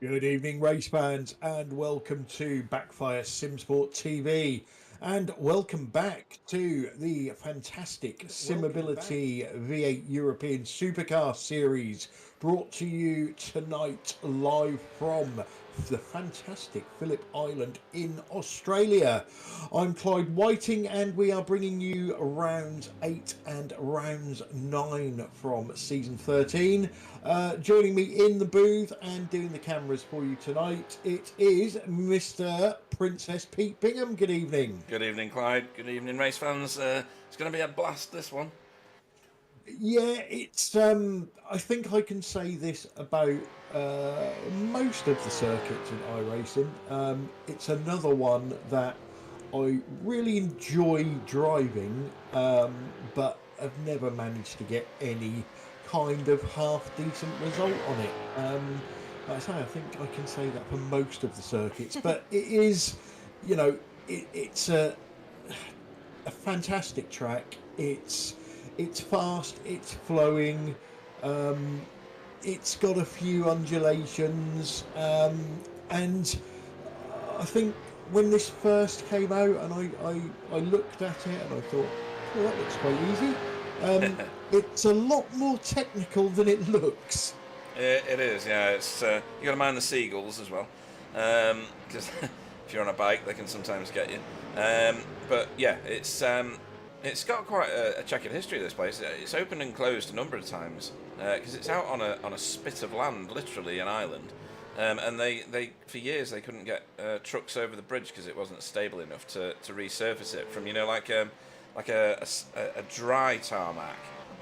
Good evening, race fans, and welcome to Backfire Simsport TV. And welcome back to the fantastic Simability V8 European Supercar Series, brought to you tonight live from the fantastic Phillip Island in Australia. I'm Clyde Whiting, and we are bringing you rounds 8 and rounds 9 from season 13. Joining me in the booth and doing the cameras for you tonight, it is Mr. Princess Pete Bingham. Good evening. Good evening, Clyde. Good evening, race fans. It's going to be a blast, this one. Yeah, it's. I think I can say this about most of the circuits in iRacing. It's another one that I really enjoy driving, but have never managed to get any kind of half decent result on it. Like I say, I think I can say that for most of the circuits, but it is, it's a fantastic track. It's fast, it's flowing, it's got a few undulations, and I think when this first came out and I looked at it and I thought, oh, that looks quite easy. It's a lot more technical than it looks. It is, yeah. It's you got to mind the seagulls as well, because if you're on a bike, they can sometimes get you. But yeah, it's got quite a checkered history. This place, it's opened and closed a number of times because it's out on a spit of land, literally an island. And they for years they couldn't get trucks over the bridge because it wasn't stable enough to resurface it from like a dry tarmac,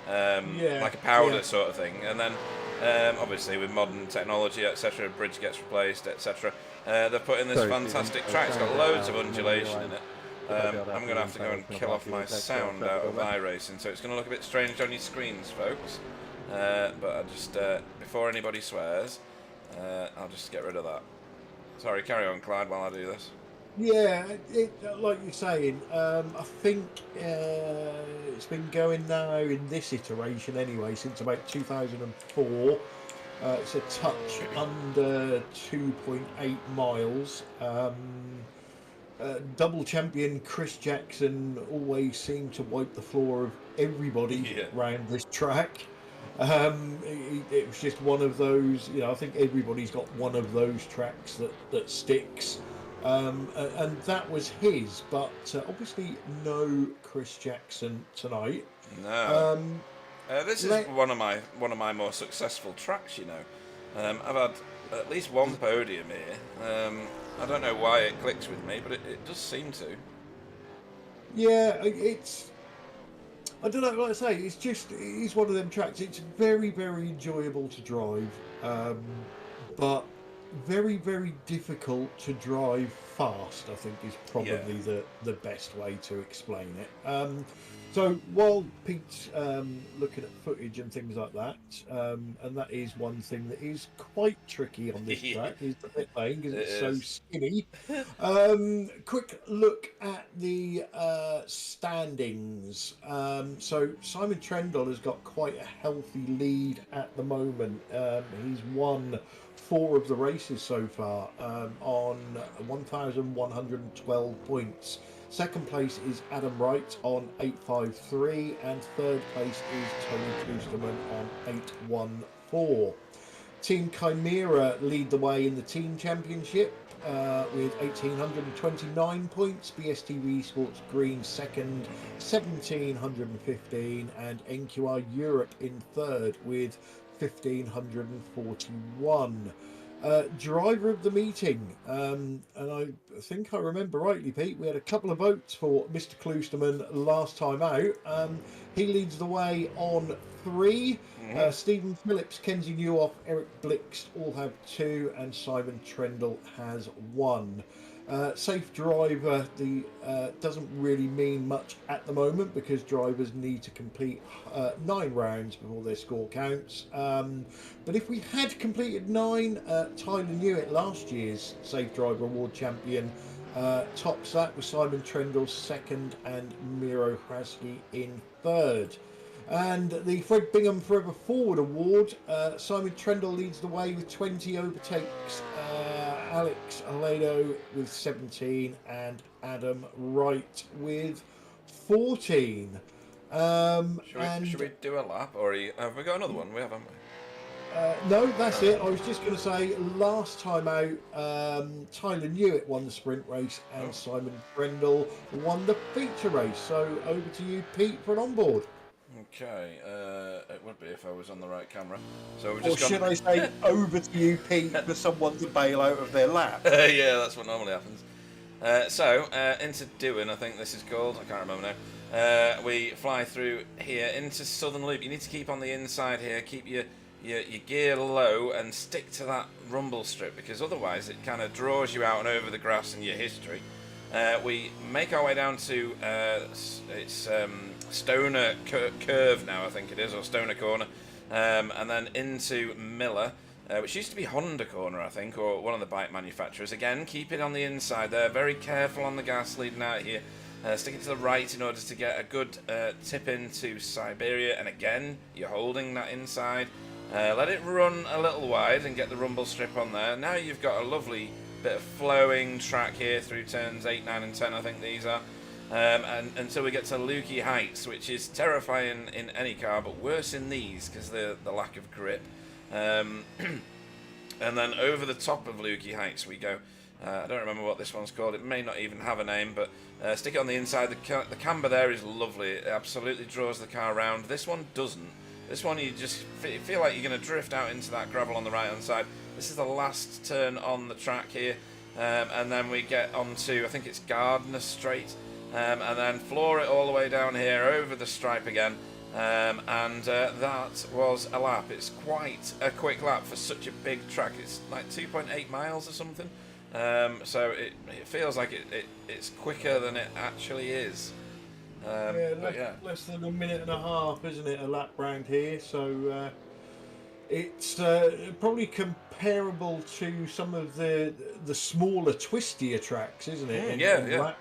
like a powder sort of thing. And then obviously with modern technology, etc., bridge gets replaced, etc. They've put in this fantastic track. It's got loads of undulation in it. I'm going to have to go and kill off my sound out of iRacing, so it's going to look a bit strange on your screens, folks. But I just before anybody swears, I'll just get rid of that. Sorry, carry on, Clyde, while I do this. Yeah, like you're saying, I think it's been going now in this iteration anyway since about 2004. It's a touch under 2.8 miles. Double champion Chris Jackson always seemed to wipe the floor of everybody around this track. It was just one of those, I think everybody's got one of those tracks that sticks. And that was his, but obviously no Chris Jackson tonight. No. This is one of my more successful tracks. I've had at least one podium here. I don't know why it clicks with me, but it does seem to. Yeah, I don't know. Like I say, it's one of them tracks. It's very, very enjoyable to drive, but very, very difficult to drive fast, I think is probably the best way to explain it. So while Pete's looking at footage and things like that, and that is one thing that is quite tricky on this track, is the pit lane because it's so skinny. Quick look at the standings. So Simon Trendle has got quite a healthy lead at the moment. He's won 4 of the races so far on 1,112 points. Second place is Adam Wright on 853, and third place is Tony Kloosterman on 814. Team Chimera lead the way in the team championship with 1,829 points. BSTV Sports Green second, 1,715, and NQR Europe in third with 1,541. Driver of the meeting, and I think I remember rightly, Pete, we had a couple of votes for Mr. Kloosterman last time out. He leads the way on 3. Stephen Phillips, Kenzie Newhoff, Eric Blixt all have 2, and Simon Trendle has 1. Safe driver doesn't really mean much at the moment because drivers need to complete 9 rounds before their score counts. But if we had completed 9, Tyler Newitt, last year's Safe Driver Award champion, tops that with Simon Trendle second and Miro Hrasky in third. And the Fred Bingham Forever Forward Award, Simon Trendle leads the way with 20, overtakes Alex Aledo with 17 and Adam Wright with 14. Should we do a lap, or have we got another one? We have, haven't we? No, that's it. I was just going to say, last time out, Tyler Newitt won the sprint race and Simon Trendle won the feature race. So over to you, Pete, for an onboard. Okay, it would be if I was on the right camera. So we've just should I say over to you, Pete, for someone to bail out of their lap? Yeah, that's what normally happens. Into Doing, I think this is called. I can't remember now. We fly through here into Southern Loop. You need to keep on the inside here. Keep your gear low and stick to that rumble strip, because otherwise it kind of draws you out and over the grass in your history. We make our way down to Stoner Curve now, I think it is, or Stoner Corner, and then into Miller, which used to be Honda Corner, I think, or one of the bike manufacturers. Again, keep it on the inside there, very careful on the gas leading out here. Stick it to the right in order to get a good tip into Siberia, and again, you're holding that inside. Let it run a little wide and get the rumble strip on there. Now you've got a lovely bit of flowing track here through turns 8, 9 and 10, I think these are. And until we get to Lukey Heights, which is terrifying in any car, but worse in these because the lack of grip. And then over the top of Lukey Heights we go. I don't remember what this one's called. It may not even have a name, but stick it on the inside. The camber there is lovely. It absolutely draws the car around. This one doesn't. This one you just feel like you're going to drift out into that gravel on the right hand side. This is the last turn on the track here, and then we get onto, I think it's Gardner Straight, and then floor it all the way down here over the stripe again, and that was a lap. It's quite a quick lap for such a big track. It's like 2.8 miles or something, so it feels like it's quicker than it actually is. Less than a minute and a half, isn't it, a lap round here? So it's probably comparable to some of the smaller, twistier tracks, isn't it? Yeah,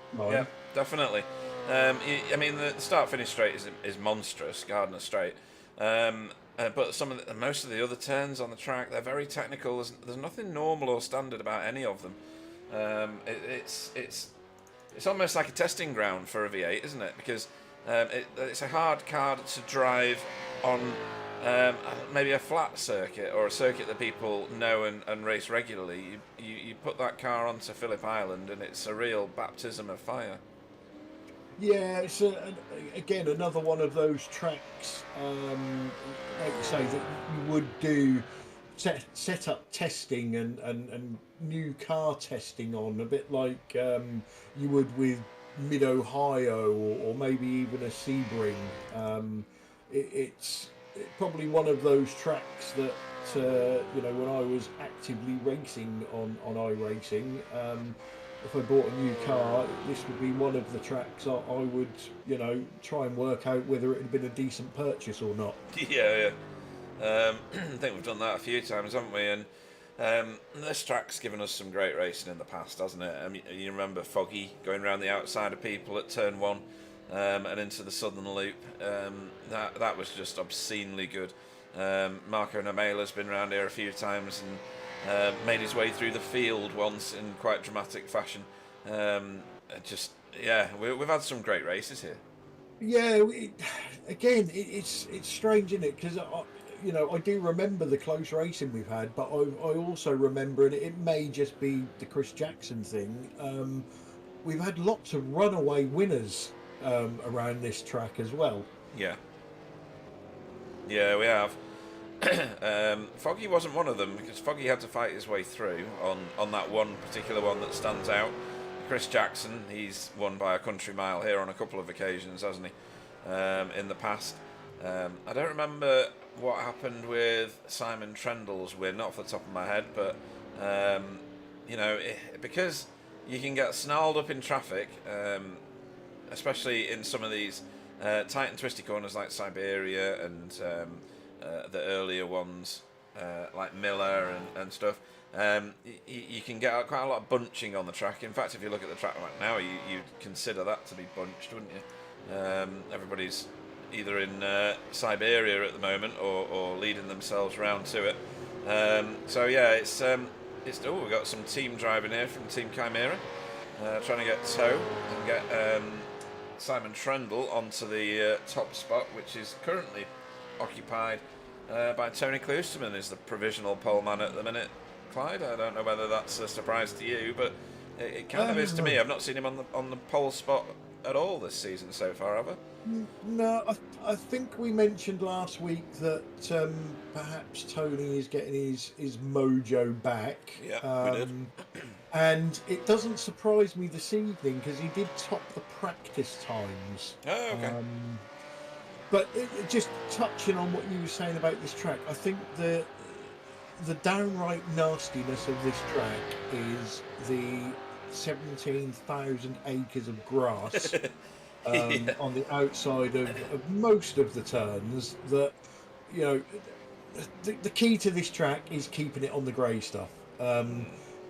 definitely. I mean, the start-finish straight is monstrous, Gardner Straight. But most of the other turns on the track, they're very technical. There's nothing normal or standard about any of them. It's almost like a testing ground for a V8, isn't it? Because it's a hard car to drive on maybe a flat circuit or a circuit that people know and race regularly. You put that car onto Phillip Island and it's a real baptism of fire. Yeah, it's again another one of those tracks, like you say, that you would do set up testing and new car testing on, a bit like you would with Mid-Ohio or maybe even a Sebring. It's probably one of those tracks that when I was actively racing on iRacing, if I bought a new car, this would be one of the tracks I would try and work out whether it had been a decent purchase or not. Yeah. I think we've done that a few times, haven't we? And this track's given us some great racing in the past, hasn't it? I mean, you remember Foggy going around the outside of people at turn 1 and into the Southern Loop. That was just obscenely good. Marco Namela's been around here a few times and made his way through the field once in quite dramatic fashion. We've had some great races here. Yeah, it's strange, isn't it? Because I do remember the close racing we've had, but I also remember, and it may just be the Chris Jackson thing, we've had lots of runaway winners around this track as well. Yeah, we have. Foggy wasn't one of them, because Foggy had to fight his way through on that one particular one that stands out. Chris Jackson, he's won by a country mile here on a couple of occasions, hasn't he, in the past. I don't remember what happened with Simon Trendle's win, not off the top of my head, but because you can get snarled up in traffic, especially in some of these tight and twisty corners like Siberia and the earlier ones like Miller and stuff. You can get quite a lot of bunching on the track. In fact, if you look at the track right now, you'd consider that to be bunched, wouldn't you? Everybody's either in Siberia at the moment or leading themselves round to it. So yeah, it's we've got some team driving here from Team Chimera, trying to get tow and get Simon Trendle onto the top spot, which is currently occupied by Tony Klusterman, is the provisional pole man at the minute. Clyde, I don't know whether that's a surprise to you, but it kind of is to me. I've not seen him on the pole spot at all this season so far, have I? No, I think we mentioned last week that perhaps Tony is getting his mojo back. Yeah, we did. And it doesn't surprise me this evening because he did top the practice times. Oh, okay. But just touching on what you were saying about this track, I think the downright nastiness of this track is the 17,000 acres of grass on the outside of most of the turns. That, you know, the key to this track is keeping it on the grey stuff.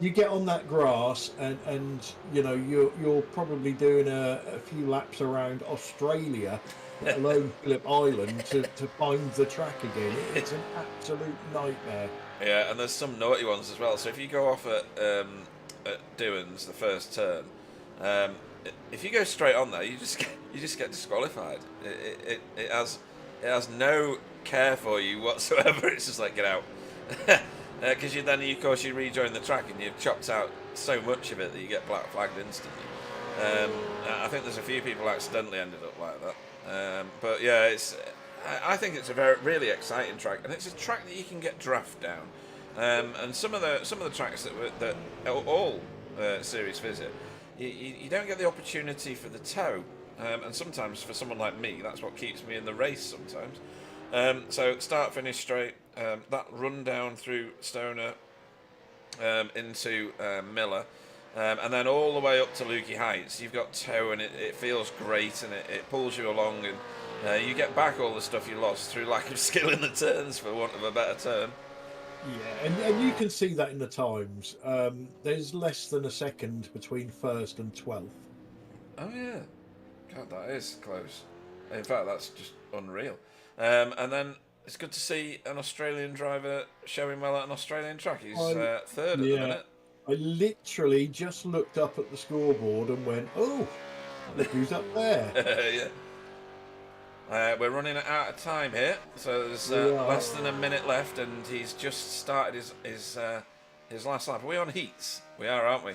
You get on that grass and you know you're probably doing a few laps around Australia, let alone Phillip Island, to find the track again. It's an absolute nightmare. Yeah, and there's some naughty ones as well. So if you go off at Dewins, the first turn, if you go straight on there, you just get disqualified. It has no care for you whatsoever. It's just like, get out. Because you rejoin the track and you've chopped out so much of it that you get black flagged instantly. I think there's a few people accidentally ended up like that. But yeah, I think it's a really exciting track, and it's a track that you can get draft down. And some of the tracks that all series visit, you don't get the opportunity for the tow. And sometimes for someone like me, that's what keeps me in the race sometimes. So start, finish straight, that run down through Stoner into Miller, and then all the way up to Lukey Heights. You've got tow, and it feels great, and it pulls you along, and you get back all the stuff you lost through lack of skill in the turns, for want of a better term. Yeah, and you can see that in the times. There's less than a second between first and 12th. Oh yeah, God, that is close. In fact, that's just unreal. And then it's good to see an Australian driver showing well at an Australian track. He's third at the minute. I literally just looked up at the scoreboard and went, "Oh, look who's up there!" Yeah. We're running out of time here, so there's less than a minute left, and he's just started his last lap. Are we on heats? We are, aren't we?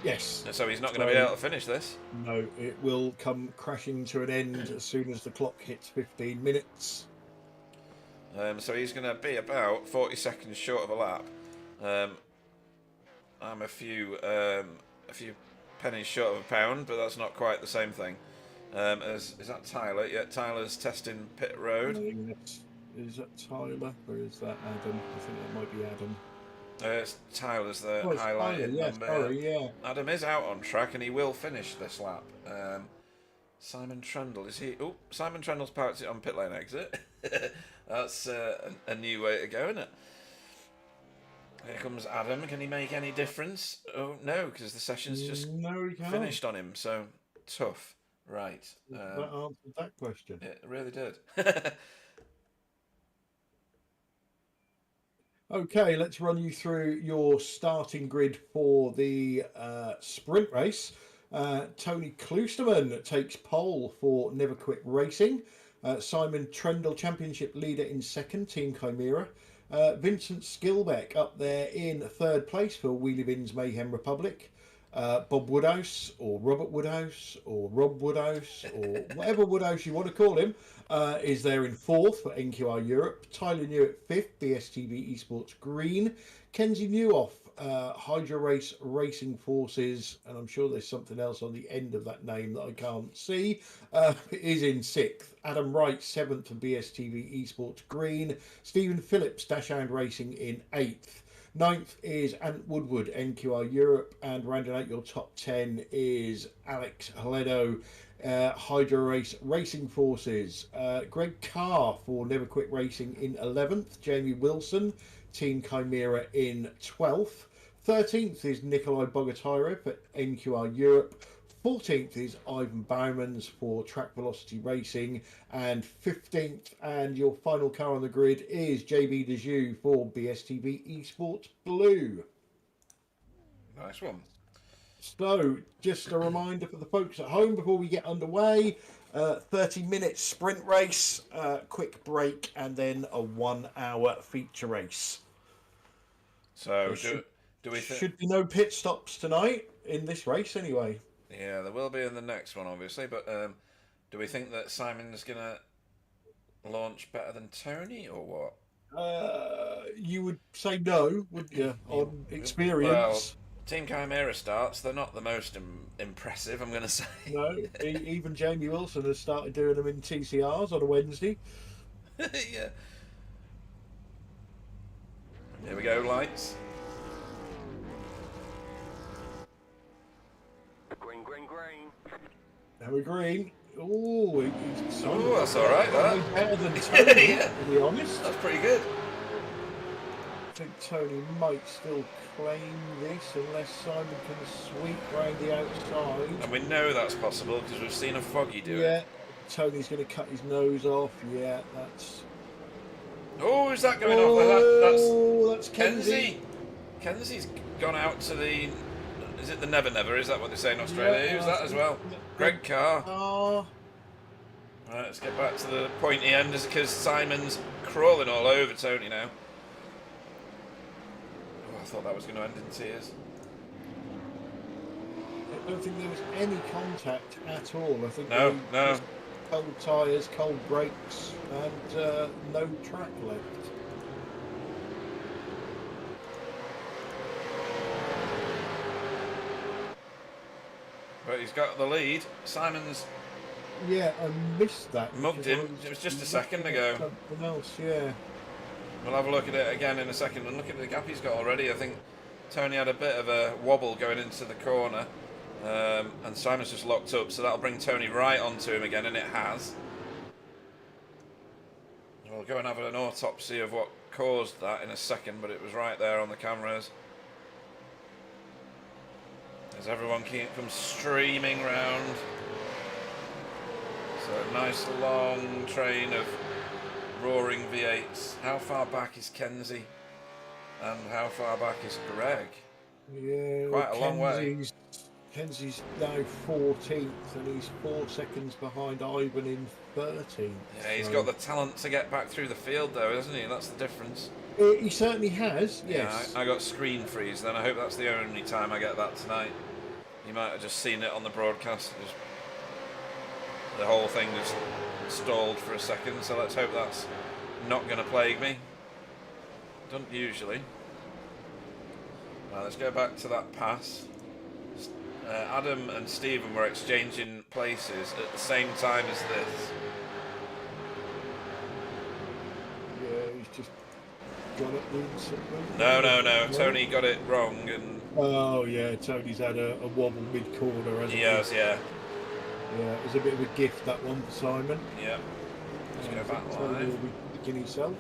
Yes. So he's not going to be able to finish this. No, it will come crashing to an end as soon as the clock hits 15 minutes. So he's going to be about 40 seconds short of a lap. I'm a few pennies short of a pound, but that's not quite the same thing. Is that Tyler? Yeah, Tyler's testing pit road. Is that Tyler or is that Adam? I think that might be Adam. Tyler's the highlighted number. Sorry, yeah. Adam is out on track and he will finish this lap. Simon Trundle, is he? Oh, Simon Trundle's parked it on pit lane exit. That's a new way to go, isn't it? Here comes Adam. Can he make any difference? Oh, no, because the session's just finished on him. So, tough. Right. That answered that question. It really did. Okay, let's run you through your starting grid for the sprint race. Tony Klusterman takes pole for Never Quit Racing. Simon Trendle, championship leader in second, Team Chimera. Vincent Skilbeck up there in third place for Wheelie Bins Mayhem Republic. Bob Woodhouse, or Robert Woodhouse, or Rob Woodhouse, or whatever Woodhouse you want to call him, is there in fourth for NQR Europe. Tyler Newitt fifth, BSTV Esports Green. Kenzie Newhoff, Hydro Race Racing Forces, and I'm sure there's something else on the end of that name that I can't see, is in sixth. Adam Wright, seventh for BSTV Esports Green. Stephen Phillips, Dashhound Racing in eighth. Ninth is Ant Woodward, NQR Europe, and rounding out your top 10 is Alex Haledo, Hydro Race Racing Forces. Greg Carr for Never Quit Racing in 11th. Jamie Wilson, Team Chimera in 12th. 13th is Nikolai Bogatyrov at NQR Europe. 14th is Ivan Bowman's for Track Velocity Racing, and 15th and your final car on the grid is JB Dejoux for BSTV Esports Blue. Nice one. So, just a reminder for the folks at home before we get underway, 30-minute sprint race, quick break, and then a 1-hour feature race. So, do we should be no pit stops tonight in this race anyway. Yeah, there will be in the next one, obviously, but do we think that Simon's going to launch better than Tony, or what? You would say no, wouldn't you, on experience? Well, Team Chimera starts, they're not the most impressive, I'm going to say. No, even Jamie Wilson has started doing them in TCRs on a Wednesday. Yeah. Here we go, lights. Green. Now we're green. Oh, that's all right. That better than Tony, yeah. To be honest. That's pretty good. I think Tony might still claim this unless Simon can sweep round the outside. And we know that's possible because we've seen a Foggy do it. Yeah, Tony's going to cut his nose off. Yeah, that's... Oh, is that going off? That's Kenzie. Kenzie's gone out to the... Is it the Never Never? Is that what they say in Australia? Yeah, Who's that as well? Greg Carr. Right, let's get back to the pointy end because Simon's crawling all over Tony now. Oh, I thought that was going to end in tears. I don't think there was any contact at all. I think no. Cold tyres, cold brakes, and no track left. But he's got the lead. Simon's... Yeah, I missed that. Mugged him. It was just a second ago. Something else, yeah. We'll have a look at it again in a second and look at the gap he's got already. I think Tony had a bit of a wobble going into the corner. And Simon's just locked up, so that'll bring Tony right onto him again, and it has. We'll go and have an autopsy of what caused that in a second, but it was right there on the cameras. As everyone comes streaming round. So a nice long train of roaring V8s. How far back is Kenzie? And how far back is Greg? Yeah, quite a long way. Kenzie's now 14th and he's 4 seconds behind Ivan in 13th. Yeah, he's got the talent to get back through the field though, hasn't he? That's the difference. He certainly has, yes. Yeah, I got screen freeze then. I hope that's the only time I get that tonight. You might have just seen it on the broadcast. The whole thing just stalled for a second, so let's hope that's not going to plague me. Don't usually. Right, let's go back to that pass. Adam and Stephen were exchanging places at the same time as this. Yeah, he's just got it in something. No. Tony got it wrong, and oh yeah, Tony's had a wobble mid-corner, hasn't he? He has, yeah. Yeah, it was a bit of a gift, that one for Simon. Yeah. Let's go back Tony live. will be picking himself.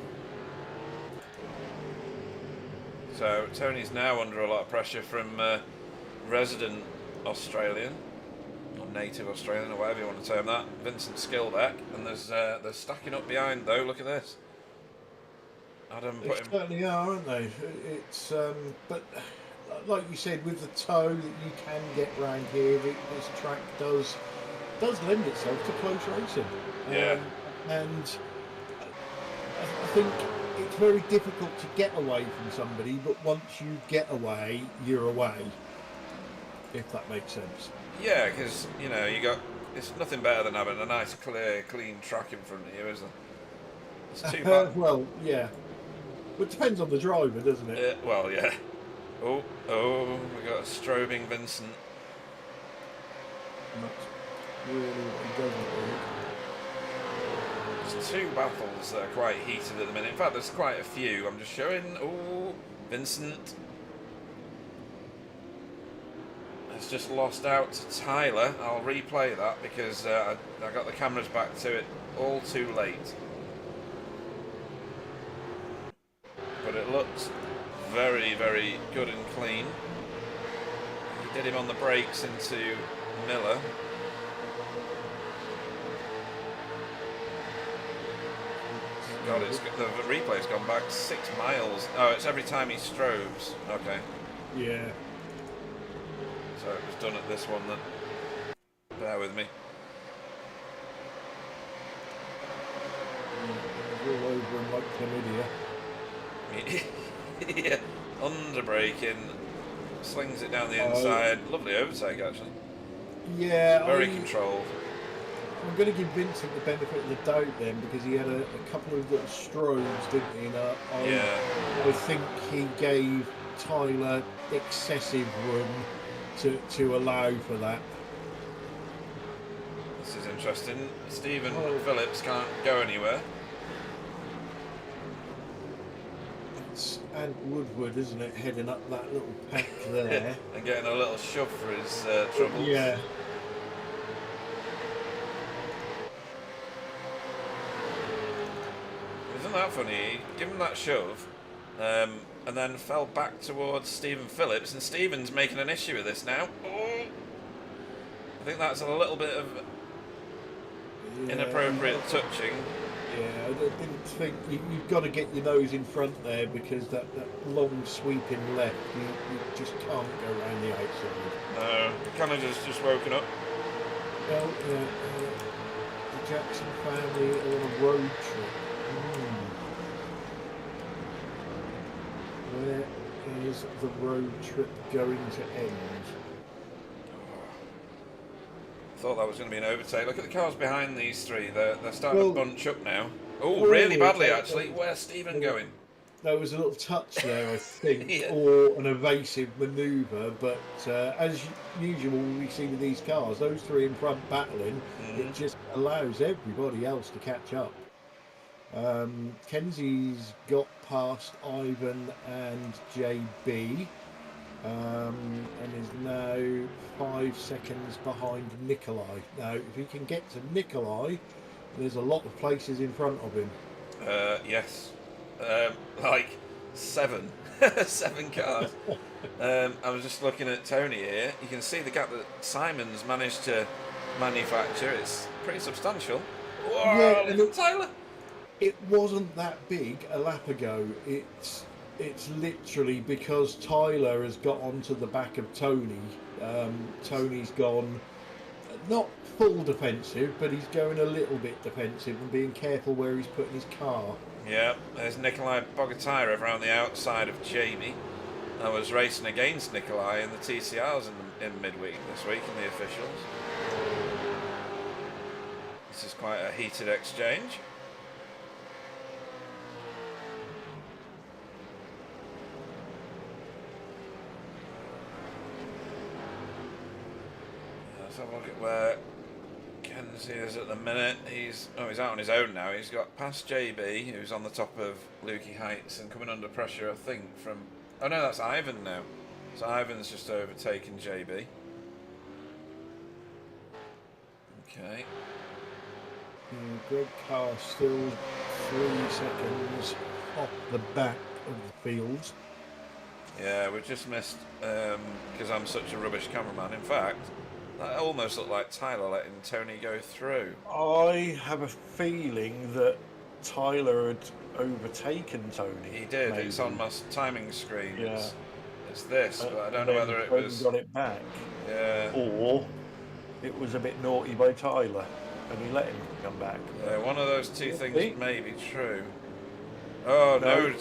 So Tony's now under a lot of pressure from resident Australian, or native Australian, or whatever you want to term that, Vincent Skilbeck, and they're stacking up behind though. Look at this. Adam put him. Certainly are, aren't they? It's but like you said, with the toe that you can get round here, this track does lend itself to close racing. Yeah. And I think it's very difficult to get away from somebody, but once you get away, you're away. If that makes sense. Yeah, because you know it's nothing better than having a nice, clear, clean track in front of you, is there? It's too bad. Well, yeah. But it depends on the driver, doesn't it? Well, yeah. Oh, we got a strobing Vincent. That's really what he doesn't do. There's two battles that are quite heated at the minute. In fact, there's quite a few. I'm just showing. Oh, Vincent has just lost out to Tyler. I'll replay that because I got the cameras back to it all too late. But it looks very, very good and clean. He did him on the brakes into Miller. God, the replay's gone back 6 miles. Oh, it's every time he strobes. Okay. Yeah. So it was done at this one then. Bear with me. All over him like chlamydia. Yeah. Under braking. Slings it down the inside. Lovely overtake, actually. Yeah. Very controlled. I'm going to give Vincent the benefit of the doubt then, because he had a couple of little strobes, didn't he? I think he gave Tyler excessive room to allow for that. This is interesting. Stephen Phillips can't go anywhere. It's Ant Woodward, isn't it, heading up that little pack there. And getting a little shove for his troubles. Yeah. Isn't that funny? He gave him that shove, and then fell back towards Stephen Phillips, and Stephen's making an issue of this now. Oh. I think that's a little bit of inappropriate touching. Yeah, I didn't think you've got to get your nose in front there, because that long sweeping left, you just can't go around the outside. No, kind of just woken up. Well, the Jackson family are on a road trip. Where is the road trip going to end? Thought that was going to be an overtake. Look at the cars behind these three. They're starting to bunch up now. Oh, really badly actually. Where's Stephen going? There was a little touch there, I think, or an evasive manoeuvre. But as usual, we see with these cars, those three in front battling, it just allows everybody else to catch up. Kenzie's got past Ivan and JB. And is now 5 seconds behind Nikolai. Now, if he can get to Nikolai, there's a lot of places in front of him. Yes. Like 7. 7 cars. I was just looking at Tony here. You can see the gap that Simon's managed to manufacture. It's pretty substantial. Whoa, yeah, look, Tyler. It wasn't that big a lap ago. It's literally because Tyler has got onto the back of Tony. Tony's gone not full defensive, but he's going a little bit defensive and being careful where he's putting his car. Yeah, there's Nikolai Bogatyrov around the outside of Jamie. I was racing against Nikolai in the TCRs in midweek this week in the officials. This is quite a heated exchange. Let's have a look at where Kenzie is at the minute. He's out on his own now. He's got past JB, who's on the top of Lukey Heights and coming under pressure, I think, from... Oh no, that's Ivan now. So Ivan's just overtaken JB. Okay. Greg Carr still 3 seconds off the back of the field. Yeah, we just missed, because I'm such a rubbish cameraman. In fact, that almost looked like Tyler letting Tony go through. I have a feeling that Tyler had overtaken Tony. He did. Maybe. It's on my timing screen. Yeah. It's this, but I don't know whether it was... got it back. Yeah. Or it was a bit naughty by Tyler, and he let him come back. Yeah, one of those two things may be true. Oh, no,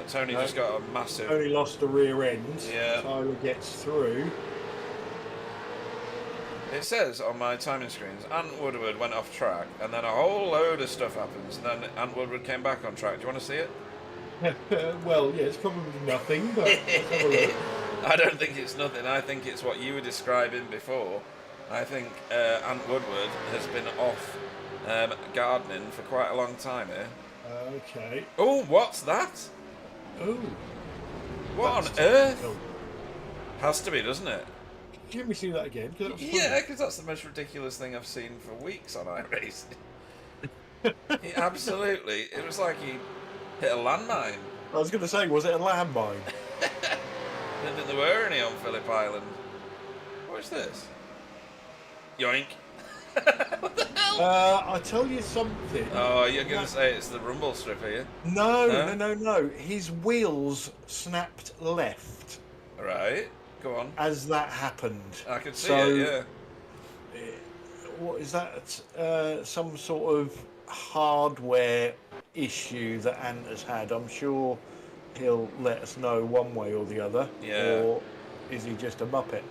Tony just got a massive... Tony lost the rear end. Yeah. Tyler gets through. It says on my timing screens, Ant Woodward went off track, and then a whole load of stuff happens, and then Ant Woodward came back on track. Do you want to see it? Well, yeah, it's probably nothing, but let's have a look. I don't think it's nothing. I think it's what you were describing before. I think Ant Woodward has been off gardening for quite a long time here. Okay. Oh, what's that? Oh. What on earth? Has to be, doesn't it? Let me see that again. Yeah, because that's the most ridiculous thing I've seen for weeks on iRacing. Absolutely. It was like he hit a landmine. I was going to say, was it a landmine? I didn't think there were any on Phillip Island. What is this? Yoink. What the hell? I tell you something. Oh, you're going to say it's the rumble strip, are you? No. His wheels snapped left. Right. Go on. As that happened. I could see it, yeah. What is that? Some sort of hardware issue that Ant has had. I'm sure he'll let us know one way or the other. Yeah. Or is he just a muppet?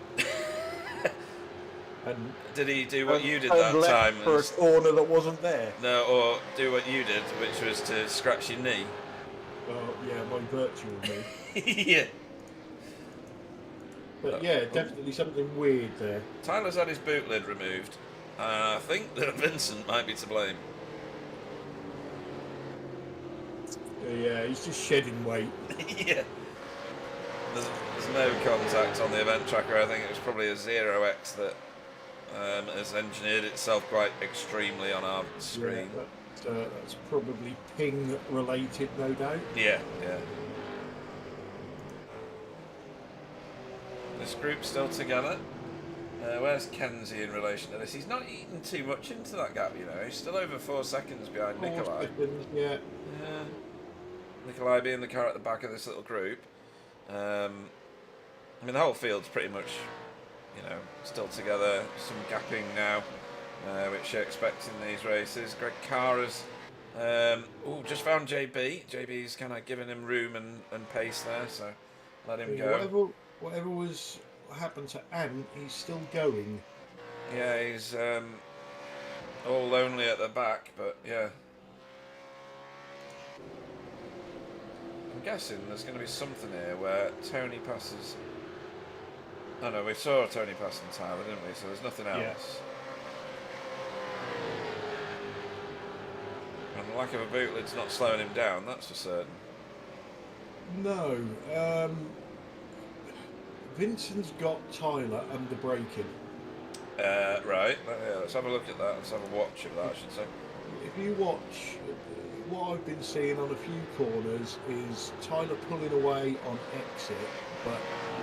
And did he do what you did that time? For a corner that wasn't there. No, or do what you did, which was to scratch your knee. Oh, yeah, my virtual knee. Yeah. But yeah, definitely something weird there. Tyler's had his boot lid removed. I think that Vincent might be to blame. Yeah, he's just shedding weight. Yeah. There's no contact on the event tracker. I think it was probably a 0x that has engineered itself quite extremely on our screen. Yeah, that's probably ping related, no doubt. Yeah. This group's still together. Where's Kenzie in relation to this? He's not eaten too much into that gap, you know. He's still over 4 seconds behind Nikolai. Yeah. Nikolai being the car at the back of this little group. I mean, the whole field's pretty much, you know, still together. Some gapping now, which you expect in these races. Greg Carr's just found JB. JB's kind of giving him room and pace there, so let him go. Whatever was happened to Ant, he's still going. Yeah, he's all lonely at the back, but yeah. I'm guessing there's going to be something here where Tony passes. Oh no, we saw Tony passing Tyler, didn't we? So there's nothing else. Yes. And the lack of a boot lid's not slowing him down, that's for certain. No. Vincent's got Tyler under braking. Right. Let's have a look at that. Let's have a watch of that, I should say. If you watch, what I've been seeing on a few corners is Tyler pulling away on exit, but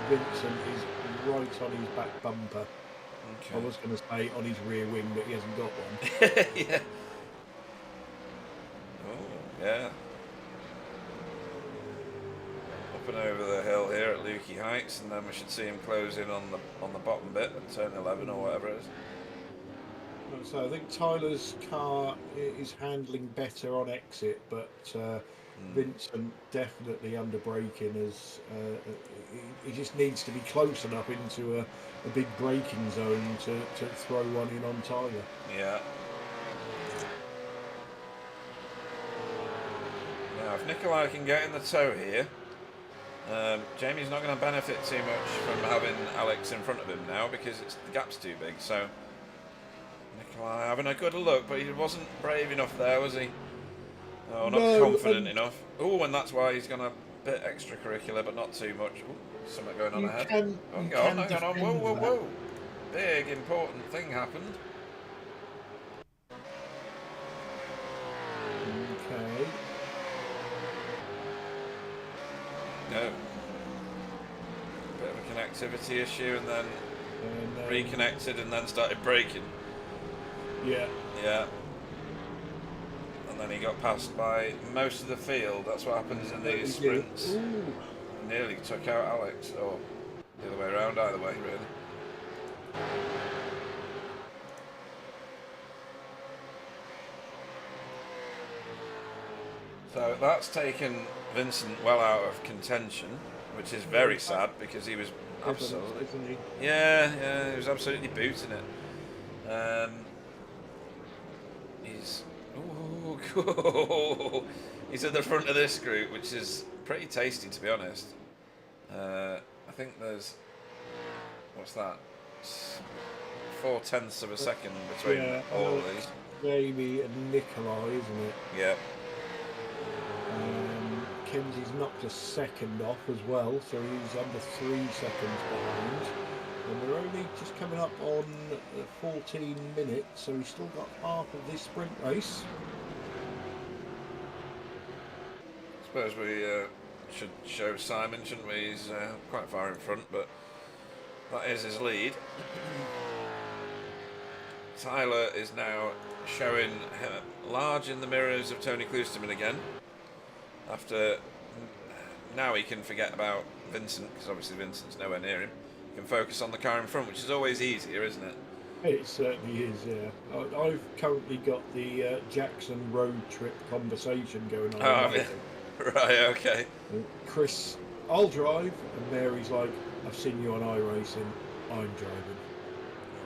Vincent is right on his back bumper. Okay. I was going to say on his rear wing, but he hasn't got one. Yeah. Oh, yeah. Up and over the hill here at Lukey Heights, and then we should see him close in on the bottom bit at turn 11 or whatever it is. So I think Tyler's car is handling better on exit, but Vincent definitely under braking as he just needs to be close enough into a big braking zone to throw one in on Tyler. Yeah. Now if Nikolai can get in the tow here, Jamie's not going to benefit too much from having Alex in front of him now because the gap's too big. So Nikolai having a good look, but he wasn't brave enough there, was he? Oh, not confident enough. Oh, and that's why he's gone a bit extracurricular, but not too much. Ooh, something going on ahead. Hang on. Whoa. Big, important thing happened. Okay. No. Bit of a connectivity issue, and then reconnected, and then started braking. Yeah. And then he got passed by most of the field. That's what happens in these sprints. Ooh. Nearly took out Alex, or the other way around, either way, really. So that's taken Vincent well out of contention, which is very sad because he was absolutely, isn't he? Yeah, he was absolutely booting it. He's at the front of this group, which is pretty tasty, to be honest. I think there's, what's that? 0.4 of a second between all of these. Jamie and Nikolai, isn't it? Yeah. Kenzie's knocked a second off as well, so he's under 3 seconds behind. And we're only just coming up on 14 minutes, so he's still got half of this sprint race. I suppose we should show Simon, shouldn't we? He's quite far in front, but that is his lead. Tyler is now showing large in the mirrors of Tony Klusterman again. After now he can forget about Vincent, because obviously Vincent's nowhere near him. He can focus on the car in front, which is always easier, isn't it? It certainly is, yeah. I've currently got the Jackson road trip conversation going on. Oh, yeah. Right, okay. Chris, I'll drive, and Mary's like, I've seen you on iRacing, I'm driving.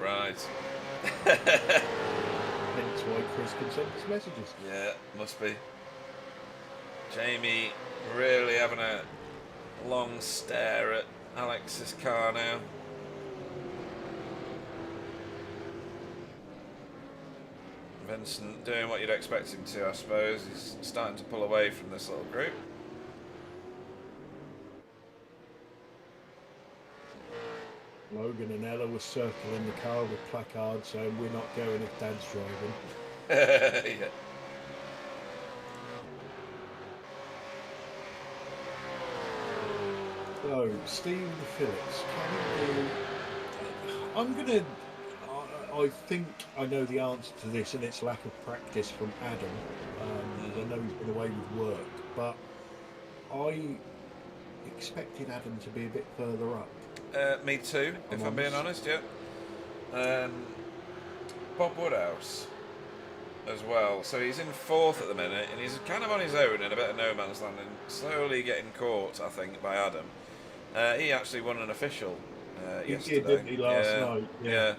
Right. Hence why Chris can send us messages. Yeah, must be. Jamie really having a long stare at Alex's car now. Vincent doing what you'd expect him to, I suppose. He's starting to pull away from this little group. Logan and Ella were circling the car with placards saying, we're not going if Dad's driving. Yeah. So, Steve Phillips, can you do... I'm going to... I think I know the answer to this, and it's lack of practice from Adam. I know he's been away with work, but I expected Adam to be a bit further up. Me too, if I'm being honest, yeah. Bob Woodhouse as well. So he's in 4th at the minute, and he's kind of on his own in a bit of no man's land, and slowly getting caught, I think, by Adam. He actually won an official yesterday. Did, didn't he, last night? Yeah.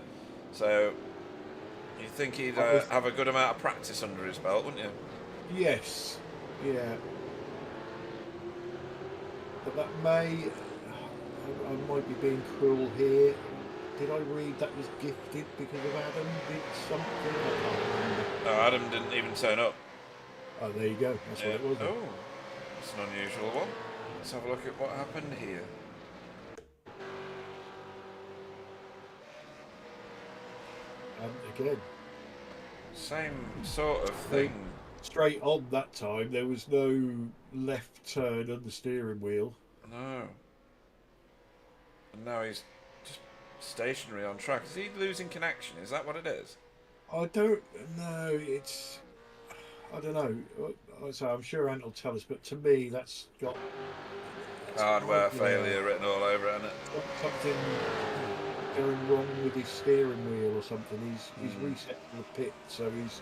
So you'd think he'd have a good amount of practice under his belt, wouldn't you? Yes. Yeah. But that may... I might be being cruel here. Did I read that was gifted because of Adam did something? I can't remember. No, Adam didn't even turn up. Oh, there you go. That's what it was. Oh, it's an unusual one. Let's have a look at what happened here. Again. Same sort of thing. Straight on that time. There was no left turn on the steering wheel. No. And now he's just stationary on track. Is he losing connection? Is that what it is? I don't know. It's... I don't know. So I'm sure Ant will tell us, but to me that's got... Hardware failure written all over it, hasn't it? Something going wrong with his steering wheel or something. He's reset to the pit, so he's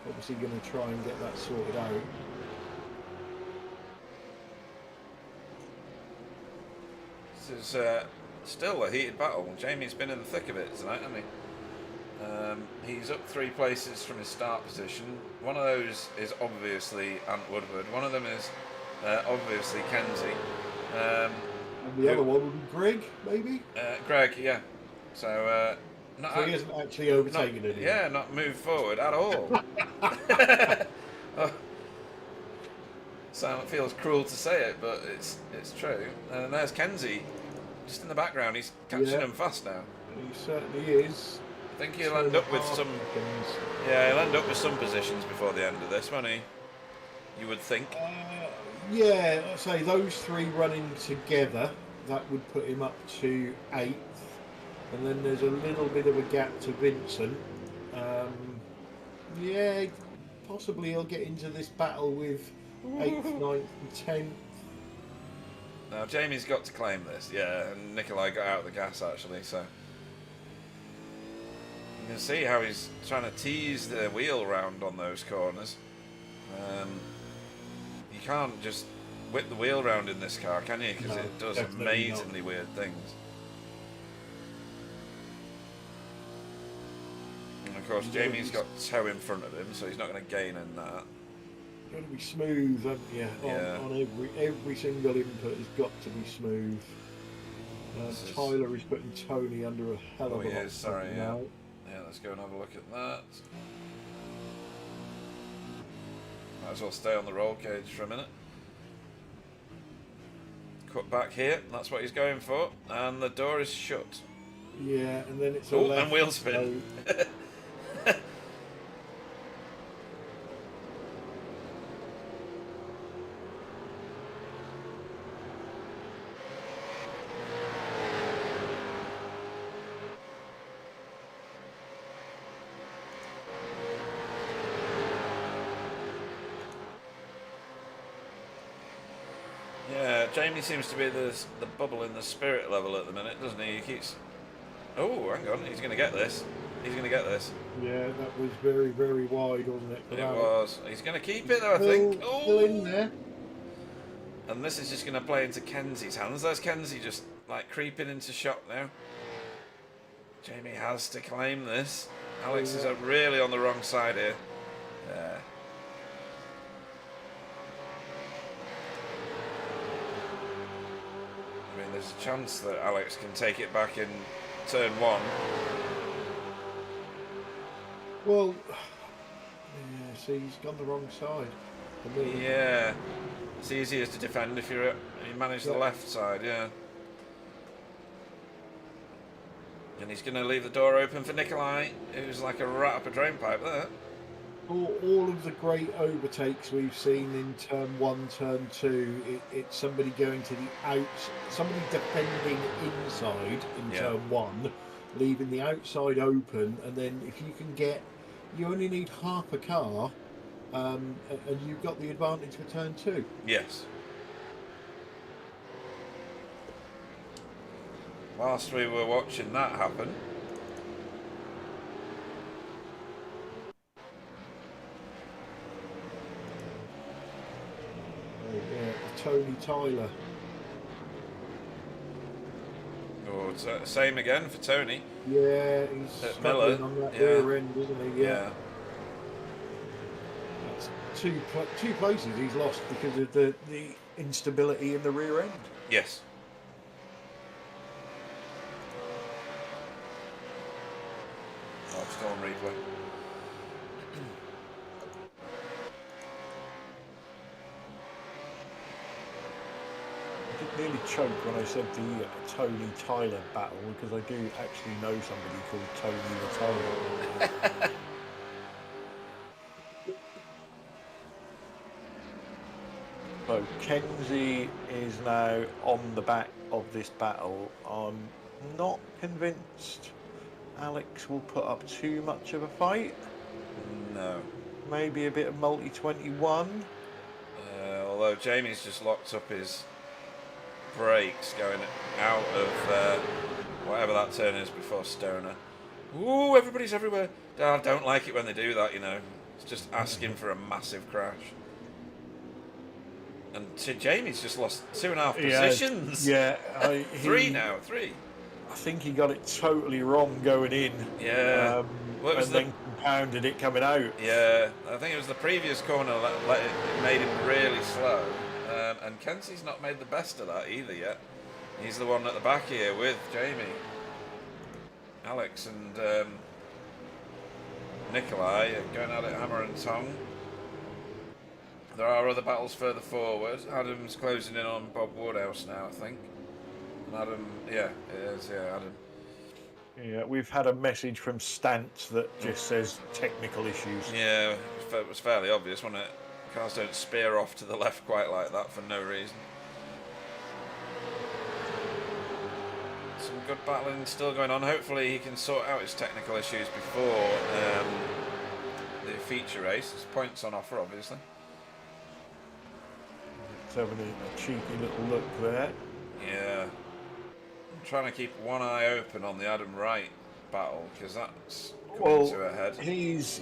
obviously going to try and get that sorted out. This is still a heated battle. Jamie's been in the thick of it tonight, hasn't he? He's up 3 places from his start position. One of those is obviously Ant Woodward. One of them is obviously Kenzie. And the other one would be Greg, maybe? Greg, yeah. So, so he hasn't actually overtaken it. Yeah, not moved forward at all. Oh. So it feels cruel to say it, but it's true. And there's Kenzie, just in the background. He's catching him fast now. He certainly is. I think he'll end up with some. Yeah, he'll end up with some positions before the end of this, won't he? You would think. Yeah, I'd say those 3 running together, that would put him up to 8th. And then there's a little bit of a gap to Vincent. Yeah, possibly he'll get into this battle with 8th, 9th and 10th. Now, Jamie's got to claim this, yeah, and Nikolai got out of the gas, actually, so... You can see how he's trying to tease the wheel round on those corners. You can't just whip the wheel round in this car, can you? Because it does amazingly weird things. And of course, Jamie's got toe in front of him, so he's not going to gain in that. Got to be smooth, haven't you? On every single input has got to be smooth. Tyler is putting Tony under a hell of a lot. Sorry, now. Yeah, let's go and have a look at that. Might as well stay on the roll cage for a minute. Cut back here, that's what he's going for, and the door is shut. Yeah, and then it's and wheel spin. So... Jamie seems to be the bubble in the spirit level at the minute, doesn't he? He keeps... Oh, hang on, he's going to get this. He's going to get this. Yeah, that was very, very wide, wasn't it? It was. He's going to keep it, though, I think. Oh! Still in there. And this is just going to play into Kenzie's hands. There's Kenzie just, like, creeping into shot now. Jamie has to claim this. Alex is really on the wrong side here. I mean, there's a chance that Alex can take it back in turn 1. Well, yeah, see, he's gone the wrong side. Yeah, it's easier to defend if you manage the left side, yeah. And he's going to leave the door open for Nikolai, who's like a rat up a drain pipe there. All of the great overtakes we've seen in turn 1, turn 2, it's somebody going to the outs, somebody defending inside in turn 1, leaving the outside open, and then if you can get, you only need half a car, and you've got the advantage for turn 2. Yes. Whilst we were watching that happen, Tony Tyler. Oh, same again for Tony. Yeah, he's Miller on that rear end, isn't he? Yeah. That's two places he's lost because of the instability in the rear end. Yes. Oh, still on replay. I did nearly choke when I said the Tony Tyler battle, because I do actually know somebody called Tony the Tyler. So Kenzie is now on the back of this battle. I'm not convinced Alex will put up too much of a fight. No. Maybe a bit of multi-21. Although Jamie's just locked up his brakes going out of whatever that turn is before Stoner. Ooh, everybody's everywhere. I don't like it when they do that, you know. It's just asking for a massive crash. And Jamie's just lost 2.5 positions. Yeah. Three now. I think he got it totally wrong going in. Yeah. Well, and then compounded it coming out. Yeah. I think it was the previous corner that it made him really slow. And Kenzie's not made the best of that either yet. He's the one at the back here with Jamie. Alex and Nikolai are going at it hammer and tongue. There are other battles further forward. Adam's closing in on Bob Woodhouse now, I think. And Adam, yeah, it is, yeah, Adam. Yeah, we've had a message from Stantz that just says technical issues. Yeah, it was fairly obvious, wasn't it? Cars don't spear off to the left quite like that for no reason. Some good battling still going on. Hopefully he can sort out his technical issues before the feature race. There's points on offer, obviously. It's having a cheeky little look there. Yeah. I'm trying to keep one eye open on the Adam Wright battle, because that's coming to a head. He's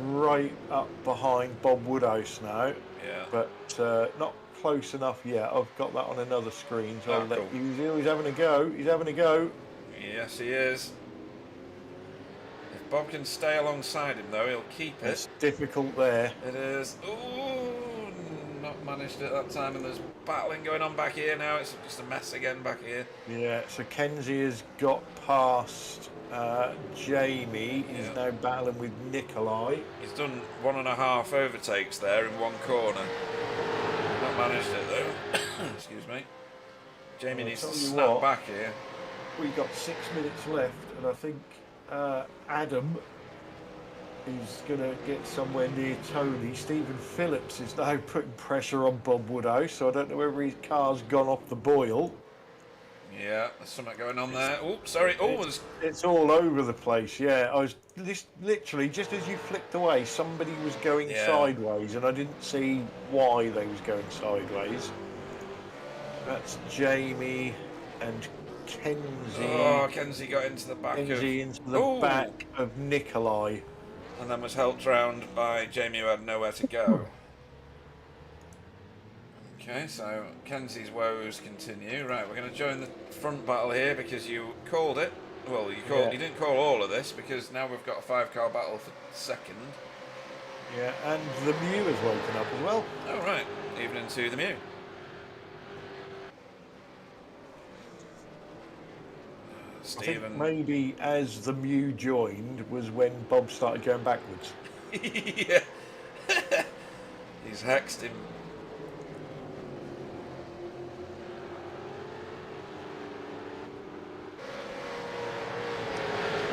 right up behind Bob Woodhouse now. Yeah. But not close enough yet. I've got that on another screen, so I'll let you see. He's having a go. He's having a go. Yes, he is. If Bob can stay alongside him, though, he'll keep it. It's difficult there. It is. Ooh, not managed it that time, and there's battling going on back here now. It's just a mess again back here. Yeah, so Kenzie has got past Jamie. He's now battling with Nikolai. He's done 1.5 overtakes there in one corner. Not managed it, though. Excuse me. Jamie needs to snap back here. We've got 6 minutes left, and I think Adam is going to get somewhere near Tony. Stephen Phillips is now putting pressure on Bob Woodhouse, so I don't know whether his car's gone off the boil. Yeah, there's something going on there. Oh, sorry. Oh, it's all over the place. Yeah, I was literally just as you flicked away, somebody was going sideways, and I didn't see why they was going sideways. That's Jamie and Kenzie. Oh, Kenzie got into the back into the back of Nikolai. And then was helped round by Jamie, who had nowhere to go. Okay, so Kenzie's woes continue. Right, we're going to join the front battle here because you called it. Well, you didn't call all of this because now we've got a 5-car battle for second. Yeah, and the Mew has woken up as well. Oh, right. Even into the Mew. Stephen. I think maybe as the Mew joined was when Bob started going backwards. Yeah. He's hexed him.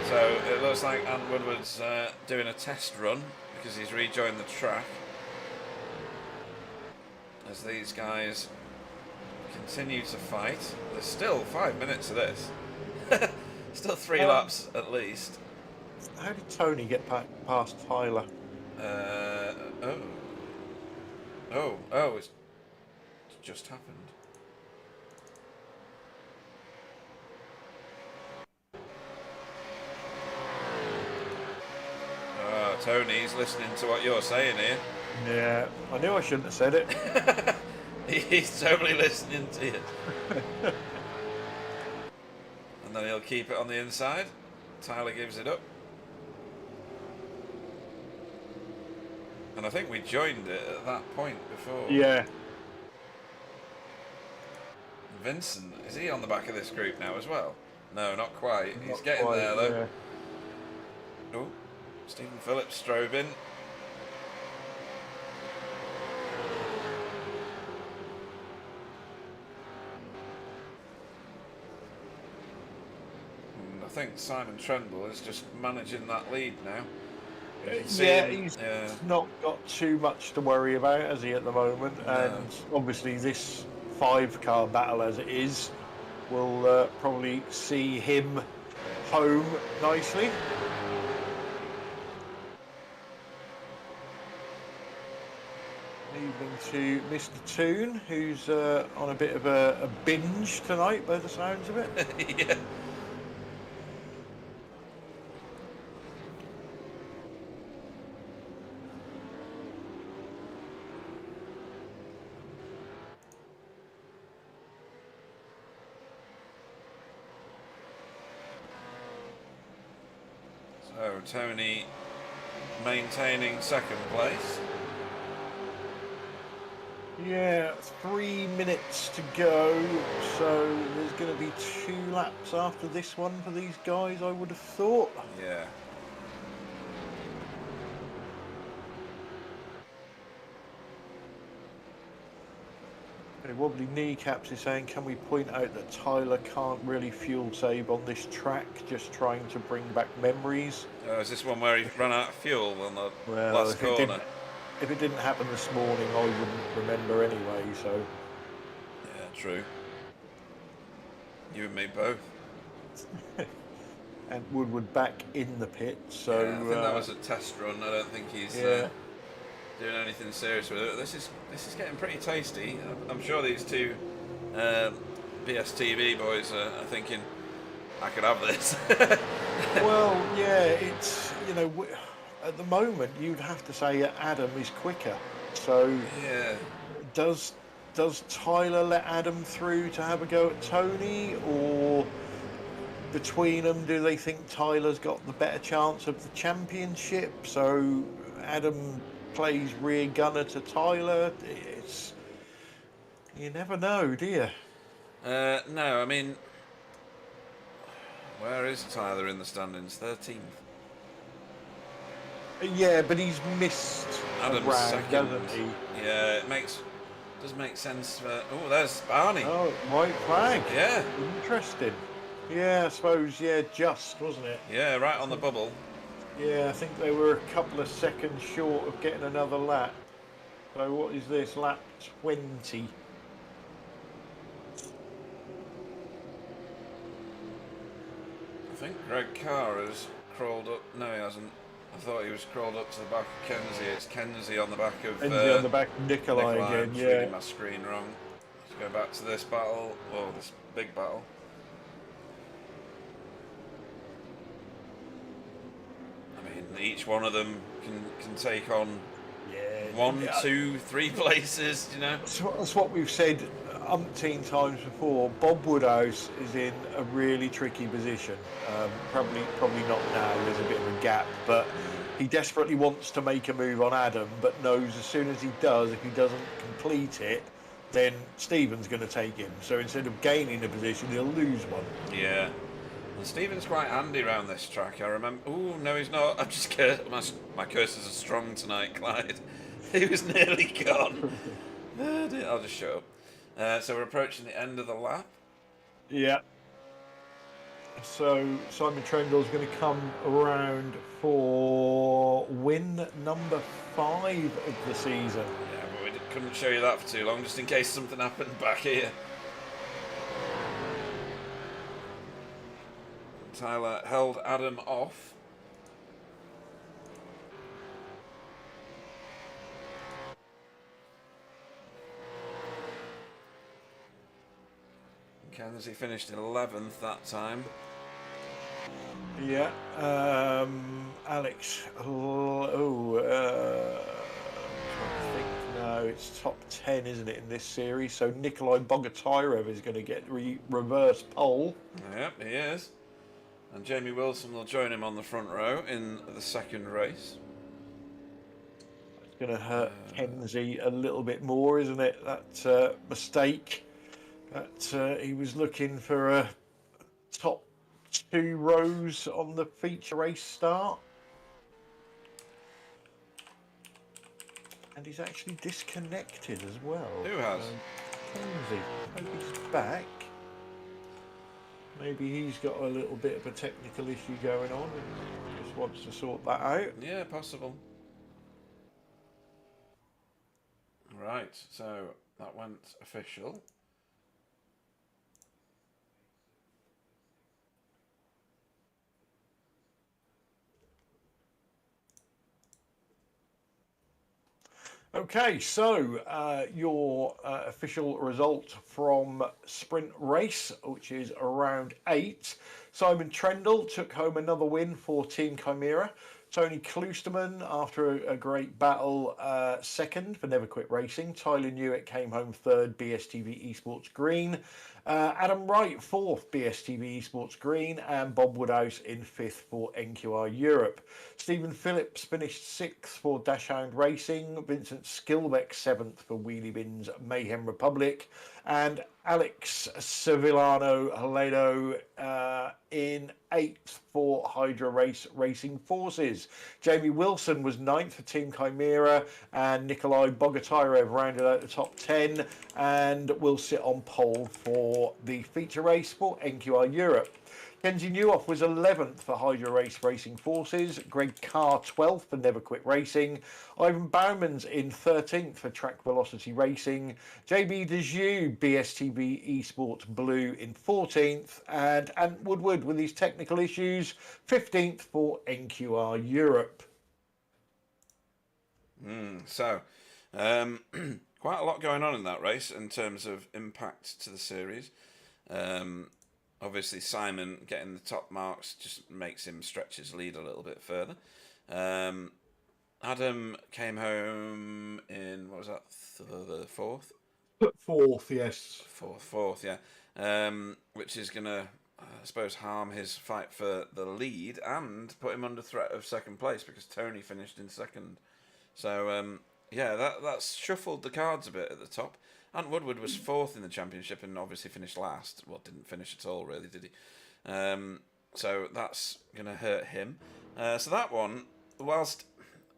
So it looks like Ant Woodward's doing a test run because he's rejoined the track. As these guys continue to fight. There's still 5 minutes of this. Still 3 laps at least. How did Tony get past Tyler? It's just happened. Tony's listening to what you're saying here. Yeah, I knew I shouldn't have said it. He's totally listening to you. And then he'll keep it on the inside. Tyler gives it up. And I think we joined it at that point before. Yeah. Vincent, is he on the back of this group now as well? No, not quite. He's Not getting quite, there though. Yeah. Oh, Stephen Phillip strove in. And I think Simon Trendle is just managing that lead now. Yeah, he's not got too much to worry about, has he, at the moment? No. And obviously this 5-car battle as it is will probably see him home nicely. Evening to Mr. Toon, who's on a bit of a binge tonight by the sounds of it. Yeah. So Tony maintaining second place. Yeah, 3 minutes to go, so there's going to be 2 laps after this one for these guys, I would have thought. Yeah. Wobbly Kneecaps is saying, can we point out that Tyler can't really fuel save on this track, just trying to bring back memories? Is this one where he ran out of fuel on the last corner? If it didn't happen this morning, I wouldn't remember anyway, so... Yeah, true. You and me both. And Woodward back in the pit, so... Yeah, I think that was a test run. I don't think he's doing anything serious with it. This is getting pretty tasty. I'm sure these two BSTV boys are thinking, I could have this. Well, yeah, it's, you know... At the moment, you'd have to say Adam is quicker. So, yeah. Does Tyler let Adam through to have a go at Tony, or between them, do they think Tyler's got the better chance of the championship? So Adam plays rear gunner to Tyler. You never know, do you? No, I mean, where is Tyler in the standings? 13th. Yeah, but he's missed Adam's round, second. doesn't he? Yeah, it does make sense for... Oh, there's Barney. Oh, white flag. Yeah. Interesting. Yeah, I suppose, just, wasn't it? Yeah, right on the bubble. Yeah, I think they were a couple of seconds short of getting another lap. So what is this, lap 20? I think Greg Carr has crawled up... No, he hasn't. I thought he was crawled up to the back of Kenzie. It's Kenzie on the back of... Kenzie on the back of Nikolai again, I'm yeah. reading my screen wrong. Go back to this battle, or this big battle. I mean, each one of them can take on 1, 2, 3 places, you know. That's what we've said umpteen times before. Bob Woodhouse is in a really tricky position. Probably not now. There's a bit of a gap, but he desperately wants to make a move on Adam, but knows as soon as he does, if he doesn't complete it, then Stephen's going to take him. So instead of gaining a position, he'll lose one. Yeah. And Stephen's quite handy around this track. I remember. Oh no, he's not. I'm just cursed. My curses are strong tonight, Clyde. He was nearly gone. I'll just shut up. So we're approaching the end of the lap. Yeah. So Simon Trendle's going to come around for win number 5 of the season. Yeah, but we couldn't show you that for too long, just in case something happened back here. Tyler held Adam off. Kenzie finished 11th that time. Yeah, Alex. I'm trying to think. No, it's top 10, isn't it, in this series? So Nikolai Bogatyrev is going to get reverse pole. Yep, he is. And Jamie Wilson will join him on the front row in the second race. It's going to hurt Kenzie a little bit more, isn't it? That mistake. That he was looking for a top 2 rows on the feature race start. And he's actually disconnected as well. Who has? Kenzie. Hope he's back. Maybe he's got a little bit of a technical issue going on and just wants to sort that out. Yeah, possible. Right, so that went official. Okay, so your official result from sprint race, which is around 8. Simon Trendle took home another win for Team Chimera. Tony Kloosterman, after a great battle, second for Never Quit Racing. Tyler Newitt came home third, BSTV Esports Green. Adam Wright, fourth, BSTV Esports Green. And Bob Woodhouse in fifth for NQR Europe. Stephen Phillips finished sixth for Dashhound Racing. Vincent Skilbeck, seventh for Wheelie Bins Mayhem Republic. And Alex Sevillano Haledo in 8th for Hydra Race Racing Forces. Jamie Wilson was 9th for Team Chimera, and Nikolai Bogatyrev rounded out the top 10 and will sit on pole for the feature race for NQR Europe. Kenzie Newhoff was 11th for Hydra Race Racing Forces, Greg Carr 12th for Never Quit Racing, Ivan Bauman's in 13th for Track Velocity Racing, JB Dejoux BSTV Esports Blue in 14th, and Ant Woodward with his technical issues 15th for NQR Europe. So, quite a lot going on in that race in terms of impact to the series. Obviously, Simon getting the top marks just makes him stretch his lead a little bit further. Adam came home in, what was that, the fourth? Fourth, yes. Fourth, yeah. Which is going to, I suppose, harm his fight for the lead and put him under threat of second place because Tony finished in second. So, yeah, that's shuffled the cards a bit at the top. Ant Woodward was fourth in the championship and obviously finished last. Well, didn't finish at all, really, did he? So that's going to hurt him. So that one, whilst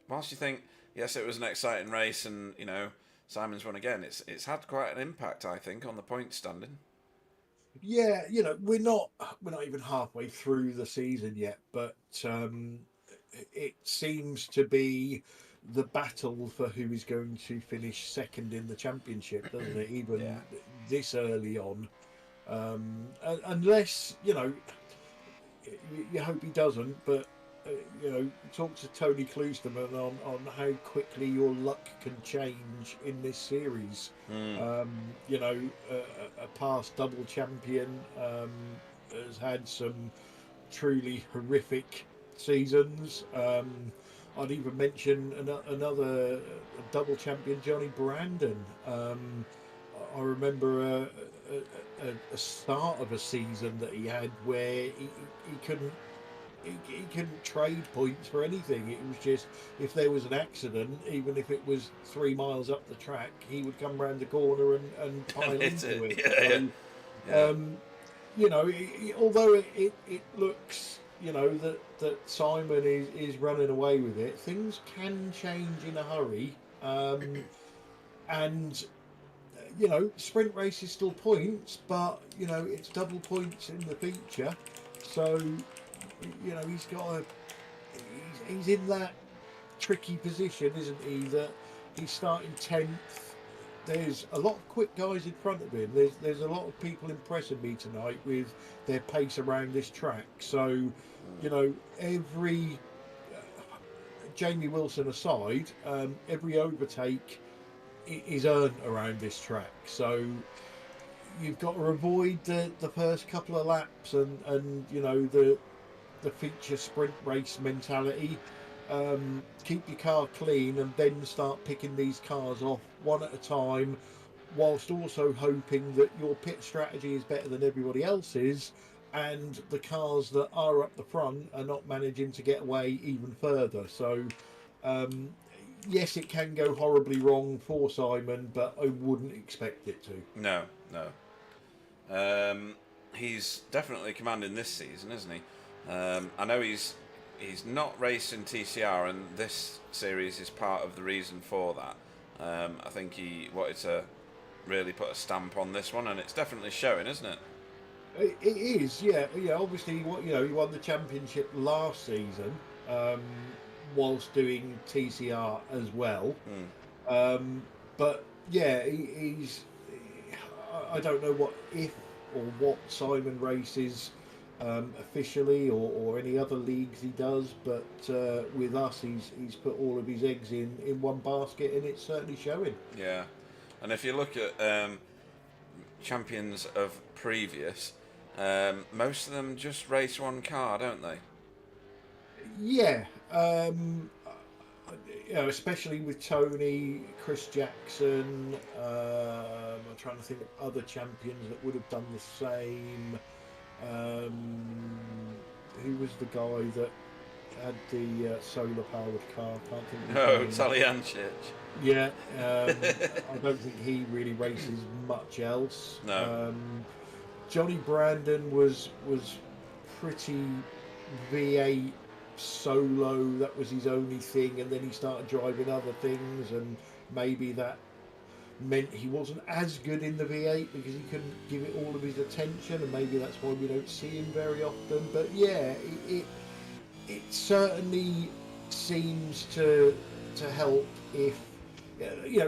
you think, yes, it was an exciting race and, you know, Simon's won again, it's had quite an impact, I think, on the point standing. Yeah, you know, we're not even halfway through the season yet, but it seems to be the battle for who is going to finish second in the championship, doesn't it? Even this early on, unless, you know, you hope he doesn't, but talk to Tony Klosterman on how quickly your luck can change in this series. A past double champion has had some truly horrific seasons. I'd even mention another double champion, Johnny Brandon. I remember a start of a season that he had where he couldn't trade points for anything. It was just, if there was an accident, even if it was 3 miles up the track, he would come round the corner and pile into it. Although it looks, that Simon is running away with it, things can change in a hurry. And sprint race is still points, but it's double points in the feature. So he's in that tricky position, isn't he? That he's starting 10th. There's a lot of quick guys in front of him. There's a lot of people impressing me tonight with their pace around this track. So, every Jamie Wilson aside, every overtake is earned around this track. So you've got to avoid the first couple of laps and the feature sprint race mentality. Keep your car clean and then start picking these cars off one at a time, whilst also hoping that your pit strategy is better than everybody else's and the cars that are up the front are not managing to get away even further. So yes, it can go horribly wrong for Simon, but I wouldn't expect it to. No. He's definitely commanding this season, isn't he? I know he's not racing TCR, and this series is part of the reason for that. I think he wanted to really put a stamp on this one, and it's definitely showing, isn't it? It is, yeah. Obviously, he won the championship last season, whilst doing TCR as well. But yeah, he's. I don't know what Simon races officially or any other leagues he does, but with us he's put all of his eggs in one basket, and it's certainly showing. Yeah, and if you look at champions of previous, most of them just race one car, don't they? Yeah, especially with Tony, Chris Jackson. I'm trying to think of other champions that would have done the same. Who was the guy that had the solar powered car? Can't think of his name. Taliancic. Yeah, I don't think he really races much else. No. Johnny Brandon was pretty V8 solo. That was his only thing, and then he started driving other things, and maybe that meant he wasn't as good in the V8 because he couldn't give it all of his attention, and maybe that's why we don't see him very often. But yeah, it certainly seems to help. If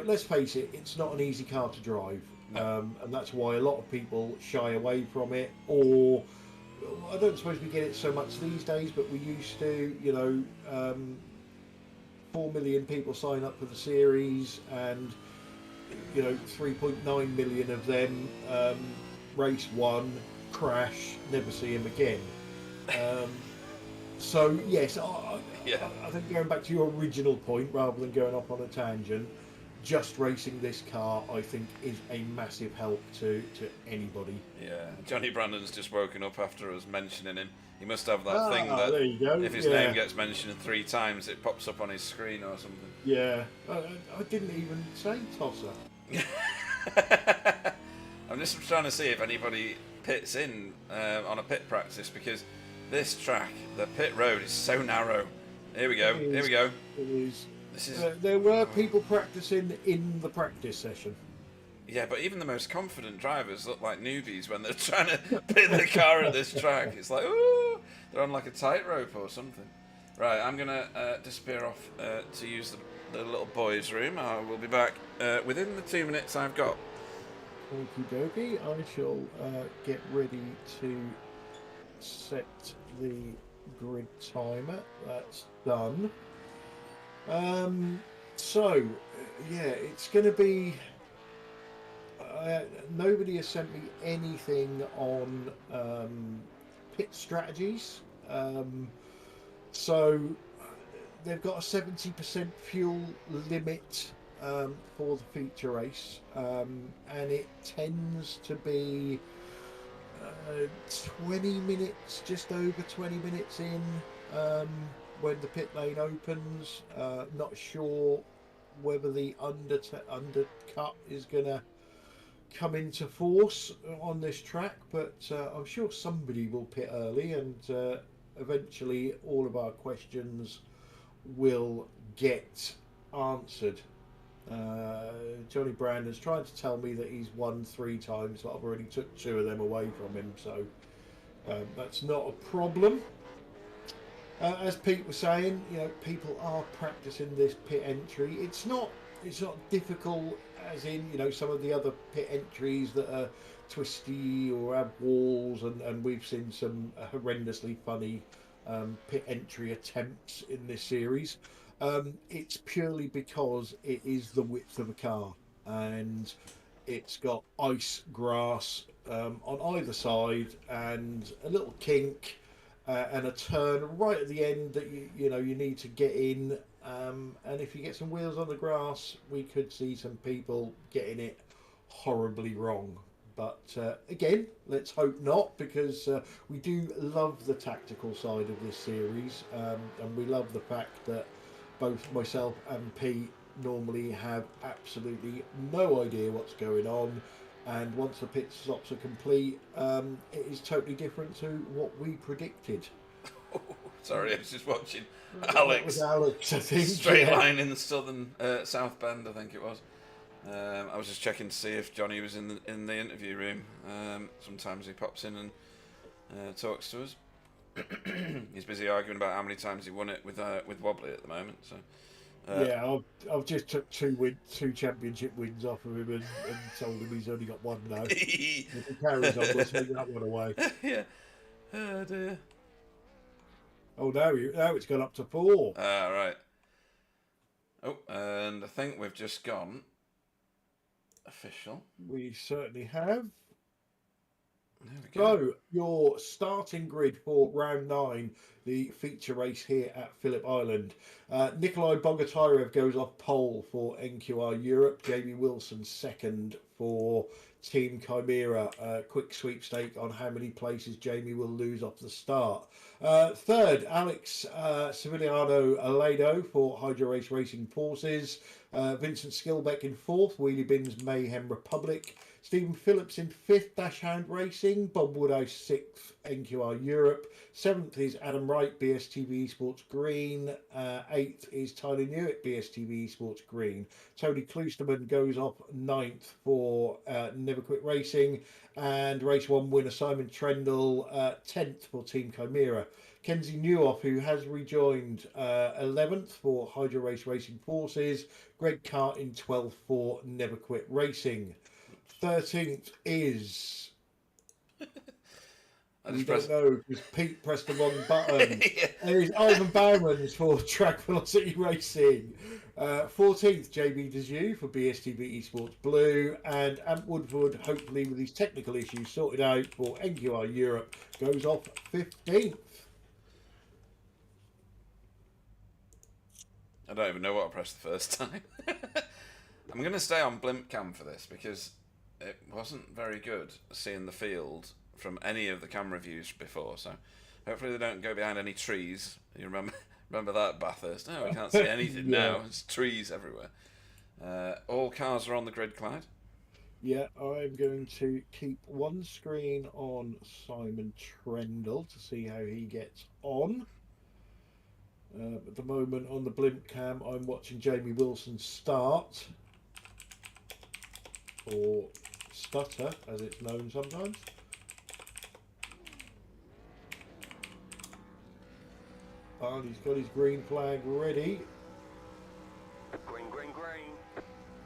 let's face it, it's not an easy car to drive. No. And that's why a lot of people shy away from it, or I don't suppose we get it so much these days, but we used to. 4 million people sign up for the series, and 3.9 million of them race one, crash, never see him again. So yes, I think going back to your original point, rather than going off on a tangent, just racing this car, I think, is a massive help to anybody. Yeah, Johnny Brandon's just woken up after us mentioning him. He must have that thing that there you go. If his name gets mentioned 3 times, it pops up on his screen or something. Yeah, I didn't even say tosser. I'm just trying to see if anybody pits in on a pit practice, because this track, the pit road, is so narrow. Here we go. Here we go. It is. There were people practicing in the practice session. Yeah, but even the most confident drivers look like newbies when they're trying to pit the car at this track. It's like, ooh, they're on like a tightrope or something. Right, I'm going to disappear off to use the little boys' room. I will be back within the 2 minutes I've got. Okie dokie. I shall get ready to set the grid timer. That's done. So, yeah, it's going to be... nobody has sent me anything on pit strategies. So they've got a 70% fuel limit for the feature race, and it tends to be 20 minutes, just over 20 minutes in, when the pit lane opens. Not sure whether the undercut is going to come into force on this track, but I'm sure somebody will pit early, and eventually all of our questions will get answered. Johnny Brandon's trying to tell me that he's won 3 times, but I've already took 2 of them away from him, so that's not a problem. As Pete was saying, you know, people are practicing this pit entry. It's not difficult, as in, you know, some of the other pit entries that are twisty or have walls, and we've seen some horrendously funny pit entry attempts in this series. It's purely because it is the width of a car, and it's got ice grass on either side, and a little kink and a turn right at the end that you know you need to get in. And if you get some wheels on the grass, we could see some people getting it horribly wrong. But again, let's hope not, because we do love the tactical side of this series, and we love the fact that both myself and Pete normally have absolutely no idea what's going on, and once the pit stops are complete, it is totally different to what we predicted. Sorry, I was just watching That Alex. was Alex, I think. Straight line in the southern South Bend, I think it was. I was just checking to see if Johnny was in the interview room. Sometimes he pops in and talks to us. He's busy arguing about how many times he won it with Wobbly at the moment. So yeah, I've just took 2 championship wins off of him, and told him he's only got 1 now. If he carries on, we'll take that one away. Yeah. Oh dear. Oh, now it's gone up to 4. Ah, right. Oh, and I think we've just gone official. We certainly have. There we go. So, your starting grid for round 9, the feature race here at Phillip Island. Nikolai Bogotyrev goes off pole for NQR Europe. Jamie Wilson second for Team Chimera. Quick sweepstake on how many places Jamie will lose off the start. Third, Alex Civiliano Aledo for Hydro Race Racing Forces. Vincent Skilbeck in 4th, Wheelie Bins Mayhem Republic. Stephen Phillips in 5th, Dash Hound Racing. Bob Woodhouse 6th, NQR Europe. 7th is Adam Wright, BSTV Esports Green. 8th is Tyler Newitt, BSTV Esports Green. Tony Kloosterman goes off 9th for Never Quit Racing. And race 1 winner Simon Trendle 10th for Team Chimera. Kenzie Newhoff, who has rejoined 11th for Hydro Race Racing Forces. Greg Cart in 12th for Never Quit Racing. 13th is... We don't know, because Pete pressed the wrong button. Yeah. There is Ivan Bowman's for Track Velocity Racing. 14th, JB Desu for BSTV Esports Blue. And Ant Woodward, hopefully with his technical issues sorted out for NQR Europe, goes off 15th. I don't even know what I pressed the first time. I'm going to stay on blimp cam for this because it wasn't very good seeing the field from any of the camera views before. So hopefully they don't go behind any trees. You remember that, Bathurst? No, we can't see anything now. It's trees everywhere. All cars are on the grid, Clyde. Yeah, I'm going to keep one screen on Simon Trendle to see how he gets on. At the moment on the blimp cam, I'm watching Jamie Wilson start, or stutter as it's known sometimes. And he's got his green flag ready. Green, green, green.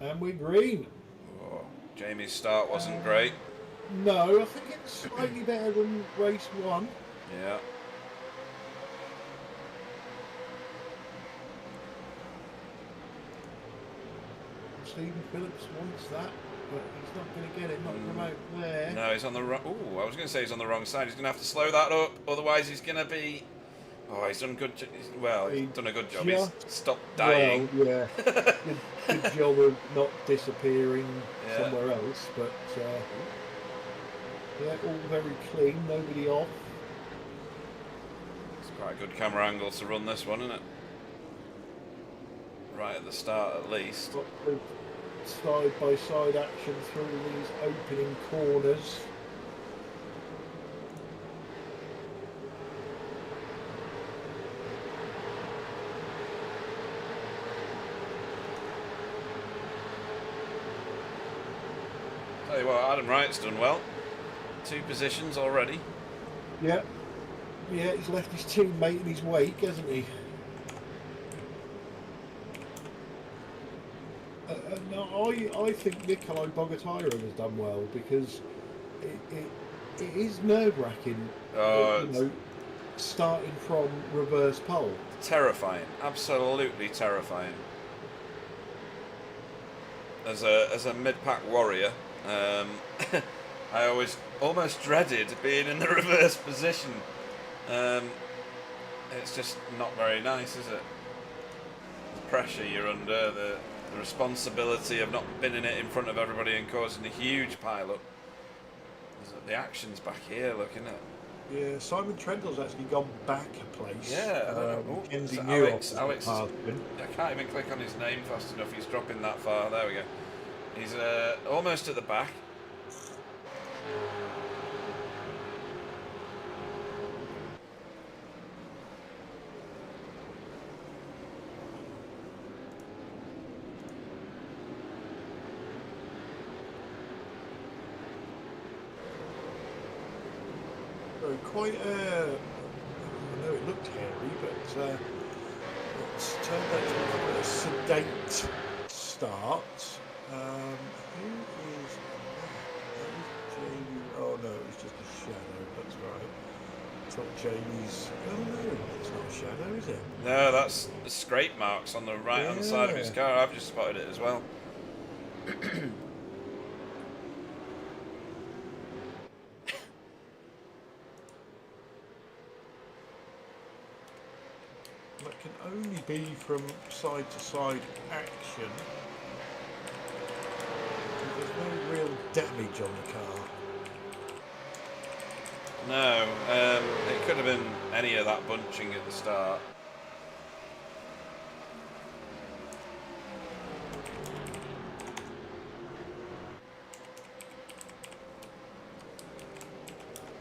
And we're green. Oh, Jamie's start wasn't great. No, I think it's slightly better than race 1. Yeah. Stephen Phillips wants that, but he's not going to get it. Not from out there. No, he's on the wrong. Ooh, I was going to say he's on the wrong side. He's going to have to slow that up, otherwise he's going to be. Oh, he's done good. Well, he's done a good job. He's stopped dying. Well, yeah. good job of not disappearing somewhere else, but yeah, all very clean. Nobody off. It's quite a good camera angle to run this one, isn't it? Right at the start, at least. Side-by-side action through these opening corners. Tell you what, Adam Wright's done well. 2 positions already. Yeah, he's left his teammate in his wake, hasn't he? No, I think Nikolai Bogatyrev has done well because it is nerve-wracking. Starting from reverse pole. Terrifying, absolutely terrifying. As a mid-pack warrior, I always almost dreaded being in the reverse position. It's just not very nice, is it? The pressure you're under, the responsibility of not binning it in front of everybody and causing a huge pile-up. The action's back here, look, isn't it? Yeah, Simon Trendle's actually gone back a place. Yeah, Alex, I can't even click on his name fast enough. He's dropping that far. There we go. He's almost at the back. Quite I know it looked hairy, but it's turned out to be quite a sedate start. Who is that? Jamie. Oh no, it was just a shadow, that's right. It's not Jamie's. Oh no, it's not a shadow, is it? No, that's the scrape marks on the right hand side of his car. I've just spotted it as well. That can only be from side to side action. There's no real damage on the car. No, it could have been any of that bunching at the start.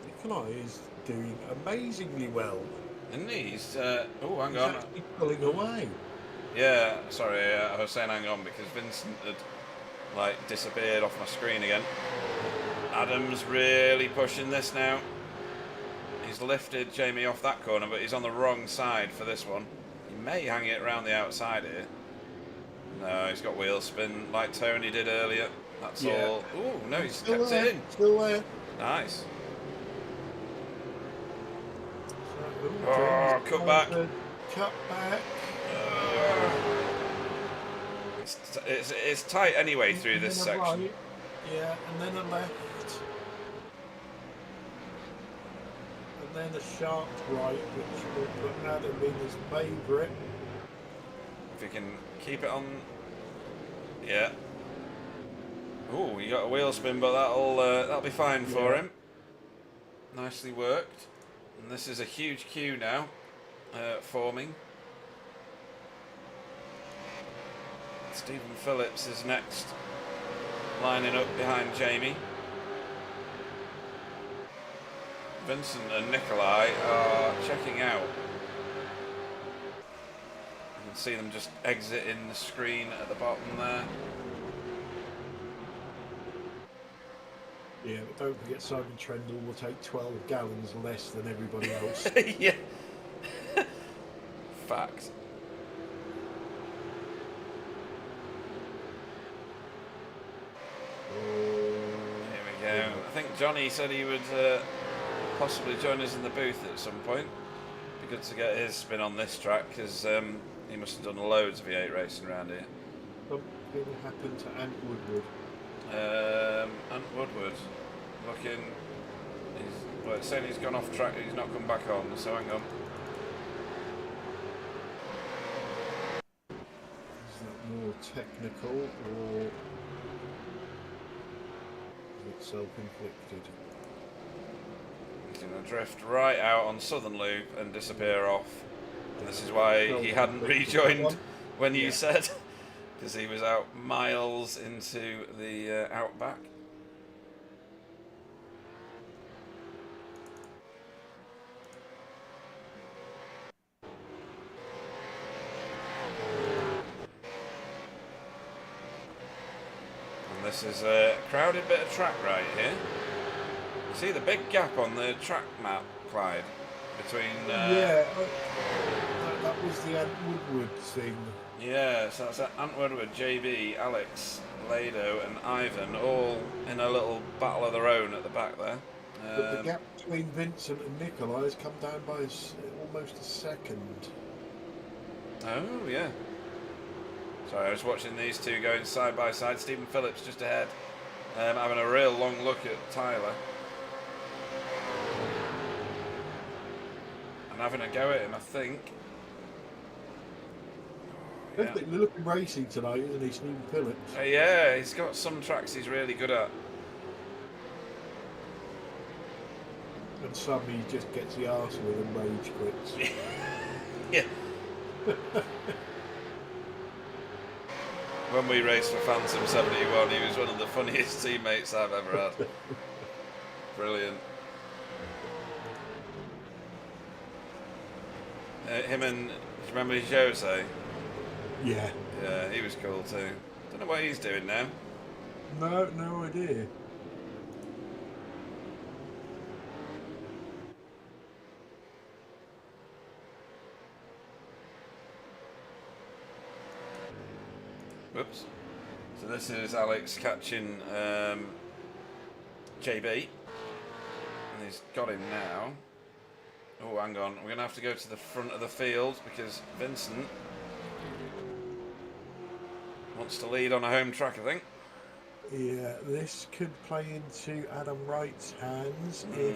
Nikolai is doing amazingly well. Isn't he? He's, oh, hang on. He's actually pulling away. Yeah, sorry, I was saying hang on because Vincent had, like, disappeared off my screen again. Adam's really pushing this now. He's lifted Jamie off that corner, but he's on the wrong side for this one. He may hang it around the outside here. No, he's got wheel spin like Tony did earlier. That's all. Ooh, no, he's still kept there, it in. Still there. Nice. Oh, cut back. Cut back. It's tight anyway through this section. Right. Yeah, and then a left. And then a sharp right, which will put Adam in his favourite. If he can keep it on. Yeah. Ooh, you got a wheel spin, but that'll be fine for him. Nicely worked. And this is a huge queue now, forming. Stephen Phillips is next, lining up behind Jamie. Vincent and Nikolai are checking out. You can see them just exiting the screen at the bottom there. Yeah, but don't forget Simon Trendle will take 12 gallons less than everybody else. Yeah. Fact. Here we go. I think Johnny said he would possibly join us in the booth at some point. Be good to get his spin on this track because he must have done loads of V8 racing around here. Anything happened to Ant Woodward? Ant Woodward, looking. Well, it's saying he's gone off track. He's not come back on. So hang on. Is that more technical or is it self-inflicted? He's going to drift right out on Southern Loop and disappear off. And this is why he hadn't rejoined when you said, because he was out miles into the outback. And this is a crowded bit of track right here. See the big gap on the track map, Clyde, between... that was the Ant Woodward thing. Yeah, so that's Ant Woodward, JB, Alex, Lado and Ivan, all in a little battle of their own at the back there. But the gap between Vincent and Nikolai has come down by almost a second. Oh, yeah. Sorry, I was watching these two going side by side. Stephen Phillips just ahead, having a real long look at Tyler. And having a go at him, I think. They're looking racy tonight, isn't he, Stephen Phillips? Yeah, he's got some tracks he's really good at. And some he just gets the arse with and rage quits. Yeah. When we raced for Phantom 71, he was one of the funniest teammates I've ever had. Brilliant. Him and, do you remember Jose? Yeah. Yeah, he was cool too. Don't know what he's doing now. No idea. Whoops. So this is Alex catching JB. And he's got him now. Oh, hang on. We're going to have to go to the front of the field because Vincent wants to lead on a home track, I think. Yeah, this could play into Adam Wright's hands if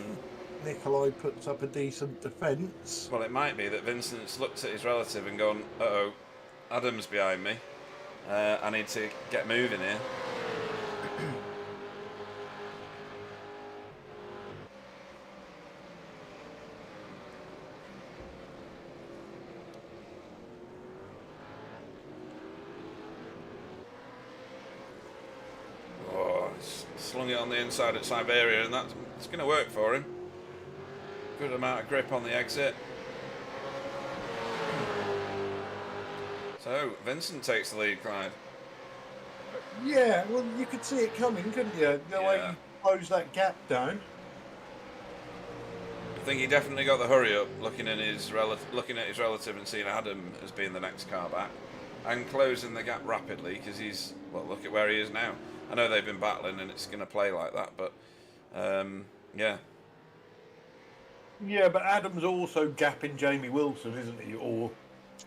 Nikolai puts up a decent defence. Well, it might be that Vincent's looked at his relative and gone, uh-oh, Adam's behind me. I need to get moving here. Oh, he's slung it on the inside at Siberia, and that's going to work for him. Good amount of grip on the exit. So, Vincent takes the lead, Clyde. Yeah, well, you could see it coming, couldn't you? The way he closed that gap down. I think he definitely got the hurry up, looking at his relative and seeing Adam as being the next car back, and closing the gap rapidly because he's, well, look at where he is now. I know they've been battling and it's going to play like that, but yeah. Yeah, but Adam's also gapping Jamie Wilson, isn't he? Or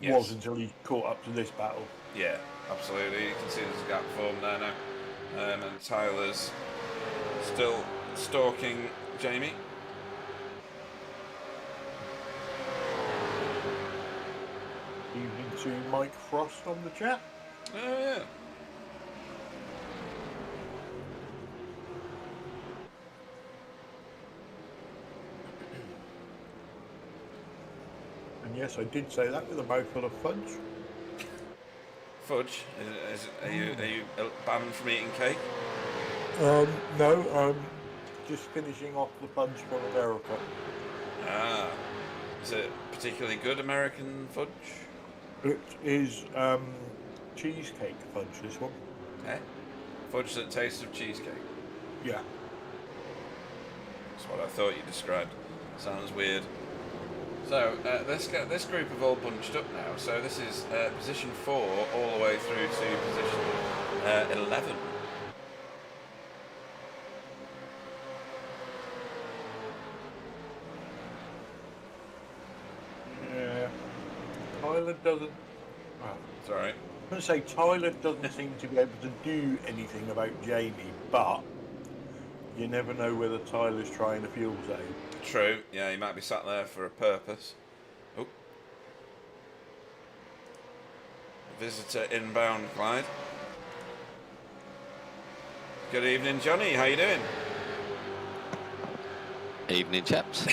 was until he caught up to this battle. Yeah, absolutely. You can see there's a gap formed there now. And Tyler's still stalking Jamie. Evening to Mike Frost on the chat. Oh, yeah. And yes, I did say that with a mouthful of fudge. Fudge? Are you banned from eating cake? No, I'm just finishing off the fudge from America. Ah. Is it particularly good American fudge? It is cheesecake fudge, this one. Eh? Fudge that tastes of cheesecake? Yeah. That's what I thought you described. Sounds weird. So, this group have all bunched up now. So this is position 4 all the way through to position 11. Yeah. Tyler doesn't... It's alright. I'm going to say Tyler doesn't seem to be able to do anything about Jamie, but you never know whether Tyler's trying a fuel save. True. Yeah, he might be sat there for a purpose. Oh. Visitor inbound, Clyde. Good evening, Johnny. How you doing? Evening, chaps.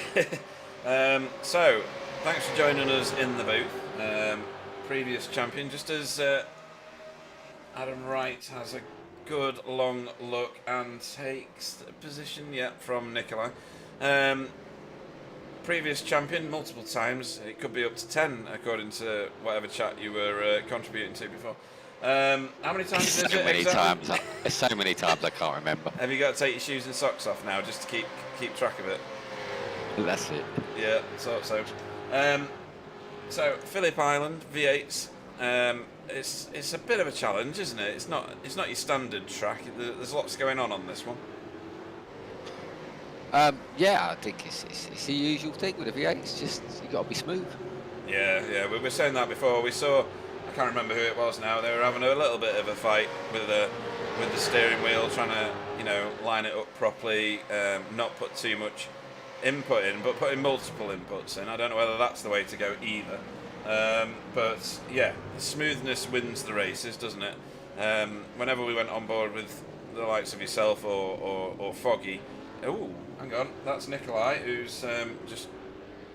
So, thanks for joining us in the booth. Previous champion, just as Adam Wright has a good long look and takes the position, from Nikolai. Previous champion, multiple times. It could be up to 10, according to whatever chat you were contributing to before. How many times is it exactly? There's so many times I can't remember. Have you got to take your shoes and socks off now, just to keep track of it? That's it. Yeah, so. So Phillip Island V8s. It's a bit of a challenge, isn't it? It's not your standard track. There's lots going on this one. Yeah, I think it's the usual thing with a V8. It's just you got to be smooth. Yeah. We were saying that before. We saw. I can't remember who it was now. They were having a little bit of a fight with the steering wheel, trying to line it up properly, not put too much input in, but putting multiple inputs in. I don't know whether that's the way to go either. But yeah, smoothness wins the races, doesn't it? Whenever we went on board with the likes of yourself or Foggy, oh, hang on, that's Nikolai who's just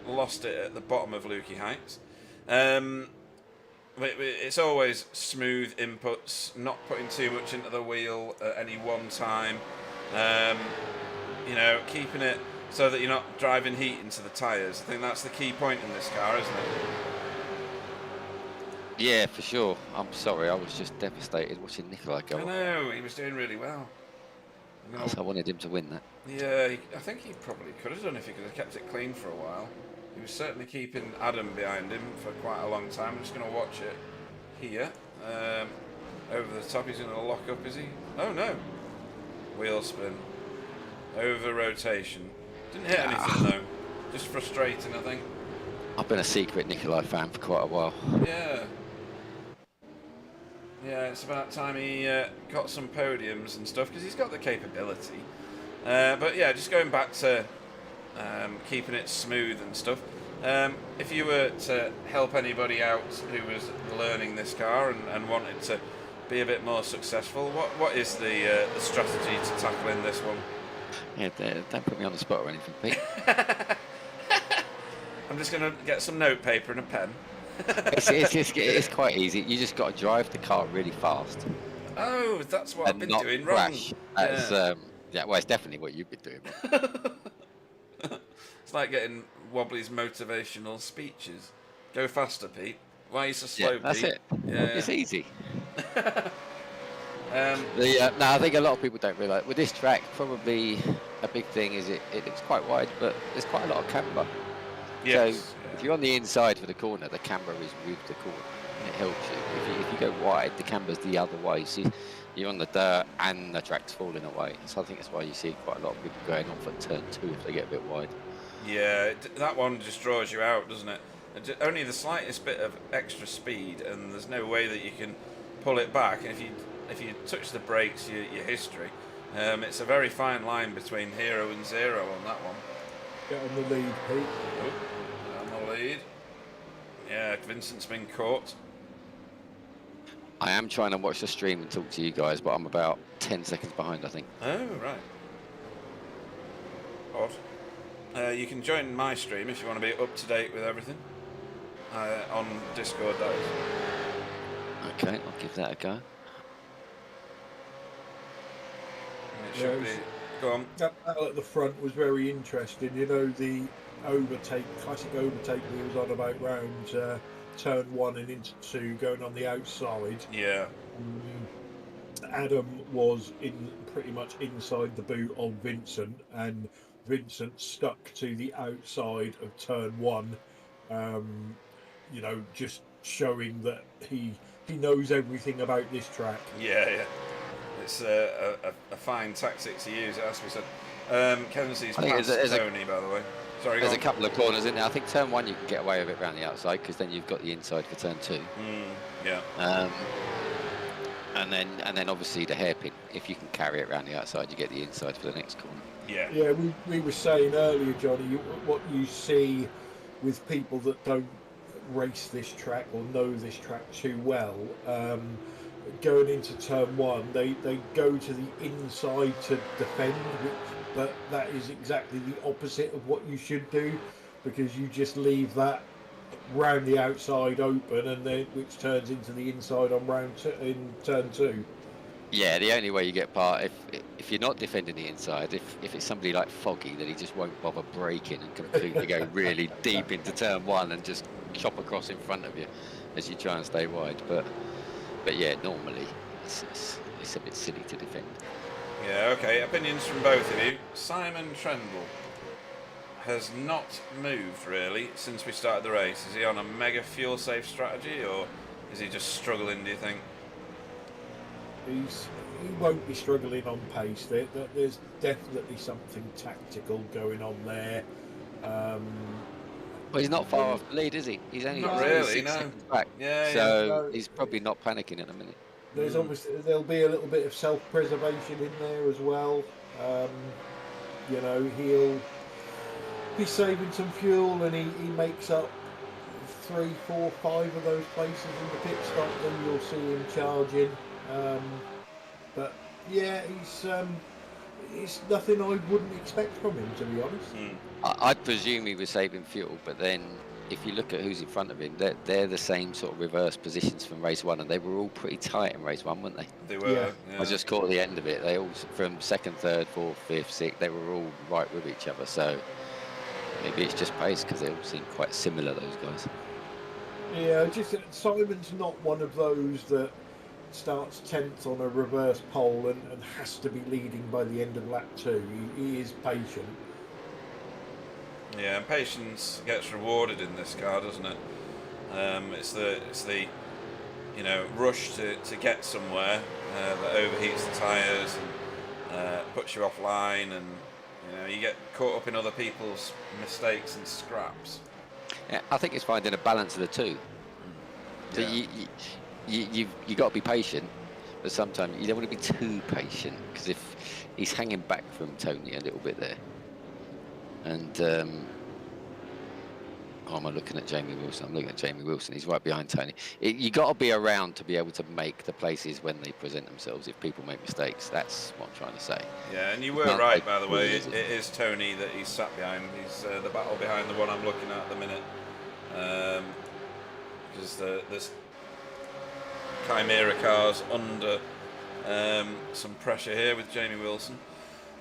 lost it at the bottom of Lukey Heights. It's always smooth inputs, not putting too much into the wheel at any one time. Keeping it so that you're not driving heat into the tyres. I think that's the key point in this car, isn't it? Yeah, for sure. I'm sorry, I was just devastated watching Nikolai go. I know, he was doing really well. I wanted him to win that. Yeah, I think he probably could have done if he could have kept it clean for a while. He was certainly keeping Adam behind him for quite a long time. I'm just going to watch it here. Over the top, he's going to lock up, is he? Oh no. Wheel spin. Over rotation. Didn't hit anything though. Just frustrating, I think. I've been a secret Nikolai fan for quite a while. Yeah. Yeah, it's about time he got some podiums and stuff, because he's got the capability. But yeah, just going back to keeping it smooth and stuff. If you were to help anybody out who was learning this car and wanted to be a bit more successful, what is the strategy to tackle in this one? Yeah, don't put me on the spot or anything, Pete. I'm just going to get some notepaper and a pen. It's quite easy. You just got to drive the car really fast. Oh, that's what I've been doing crash. Wrong. That's, well, it's definitely what you've been doing. It's like getting Wobbly's motivational speeches. Go faster, Pete. Why are you so slow, Pete? That's it. Yeah. It's easy. I think a lot of people don't realise with this track. Probably a big thing is it's quite wide, but there's quite a lot of camber. Yes. So if you're on the inside for the corner, the camber is with the corner. It helps you. If you go wide, the camber's the other way. So you're on the dirt and the track's falling away. So I think that's why you see quite a lot of people going off at turn 2 if they get a bit wide. Yeah, that one just draws you out, doesn't it? Only the slightest bit of extra speed, and there's no way that you can pull it back. And if you touch the brakes, your history. It's a very fine line between hero and zero on that one. Get on the lead, Pete. Oh, on the lead. Yeah, Vincent's been caught. I am trying to watch the stream and talk to you guys, but I'm about 10 seconds behind, I think. Oh, right. Odd. You can join my stream if you want to be up to date with everything. On Discord, that is. Okay, I'll give that a go. It should be. Go on. That battle at the front was very interesting. You know, the classic overtake we was on about round turn 1 and into 2, going on the outside. Yeah. Adam was pretty much inside the boot of Vincent, and Vincent stuck to the outside of turn 1. Just showing that he knows everything about this track. Yeah. It's a fine tactic to use, it has to be said. Kenzie's past Tony, by the way. Sorry, There's a couple of corners in there. I think turn 1 you can get away with it around the outside because then you've got the inside for turn 2. Yeah. And then obviously the hairpin. If you can carry it around the outside, you get the inside for the next corner. Yeah. Yeah, we were saying earlier, Johnny, what you see with people that don't race this track or know this track too well, going into turn 1, they go to the inside to defend, but that is exactly the opposite of what you should do, because you just leave that round the outside open, and then which turns into the inside on in turn 2. Yeah, the only way you get part if you're not defending the inside, if it's somebody like Foggy, that he just won't bother braking and completely go really deep into turn 1 and just chop across in front of you as you try and stay wide. But yeah, normally it's a bit silly to defend. Yeah, okay. Opinions from both of you. Simon Trendle has not moved really since we started the race. Is he on a mega fuel safe strategy, or is he just struggling, do you think? He won't be struggling on pace. There's definitely something tactical going on there. Well, he's not far off the lead, is he? He's only Not really, 6 no. seconds back. Yeah, so he's probably not panicking at the minute. There's obviously there'll be a little bit of self-preservation in there as well. You know, he'll be saving some fuel, and he makes up 3, 4, 5 of those places in the pit stop. Then you'll see him charging. But yeah, it's nothing I wouldn't expect from him, to be honest. I'd presume he was saving fuel, but then if you look at who's in front of him, they're the same sort of reverse positions from race 1, and they were all pretty tight in race 1, weren't they? They were. Yeah. I just caught the end of it. They all, from 2nd, 3rd, 4th, 5th, 6th, they were all right with each other. So maybe it's just pace because they all seem quite similar, those guys. Yeah, just Simon's not one of those that starts 10th on a reverse pole and has to be leading by the end of lap 2. He is patient. Yeah, and patience gets rewarded in this car, doesn't it? It's the rush to get somewhere that overheats the tyres and puts you offline, and you get caught up in other people's mistakes and scraps. Yeah, I think it's finding a balance of the two. So you got to be patient, but sometimes you don't want to be too patient, because if he's hanging back from Tony a little bit there, and am I looking at Jamie Wilson? I'm looking at Jamie Wilson. He's right behind Tony. You got to be around to be able to make the places when they present themselves. If people make mistakes, that's what I'm trying to say. Yeah, and you were right, by the way. It is Tony that he's sat behind. He's the battle behind the one I'm looking at the minute. Because there's Chimera cars under some pressure here with Jamie Wilson.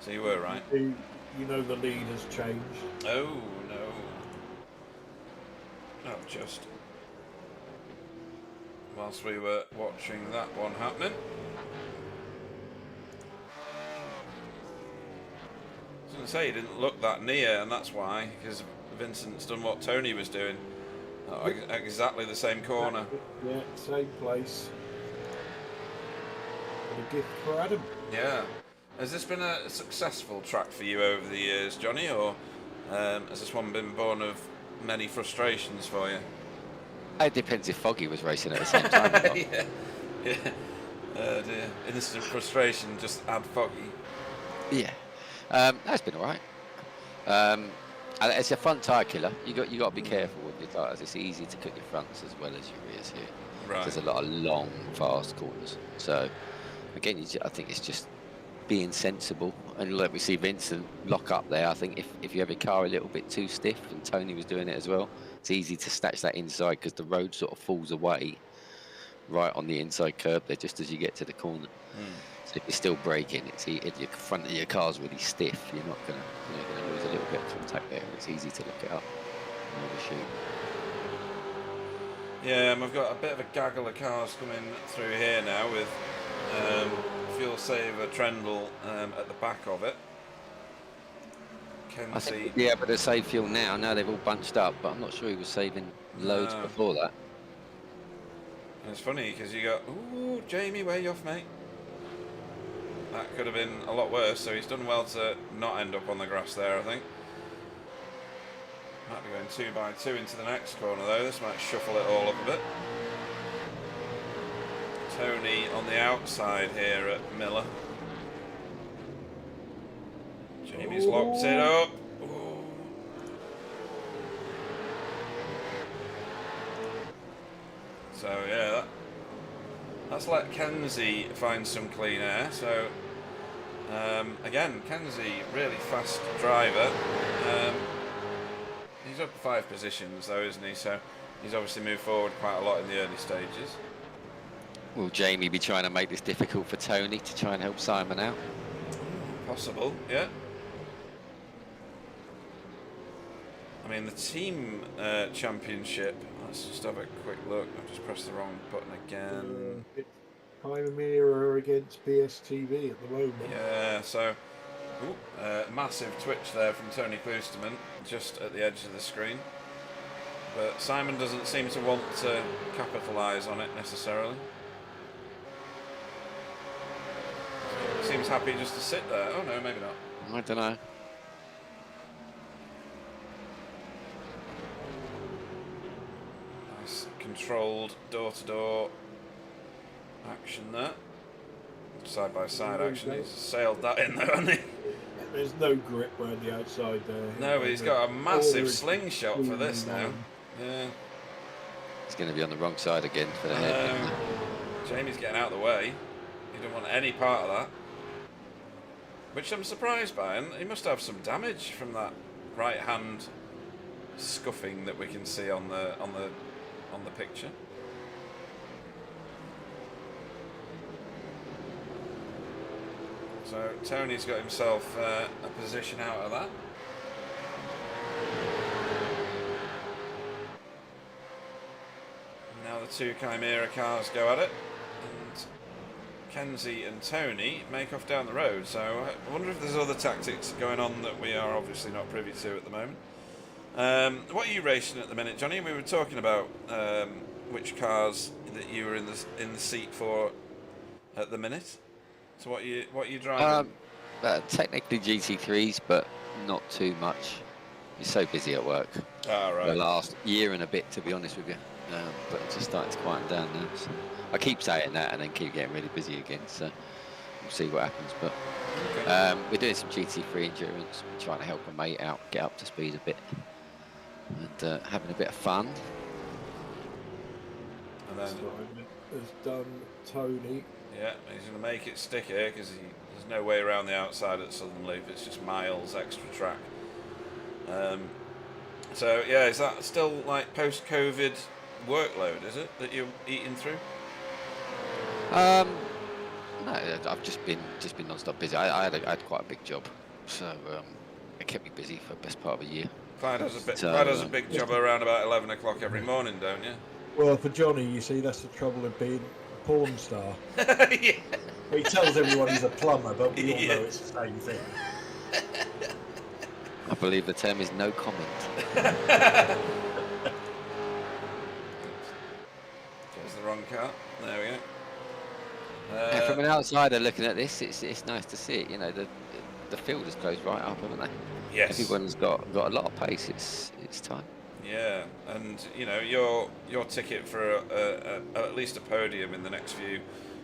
So you were right. You know the lead has changed. Oh, no. Not just. Whilst we were watching that one happening. I was going to say, he didn't look that near, and that's why, because Vincent's done what Tony was doing. Exactly the same corner. Yeah, same place. And a gift for Adam. Yeah. Has this been a successful track for you over the years, Johnny, or has this one been born of many frustrations for you? It depends if Foggy was racing at the same time or not. Yeah. Dear. Instant frustration, just add Foggy. Yeah. That's been all right. It's a front tyre killer. You got to be careful with your tyres. It's easy to cut your fronts as well as your rears here. Right. There's a lot of long, fast corners. So again, I think it's just being sensible. And look, we see Vincent lock up there. I think if you have your car a little bit too stiff, and Tony was doing it as well, it's easy to snatch that inside because the road sort of falls away right on the inside curb there just as you get to the corner. So if you're still braking, if your front of your car's really stiff, you're not going to lose a little bit of contact there. And it's easy to look it up and overshoot. Yeah, and we've got a bit of a gaggle of cars coming through here now with Fuel Saver Trendle at the back of it. Yeah, but they save fuel now. Now they've all bunched up, but I'm not sure he was saving loads before that. And it's funny because you got, ooh, Jamie, where you off, mate? That could have been a lot worse, so he's done well to not end up on the grass there, I think. Might be going 2 by 2 into the next corner though. This might shuffle it all up a bit. Tony on the outside here at Miller. Jamie's locked it up. Ooh. So yeah, that's let Kenzie find some clean air. So again, Kenzie, really fast driver. He's up 5 positions though, isn't he? So he's obviously moved forward quite a lot in the early stages. Will Jamie be trying to make this difficult for Tony to try and help Simon out? Possible, yeah. I mean, the team championship, let's just have a quick look. I've just pressed the wrong button again. It's time mirror against BSTV at the moment. Yeah, so massive twitch there from Tony Kloosterman, just at the edge of the screen. But Simon doesn't seem to want to capitalise on it necessarily. Seems happy just to sit there. Oh no, maybe not. I don't know. Nice controlled door-to-door action there. Side by side action. He's sailed that in though, hasn't he? There's no grip around the outside there. No, but he's got a massive slingshot for this now. Yeah. He's going to be on the wrong side again for the head. Jamie's getting out of the way. He didn't want any part of that. Which I'm surprised by, and he must have some damage from that right hand scuffing that we can see on the picture. So Tony's got himself a position out of that. Now the 2 Chimera cars go at it, and Kenzie and Tony make off down the road. So I wonder if there's other tactics going on that we are obviously not privy to at the moment. What are you racing at the minute, Johnny? We were talking about which cars that you were in the seat for at the minute. So what are you driving? Technically GT3s, but not too much. You're so busy at work. Ah, right. The last year and a bit, to be honest with you. But it's just starting to quieten down now. So I keep saying that and then keep getting really busy again. So we'll see what happens. But we're doing some GT3 endurance. We're trying to help a mate out, get up to speed a bit, and having a bit of fun. And then has done Tony. Yeah, he's going to make it stick here because there's no way around the outside at Southern Loop. It's just miles extra track. So yeah, is that still like post-COVID workload? Is it that you're eating through? No, I've just been non-stop busy. I had quite a big job, so it kept me busy for the best part of a year. Clyde has a big job around about 11 o'clock every morning, don't you? Well, for Johnny, you see, that's the trouble of being a porn star. Yeah. He tells everyone he's a plumber, but we all know it's the same thing. I believe the term is no comment. There's the wrong car. There we go. From an outsider looking at this, it's nice to see it. You know, the field has closed right up, haven't they? Yes. Everyone's got a lot of pace. It's time. Yeah, and you know your ticket for at least a podium in the next few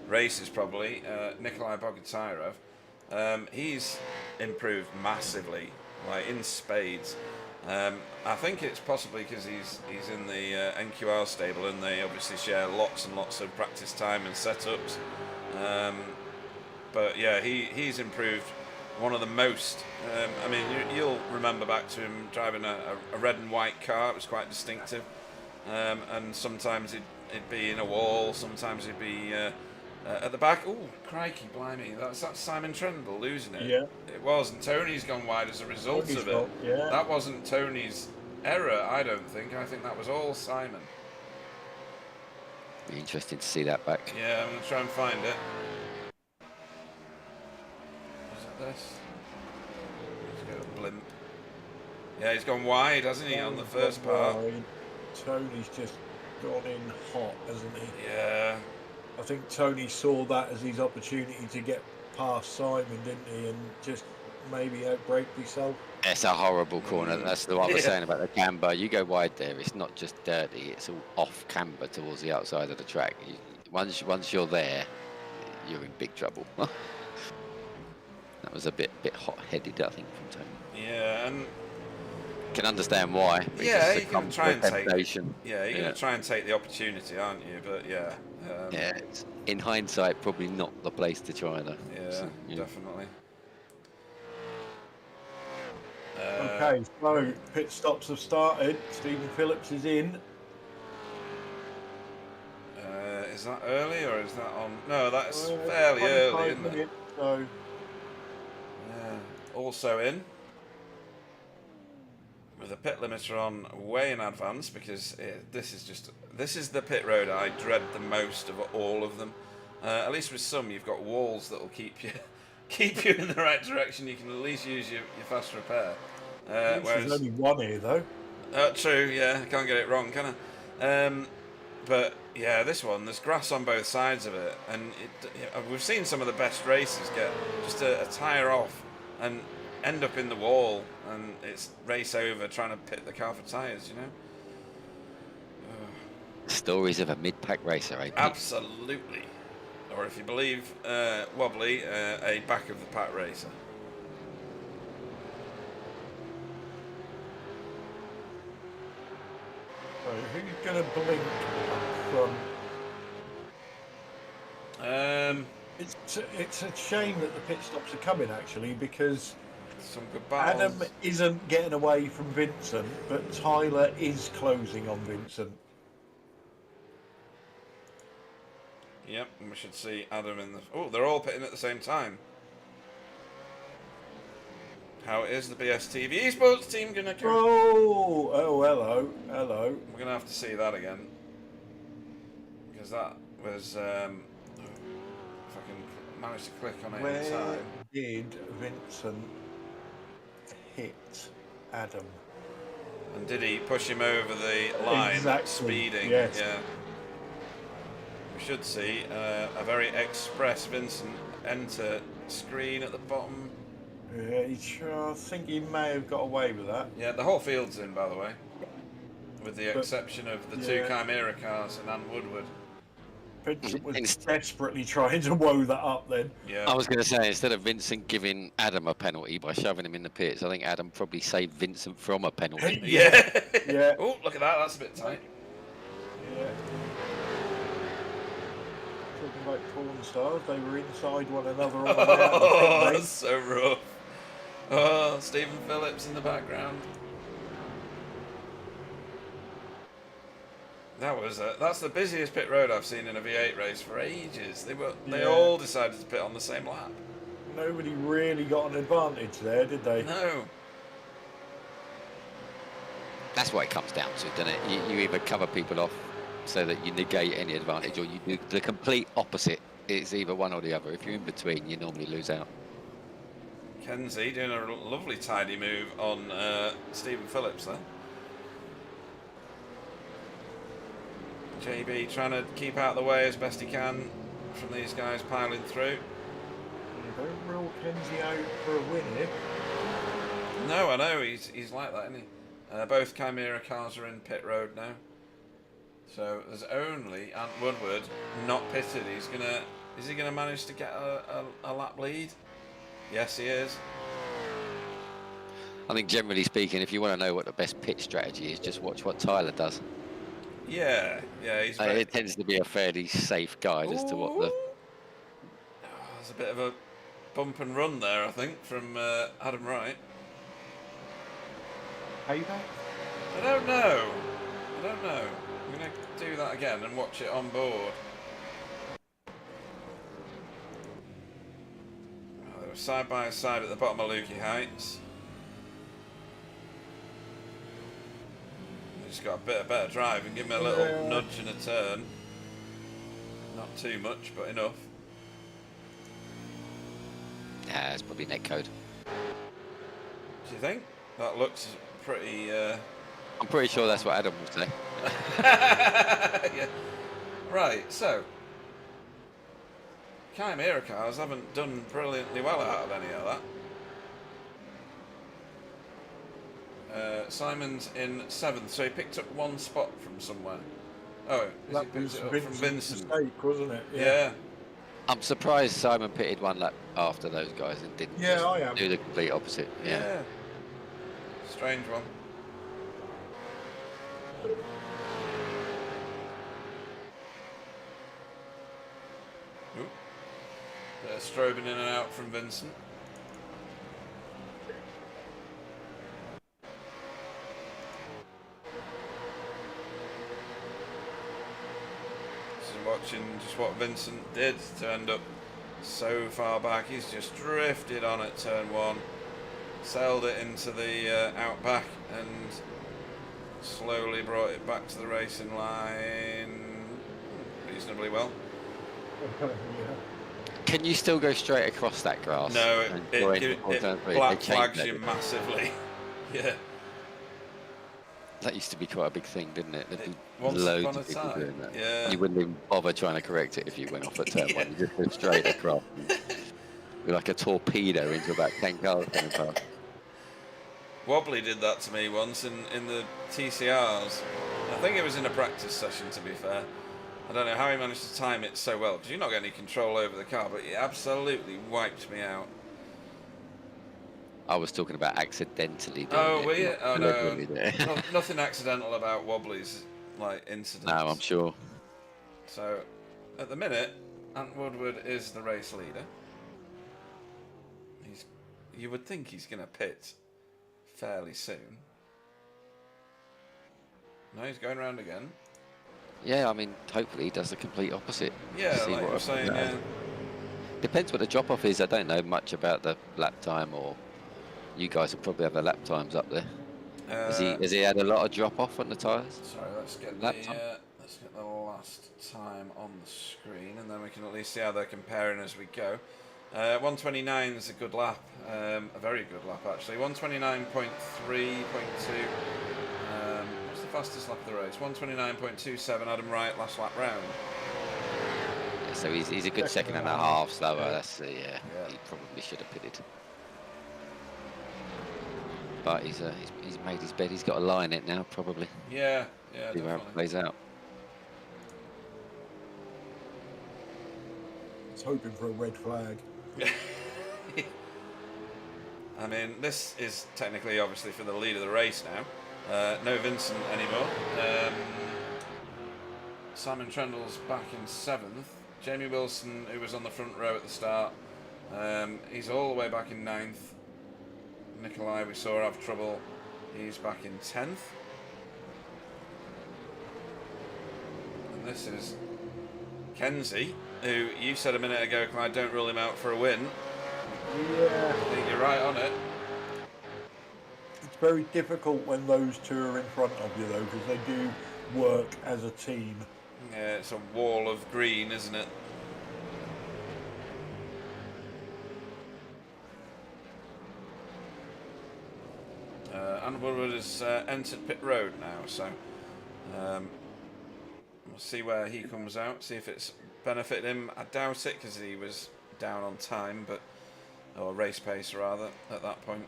races probably. Nikolai Bogatyrov, he's improved massively, like in spades. I think it's possibly because he's in the NQR stable and they obviously share lots and lots of practice time and setups. But yeah, he's improved one of the most. I mean, you'll remember back to him driving a red and white car. It was quite distinctive, and sometimes it'd be in a wall, sometimes it'd be at the back. Oh, crikey, blimey! That's Simon Trendle losing it. Yeah, it was, and Tony's gone wide as a result of it. Yeah. That wasn't Tony's error, I don't think. I think that was all Simon. Be interesting to see that back. Yeah, I'm gonna try and find it. Is it this? Let's go blimp. Yeah, he's gone wide, hasn't he, on the first part? Tony's just gone in hot, hasn't he? Yeah. I think Tony saw that as his opportunity to get past Simon, didn't he? And just maybe outbrake himself. It's a horrible corner. That's what I was saying about the camber. You go wide there, it's not just dirty, it's all off camber towards the outside of the track. Once you're there, you're in big trouble. That was a bit hot-headed, I think, from Tony. Yeah, and can understand why. Yeah, you can try and take. Yeah, you're going to try and take the opportunity, aren't you? But yeah. Yeah, in hindsight, probably not the place to try though. Yeah, so, definitely. Okay, so pit stops have started. Stephen Phillips is in. Is that early or is that on? No, that's fairly early, isn't it? So. Also in. With the pit limiter on way in advance, because this is the pit road I dread the most of all of them. At least with some, you've got walls that will keep you in the right direction. You can at least use your fast repair. There's only one here though. True, yeah, I can't get it wrong, can I? But yeah, this one, there's grass on both sides of it, and we've seen some of the best racers get just a tyre off and end up in the wall, and it's race over trying to pit the car for tyres, you know? Stories of a mid-pack racer, eh? Absolutely. Or if you believe Wobbly, a back-of-the-pack racer. So who's going to blink from... It's a shame that the pit stops are coming, actually, because some good battles. Adam isn't getting away from Vincent, but Tyler is closing on Vincent. Yep, and we should see Adam in the... Oh, they're all pitting at the same time. How is the BSTV esports team going to come? Oh, hello. We're going to have to see that again. Because that was... if I can manage to click on it in time. Did Vincent hit Adam? And did he push him over the line, exactly. Speeding? Yes. Yeah. We should see a very express Vincent enter screen at the bottom. Yeah, I think he may have got away with that. Yeah, the whole field's in, by the way. With the exception of the two Chimera cars and Ann Woodward. Vincent was desperately trying to woe that up then. Yeah. I was going to say, instead of Vincent giving Adam a penalty by shoving him in the pits, I think Adam probably saved Vincent from a penalty. Yeah. Yeah. Oh, look at that. That's a bit tight. Yeah. Talking about porn stars, they were inside one another on the way out. Oh, that's so rough. Oh, Stephen Phillips in the background. That's the busiest pit road I've seen in a V8 race for ages. They all decided to pit on the same lap. Nobody really got an advantage there, did they? No. That's what it comes down to, doesn't it? You either cover people off so that you negate any advantage, or you do the complete opposite. It's either one or the other. If you're in between, you normally lose out. Kenzie doing a lovely tidy move on Stephen Phillips there. JB trying to keep out of the way as best he can from these guys piling through. Don't rule Kenzie out for a win here. No, I know, he's like that, isn't he? Both Chimera cars are in pit road now. So there's only Ant Woodward not pitted. Is he gonna manage to get a lap lead? Yes, he is. I think generally speaking, if you want to know what the best pit strategy is, just watch what Tyler does. Yeah, he's it tends to be a fairly safe guide as to what the... there's a bit of a bump and run there, I think, from Adam Wright. Payback? I don't know. I'm going to do that again and watch it on board. They were side by side at the bottom of Lukey Heights. Just got a bit better drive and give me a little nudge and a turn. Not too much, but enough. Yeah, it's probably netcode. Do you think? That looks pretty... I'm pretty sure that's what Adam would say. Yeah. Right, so... Chimera cars haven't done brilliantly well out of any of that. Simon's in 7th, so he picked up 1 spot from somewhere. Oh, he picked it up from Vincent. Mistake, wasn't it? Yeah. I'm surprised Simon pitted 1 lap after those guys and didn't do the complete opposite. Yeah. Strange one. Strobing in and out from Vincent. Watching just what Vincent did to end up so far back. He's just drifted on at turn 1, sailed it into the outback and slowly brought it back to the racing line reasonably well. Can you still go straight across that grass? No, it black flags you massively. Yeah. That used to be quite a big thing, didn't it? Once loads upon a of people time. doing that. Yeah. You wouldn't even bother trying to correct it if you went off at turn 1. You just go straight across. You're like a torpedo into about 10 cars coming past. Wobbly did that to me once in the TCRs. I think it was in a practice session, to be fair. I don't know how he managed to time it so well, because you're not getting any control over the car, but it absolutely wiped me out. I was talking about accidentally doing Oh, it. were you? Oh, no. No. Nothing accidental about Wobbly's incidents. No, I'm sure. So, at the minute, Ant Woodward is the race leader. You would think he's going to pit fairly soon. No, he's going round again. Yeah, I mean, hopefully he does the complete opposite. Yeah, like you were saying, yeah. Depends what the drop-off is. I don't know much about the lap time, or you guys will probably have the lap times up there. Has he had a lot of drop-off on the tyres? Sorry, let's get the last time on the screen, and then we can at least see how they're comparing as we go. 129 is a good lap, a very good lap actually. 129.3.2. What's the fastest lap of the race? 129.27. Adam Wright last lap round. Yeah, so he's a good second and a half slower. That's he probably should have pitted. But he's made his bed. He's got to lie in it now, probably. Yeah, See how it plays out. He's hoping for a red flag. I mean, this is technically, obviously, for the lead of the race now. No Vincent anymore. Simon Trendle's back in 7th. Jamie Wilson, who was on the front row at the start, he's all the way back in 9th. Nikolai, we saw have trouble. He's back in 10th. And this is Kenzie, who you said a minute ago, Clyde, don't rule him out for a win. Yeah. I think you're right on it. It's very difficult when those two are in front of you, though, because they do work as a team. Yeah, it's a wall of green, isn't it? And Woodward has entered pit road now, so we'll see where he comes out, see if it's benefited him. I doubt it, because he was down on time, or race pace rather, at that point.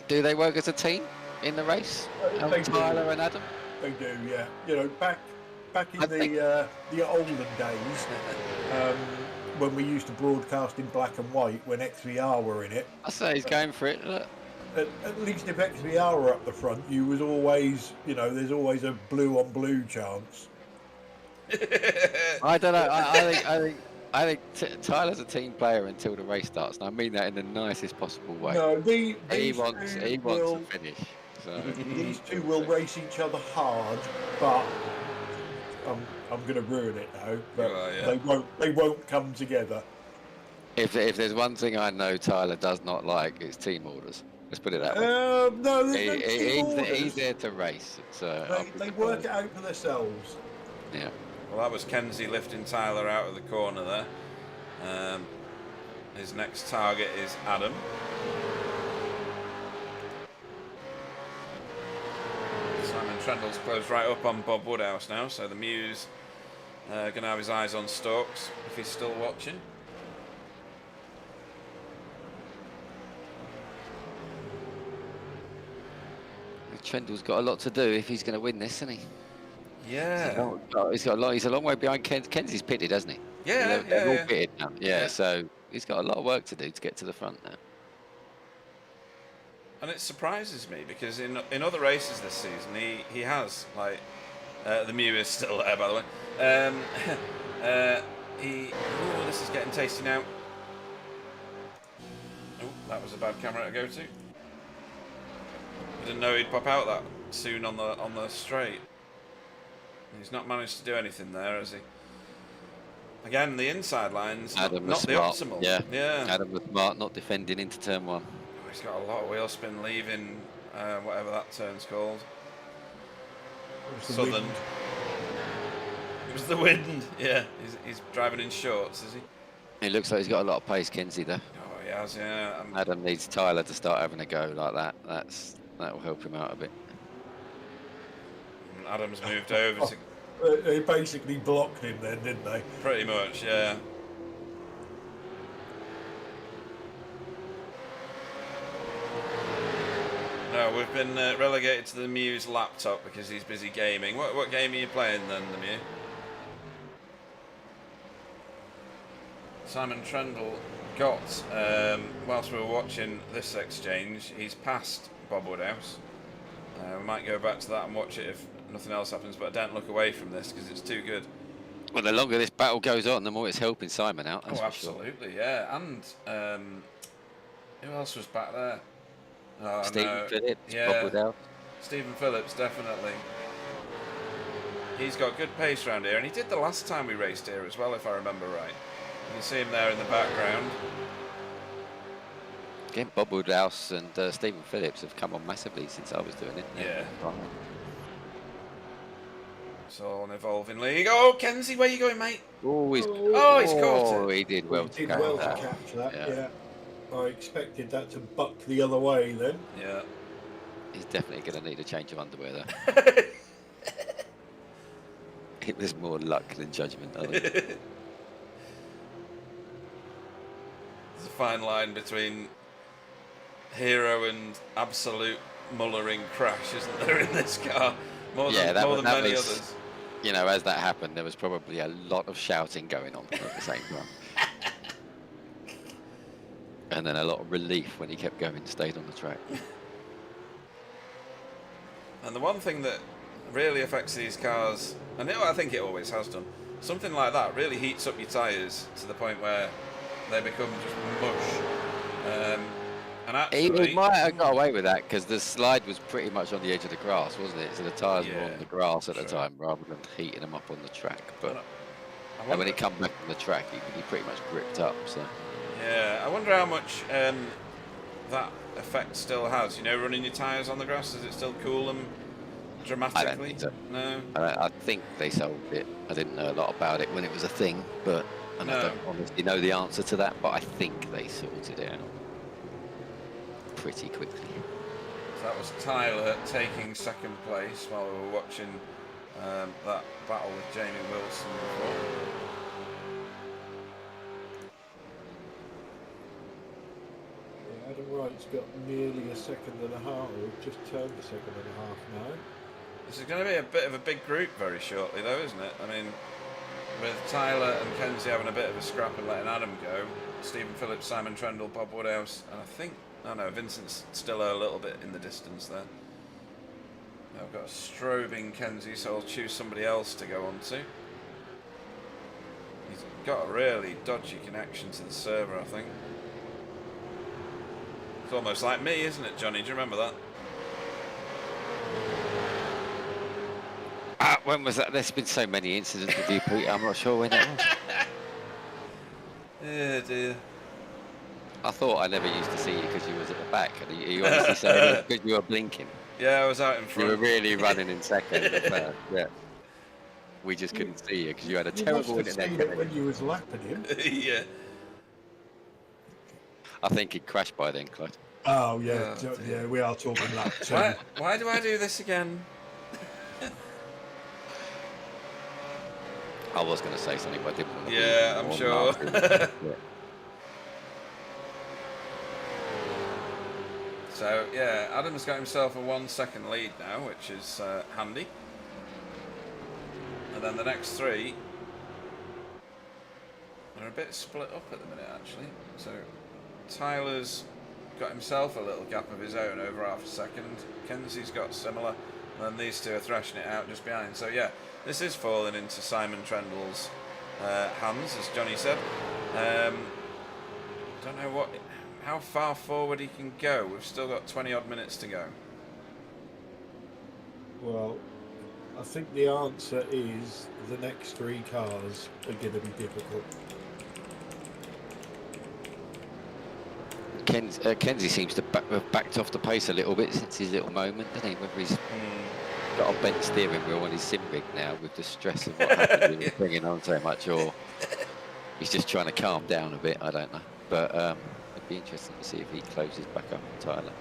Do they work as a team in the race? Tyler and Adam? They do, yeah. You know, back in the olden days, when we used to broadcast in black and white, when XVR were in it. I say he's going for it. Look. At least if XVR were up the front, you was always, there's always a blue on blue chance. I don't know. I think Tyler's a team player until the race starts, and I mean that in the nicest possible way. No, he wants to finish. So. These two will race each other hard, but I'm going to ruin it now. But they won't come together. If there's one thing I know Tyler does not like, it's team orders. Let's put it that way. No, he's there to race. They work it out for themselves. Yeah. Well, that was Kenzie lifting Tyler out of the corner there. His next target is Adam. Simon Trendle's closed right up on Bob Woodhouse now, so the Muse going to have his eyes on Stokes if he's still watching. Trendle's got a lot to do if he's going to win this, isn't he? Yeah. He's got a lot. He's a long way behind. Kenzie's pitted, hasn't he? Yeah, They're all yeah. pitted now. Yeah, so he's got a lot of work to do to get to the front now. And it surprises me because in other races this season he has like the Mew is still there, by the way. Ooh, this is getting tasty now. Oh, that was a bad camera to go to. I didn't know he'd pop out that soon on the straight. He's not managed to do anything there, has he? Again, the inside line's not the optimal. Yeah. Adam was smart, not defending into turn 1. Oh, he's got a lot of wheel spin leaving whatever that turn's called. Southern. It was the wind. Yeah, he's driving in shorts, is he? It looks like he's got a lot of pace, Kenzie, though. Oh, he has, yeah. Adam needs Tyler to start having a go like that. That'll help him out a bit. Adam's moved over to... They basically blocked him then, didn't they? Pretty much, yeah. No, we've been relegated to the Mew's laptop because he's busy gaming. What game are you playing then, the Mew? Simon Trendle got, whilst we were watching this exchange, he's passed Bob Woodhouse. We might go back to that and watch it if nothing else happens, but don't look away from this because it's too good. Well, the longer this battle goes on, the more it's helping Simon out. That's absolutely, sure. Yeah. And who else was back there? Oh, Stephen Phillips, yeah. Bob Woodhouse. Stephen Phillips, definitely. He's got good pace around here, and he did the last time we raced here as well, if I remember right. You can see him there in the background. Again, Bob Woodhouse and Stephen Phillips have come on massively since I was doing it. Yeah. It's all an evolving league. Oh, Kenzie, where you going, mate? He's caught it. He did well to catch that. Yeah. I expected that to buck the other way then. Yeah. He's definitely going to need a change of underwear there. It was more luck than judgment, I think. There's a fine line between hero and absolute mullering crash, isn't there, in this car? More than many others. You know, as that happened, there was probably a lot of shouting going on at the same time. And then a lot of relief when he kept going, stayed on the track. And the one thing that really affects these cars, and I think it always has done, something like that really heats up your tyres to the point where they become just mush. And actually, he might have got away with that because the slide was pretty much on the edge of the grass, wasn't it? So the tyres were on the grass at the time rather than heating them up on the track. But and when he come back on the track, he pretty much gripped up. So yeah, I wonder how much that effect still has. You know, running your tyres on the grass, does it still cool them dramatically? I don't think so. No. I think they solved it. I didn't know a lot about it when it was a thing, but I don't honestly know the answer to that. But I think they sorted it out pretty quickly. So that was Tyler taking second place while we were watching that battle with Jamie Wilson before. Adam Wright's got nearly a second and a half, or just turned a second and a half now. This is going to be a bit of a big group very shortly, though, isn't it? I mean, with Tyler and Kenzie having a bit of a scrap and letting Adam go, Stephen Phillips, Simon Trendle, Bob Woodhouse, and I think, Vincent's still a little bit in the distance there. I've got a strobing Kenzie, so I'll choose somebody else to go on to. He's got a really dodgy connection to the server, I think. It's almost like me, isn't it, Johnny? Do you remember that? When was that? There's been so many incidents with you, Peter. I'm not sure when it was. Yeah, dear. I thought I never used to see you because you was at the back. And you honestly said because you were blinking. Yeah, I was out in front. You were really running in second at first. Yeah. We just couldn't see you because you had a terrible internet when you was lapping him. Yeah. I think he'd crashed by then, Clyde. Oh yeah, yeah. We are talking lap 2. Why do I do this again? I was going to say something, but I didn't want to. Yeah, I'm sure. So So, yeah, Adam's got himself a 1 second lead now, which is handy. And then the next 3 are a bit split up at the minute, actually. So, Tyler's got himself a little gap of his own over half a second. Kenzie's got similar. And then these 2 are thrashing it out just behind. So, yeah, this is falling into Simon Trendle's hands, as Johnny said. Don't know how far forward he can go. We've still got 20 odd minutes to go. Well, I think the answer is the next 3 cars are going to be difficult. Kenzie seems to have backed off the pace a little bit since his little moment, doesn't he? Whether he's got a bent steering wheel on his sim rig now with the stress of what happened with bringing on so much, or he's just trying to calm down a bit, I don't know. But it'd be interesting to see if he closes back up on Tyler.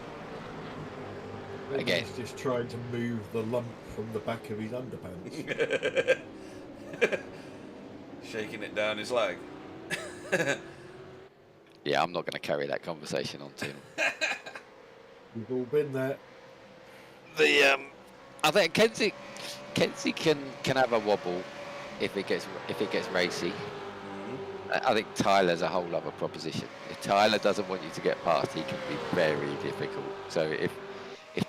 Again, he's just trying to move the lump from the back of his underpants. Shaking it down his leg. Yeah, I'm not going to carry that conversation on to him. We've all been there. I think Kenzie can have a wobble if it gets racy. I think Tyler's a whole other proposition. If Tyler doesn't want you to get past, he can be very difficult. So if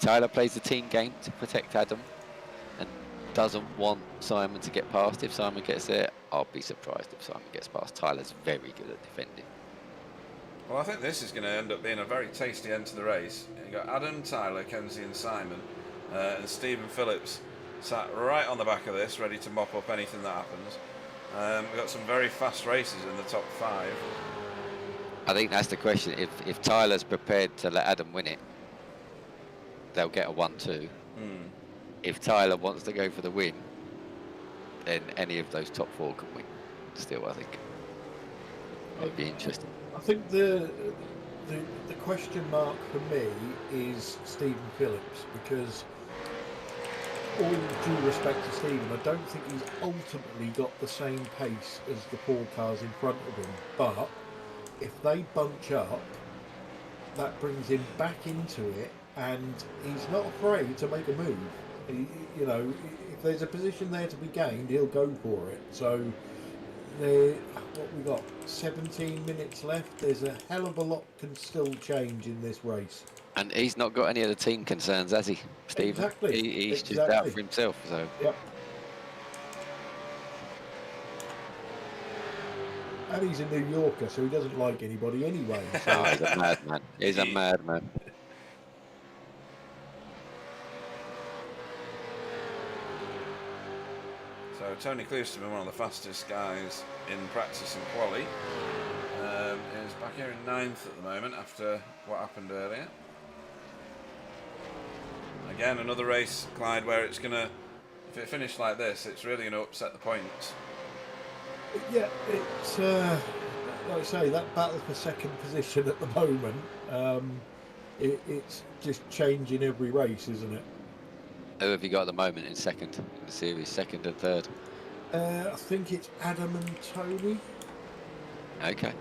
Tyler plays the team game to protect Adam and doesn't want Simon to get past, if Simon gets there, I'll be surprised if Simon gets past. Tyler's very good at defending. Well, I think this is going to end up being a very tasty end to the race. You've got Adam, Tyler, Kenzie and Simon, and Stephen Phillips sat right on the back of this, ready to mop up anything that happens. We've got some very fast races in the top 5. I think that's the question. If Tyler's prepared to let Adam win it, they'll get a 1-2. If Tyler wants to go for the win, then any of those top 4 can win. Still, I think it'd be interesting. I think the question mark for me is Stephen Phillips, because all due respect to Stephen, I don't think he's ultimately got the same pace as the 4 cars in front of him. But if they bunch up, that brings him back into it, and he's not afraid to make a move. You know, if there's a position there to be gained, he'll go for it. So, what we got? 17 minutes left. There's a hell of a lot can still change in this race. And he's not got any of the team concerns, has he, Steve? Exactly. He's just out for himself. So. Yep. And he's a New Yorker, so he doesn't like anybody anyway. So. Oh, he's a madman. He's a madman. So Tony Clewiston, one of the fastest guys in practice and quali, is back here in 9th at the moment after what happened earlier. Again, another race, Clyde, where it's going to, if it finished like this, it's really going to upset the points. Yeah, it's, like I say, that battle for second position at the moment, it's just changing every race, isn't it? Who have you got at the moment in second in the series, second and third? I think it's Adam and Tony. Okay.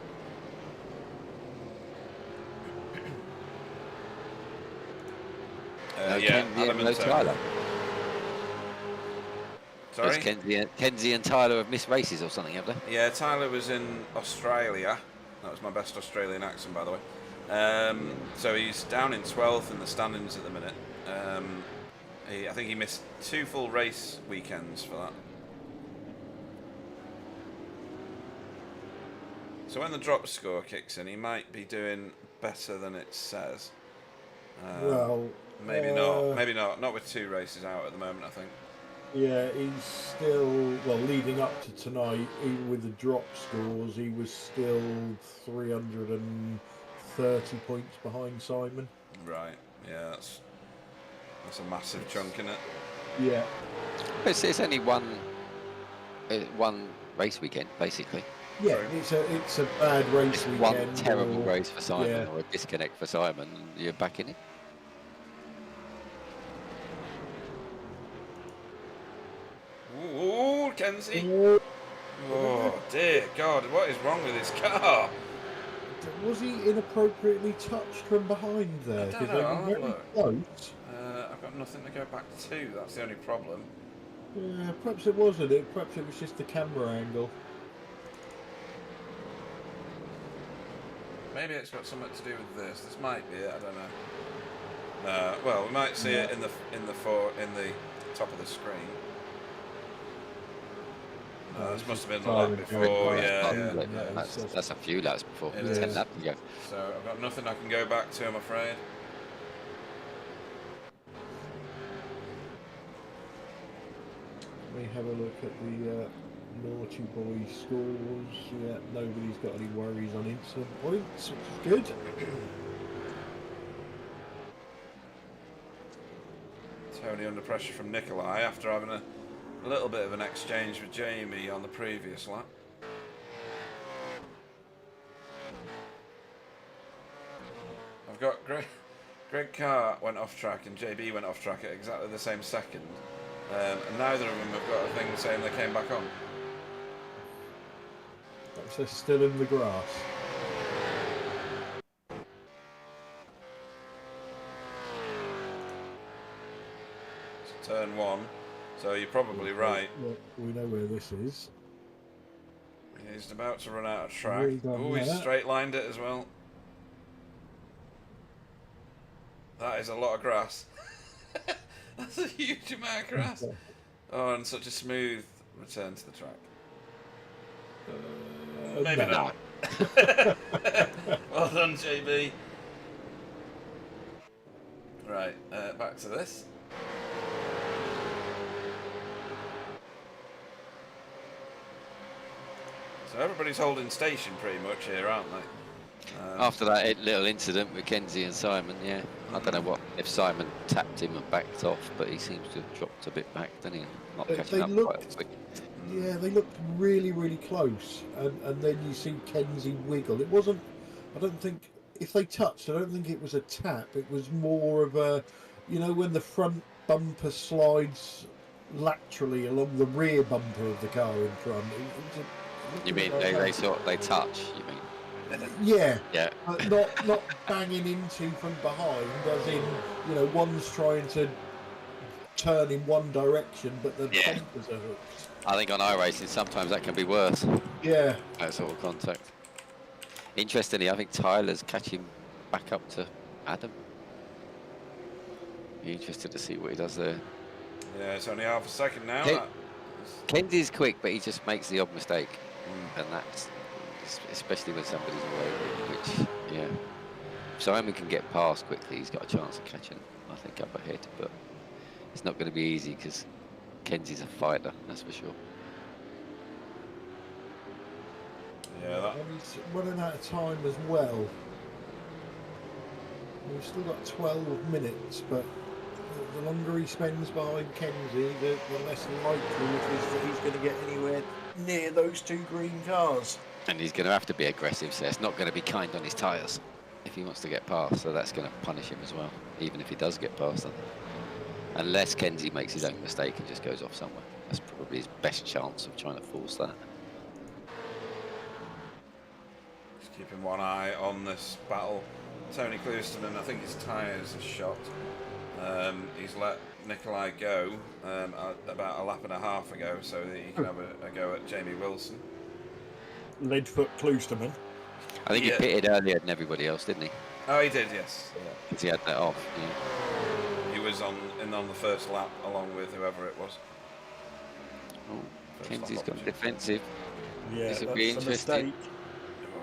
Yeah, Adam and Tyler. Sorry? Kenzie and Tyler have missed races or something, have they? Yeah, Tyler was in Australia. That was my best Australian accent, by the way. So he's down in 12th in the standings at the minute. I think he missed 2 full race weekends for that. So when the drop score kicks in, he might be doing better than it says. Well, maybe not. Maybe not. Not with 2 races out at the moment, I think. Yeah, he's still, well, leading up to tonight, even with the drop scores, he was still 330 points behind Simon. Right. Yeah, that's a massive chunk, isn't it? Yeah. It's only one race weekend, basically. Yeah, it's a bad race weekend. One terrible race for Simon, or a disconnect for Simon, and you're back in it. Ooh, Kenzie. Oh, dear God, what is wrong with this car? Was he inappropriately touched from behind there? I don't Because know, they I'll were have a very look. close. I've got nothing to go back to, that's the only problem. Yeah, perhaps it wasn't it. Perhaps it was just the camera angle. Maybe it's got something to do with this. This might be it, I don't know. Well, we might see it in the top of the screen. This must have been the lap before, yeah. That's a few laps before. 10 laps ago. So I've got nothing I can go back to, I'm afraid. Let me have a look at the naughty boy scores. Yeah, nobody's got any worries on incident points, which is good. Tony under pressure from Nikolai after having a little bit of an exchange with Jamie on the previous lap. I've got Greg Carr went off track and JB went off track at exactly the same second. And neither of them have got a thing saying they came back on. Perhaps they're still in the grass. It's turn 1, so you're probably right. Yeah, we know where this is. He's about to run out of track. Well Oh, he's straight lined it as well. That is a lot of grass. That's a huge amount of grass. Oh, and such a smooth return to the track. Maybe not. Well done, JB. Right, back to this. So everybody's holding station pretty much here, aren't they? After that little incident with Kenzie and Simon, yeah. I don't know if Simon tapped him and backed off, but he seems to have dropped a bit back, didn't he? Not catching up quite quick. Yeah, they looked really, really close, and then you see Kenzie wiggle. It wasn't. I don't think if they touched. I don't think it was a tap. It was more of a, you know, when the front bumper slides laterally along the rear bumper of the car in front. You mean they touch? You mean? Yeah. Yeah. Not banging into from behind, as in, you know, one's trying to turn in one direction, but the bumpers are hooked. I think on iRacing sometimes that can be worse. Yeah. That sort of contact. Interestingly, I think Tyler's catching back up to Adam. Be interested to see what he does there. Yeah, it's only half a second now. Kenzie's quick, but he just makes the odd mistake, and that's especially when somebody's away, which, yeah. If Simon can get past quickly, he's got a chance of catching, I think, up ahead, but it's not going to be easy because Kenzie's a fighter, that's for sure. Yeah, And he's running out of time as well. We've still got 12 minutes, but the longer he spends behind Kenzie, the less likely it is that he's going to get anywhere near those two green cars. And he's going to have to be aggressive, so it's not going to be kind on his tyres if he wants to get past, so that's going to punish him as well, even if he does get past, I think. Unless Kenzie makes his own mistake and just goes off somewhere. That's probably his best chance of trying to force that. just keeping one eye on this battle. Tony Clewiston, I think his tyres are shot. He's let Nikolai go about a lap and a half ago, so that he can have a go at Jamie Wilson. Leadfoot Clewiston. I think he pitted earlier than everybody else, didn't he? Oh, he did, yes. Because he had that off. Yeah. He was on the first lap along with whoever it was. Oh, Kenzie's gone defensive. Yeah, this will that's be a interesting. mistake.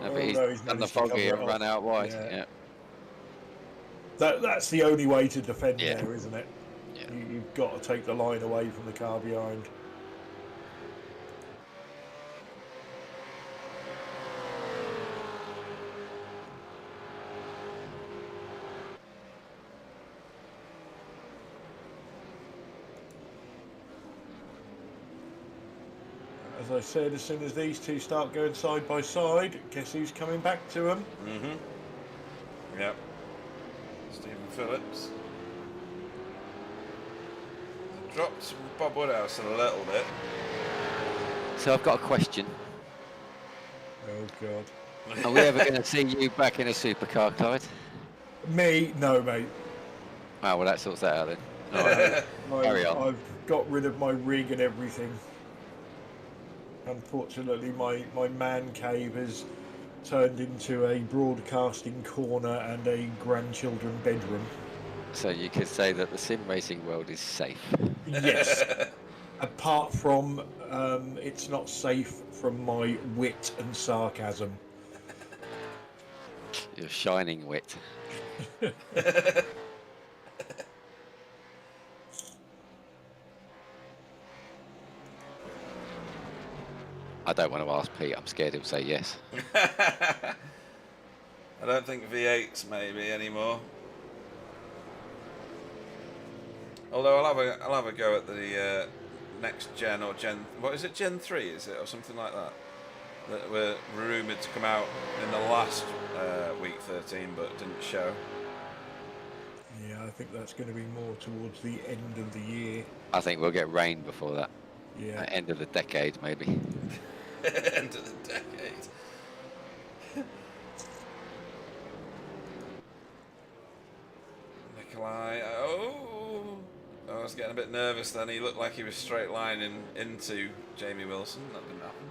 No, but he's done the foggy and run out wide. Yeah. That's the only way to defend there, isn't it? Yeah. You've got to take the line away from the car behind. As I said, as soon as these two start going side by side, guess who's coming back to them? Yep. Stephen Phillips. Dropped Bob Woodhouse a little bit. So I've got a question. Oh God. Are we ever going to see you back in a supercar, Clyde? Me? No, mate. Oh, well, that sorts that out then. All right. Carry on. I've got rid of my rig and everything. Unfortunately, my man cave has turned into a broadcasting corner and a grandchildren bedroom. So you could say that the sim racing world is safe. Yes. Apart from it's not safe from my wit and sarcasm. Your shining wit. I don't want to ask Pete. I'm scared he'll say yes. I don't think V8s maybe anymore. Although I'll have a go at the next gen or gen. What is it? Gen 3 is it or something like that? That were rumoured to come out in the last week 13, but didn't show. Yeah, I think that's going to be more towards the end of the year. I think we'll get rain before that. Yeah. End of the decade, maybe. End of the decade. Nikolai. Oh, I was getting a bit nervous then. He looked like he was straight lining into Jamie Wilson. That didn't happen.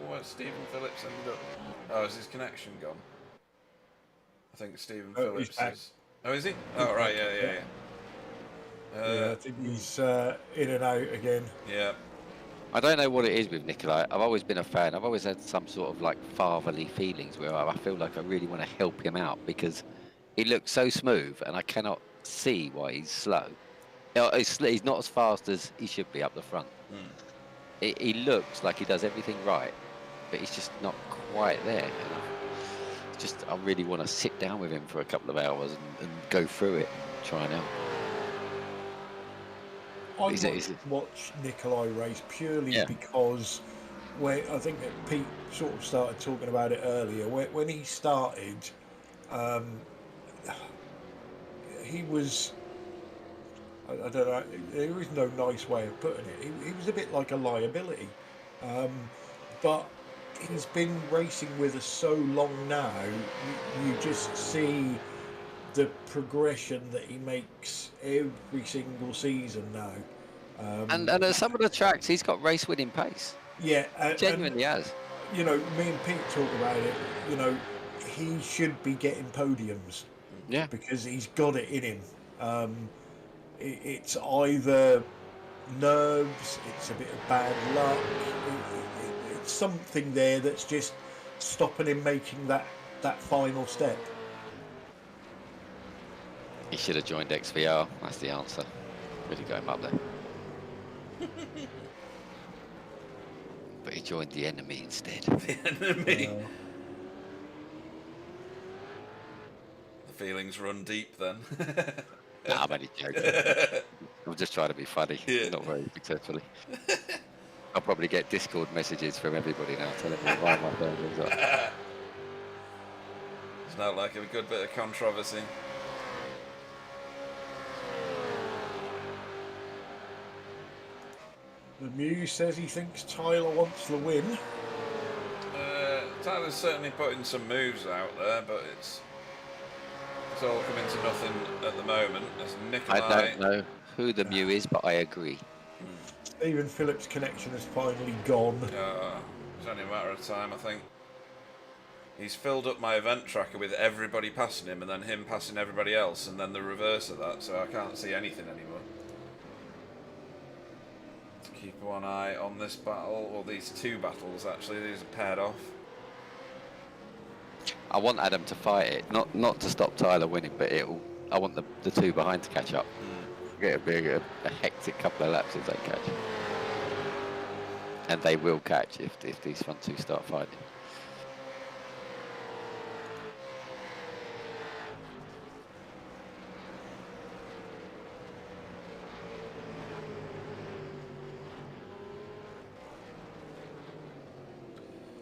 Where's Stephen Phillips ended up? Oh, is his connection gone? I think Stephen Phillips is. Oh, is he? Oh, right, yeah. Yeah, I think he's in and out again. Yeah. I don't know what it is with Nikolai. I've always been a fan. I've always had some sort of like fatherly feelings where I feel like I really want to help him out because he looks so smooth and I cannot see why he's slow. You know, he's not as fast as he should be up the front. He looks like he does everything right, but he's just not quite there. I really want to sit down with him for a couple of hours and go through it, and try and help. I watch Nikolai race purely because I think that Pete sort of started talking about it earlier. When he started, he was, I don't know, there is no nice way of putting it. He was a bit like a liability. But he's been racing with us so long now, you just see the progression that he makes every single season now. And at some of the tracks, he's got race-winning pace. Yeah. Genuinely has. You know, me and Pete talk about it, you know, he should be getting podiums. Yeah. Because he's got it in him. It's either nerves, it's a bit of bad luck, it's something there that's just stopping him making that final step. He should have joined XVR. That's the answer. Really got him up there. But he joined the enemy instead. The enemy. The feelings run deep then. Nah, I'm only joking. I'm just trying to be funny. Yeah. Not very successfully. I'll probably get Discord messages from everybody now telling me why my phone is up. It's not like a good bit of controversy. The Muse says he thinks Tyler wants the win. Tyler's certainly putting some moves out there, but it's all coming to nothing at the moment. As Nikolai, I don't know who the Mew is, but I agree. Stephen Phillips' connection has finally gone. It's only a matter of time, I think. He's filled up my event tracker with everybody passing him and then him passing everybody else and then the reverse of that, so I can't see anything anymore. Keep one eye on this battle, or these two battles actually, these are paired off. I want Adam to fight it, not to stop Tyler winning, but I want the two behind to catch up. It'll be a hectic couple of laps if they catch. And they will catch if these front two start fighting.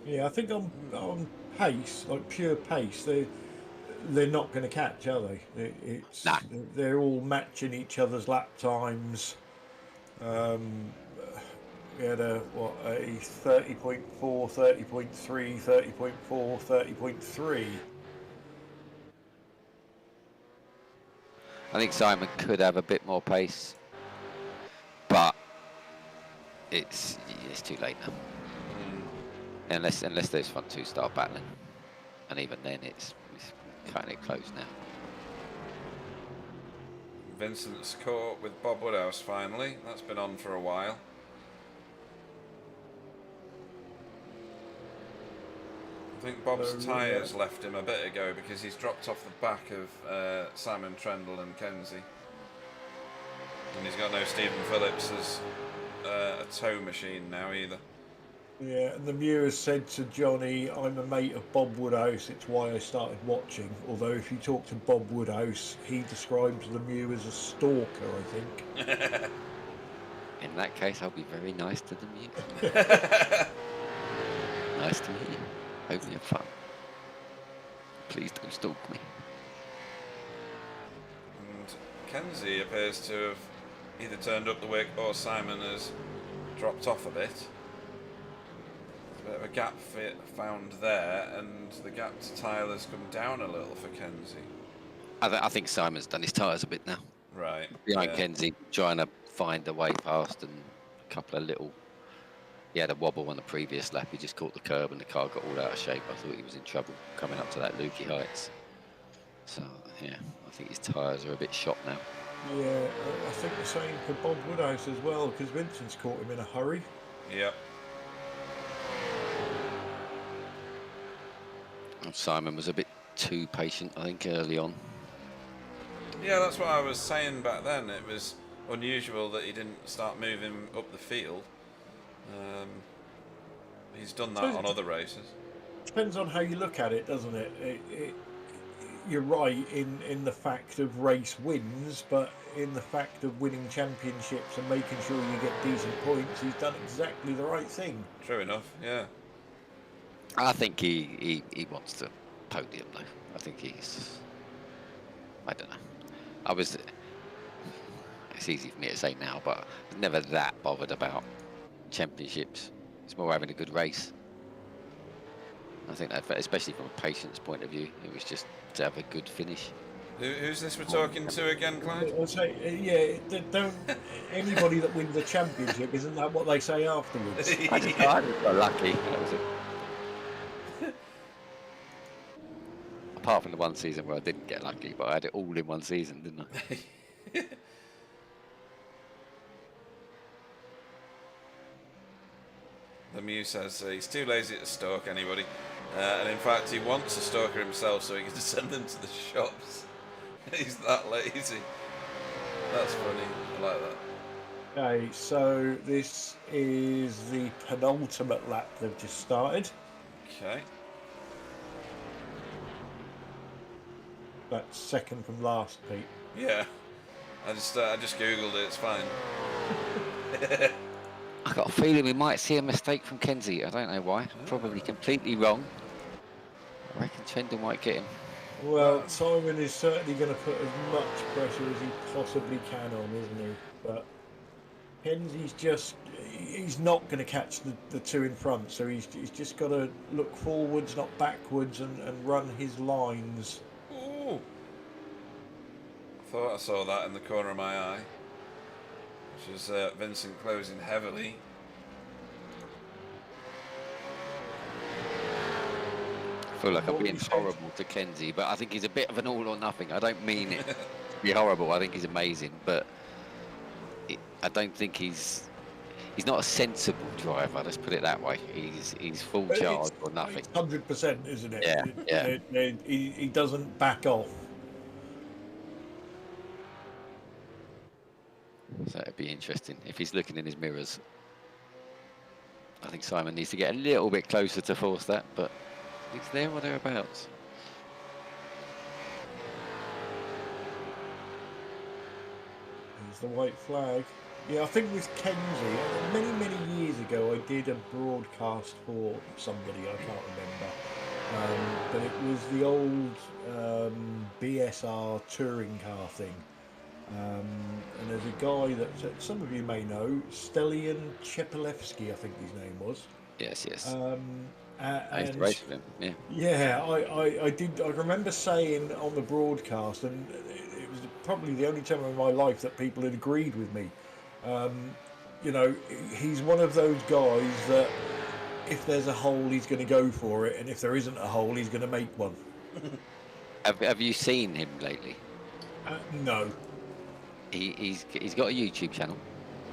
Yeah, I think on pace, like pure pace, they're not going to catch, are they? Nah. They're all matching each other's lap times. We had a 30.4, 30.3, 30.4, 30.3. I think Simon could have a bit more pace, but it's too late now. Unless those front two start battling, and even then it's kind of close now. Vincent's caught with Bob Woodhouse finally. That's been on for a while. I think Bob's tyres left him a bit ago because he's dropped off the back of Simon Trendle and Kenzie. And he's got no Stephen Phillips as a tow machine now either. Yeah, and the Muir has said to Johnny, I'm a mate of Bob Woodhouse, it's why I started watching. Although if you talk to Bob Woodhouse, he describes the Muir as a stalker, I think. In that case, I'll be very nice to the Muir. Nice to meet you. Hope you have fun. Please don't stalk me. And Kenzie appears to have either turned up the wick or Simon has dropped off a bit. A bit of a gap found there, and the gap to Tyler's come down a little for Kenzie. I think Simon's done his tyres a bit now. Right. Behind Kenzie, trying to find a way past, and a couple of little... He had a wobble on the previous lap. He just caught the curb and the car got all out of shape. I thought he was in trouble coming up to that Lukey Heights. So, yeah, I think his tyres are a bit shot now. Yeah, I think the same for Bob Woodhouse as well, because Vincent's caught him in a hurry. Yep. And Simon was a bit too patient, I think, early on. Yeah, that's what I was saying back then. It was unusual that he didn't start moving up the field. He's done that on other races. Depends on how you look at it, doesn't it? You're right in the fact of race wins, but in the fact of winning championships and making sure you get decent points, he's done exactly the right thing. True enough, yeah. I think he wants to podium though. I think I don't know. It's easy for me to say now, but I was never that bothered about championships. It's more having a good race. I think that, especially from a patience point of view, it was just to have a good finish. Who's this we're talking to again, Clyde? I'll say, yeah, don't anybody that wins a championship, isn't that what they say afterwards? I just got lucky. That was it. Apart from the one season where I didn't get lucky, but I had it all in one season, didn't I? The Mew says he's too lazy to stalk anybody, and in fact he wants a stalker himself so he can send them to the shops. He's that lazy. That's funny. I like that. Okay, so this is the penultimate lap they've just started. Okay. That's second from last, Pete. Yeah. I just googled it. It's fine. I got a feeling we might see a mistake from Kenzie. I don't know why. Probably completely wrong. I reckon Trendle might get him. Well, Simon is certainly going to put as much pressure as he possibly can on, isn't he? But Kenzie's he's not going to catch the two in front, so he's just got to look forwards, not backwards, and run his lines. Ooh. I thought I saw that in the corner of my eye. Which is Vincent closing heavily. I feel like I'm being horrible to Kenzie, but I think he's a bit of an all or nothing. I don't mean it to be horrible. I think he's amazing, but I don't think he's not a sensible driver. Let's put it that way. He's full charge or nothing. It's 100%, isn't it? Yeah. He doesn't back off. So it'd be interesting if he's looking in his mirrors. I think Simon needs to get a little bit closer to force that, but he's there or thereabouts. There's the white flag. Yeah, I think with Kenzie, many years ago, I did a broadcast for somebody, I can't remember. But it was the old BSR touring car thing. And there's a guy that some of you may know, Stelian Chepelevsky, I think his name was. Yes. I used to And race with him. Yeah. yeah, I did. I remember saying on the broadcast, and it was probably the only time in my life that people had agreed with me. You know, he's one of those guys that if there's a hole, he's going to go for it, and if there isn't a hole, he's going to make one. Have you seen him lately? No. He's got a YouTube channel,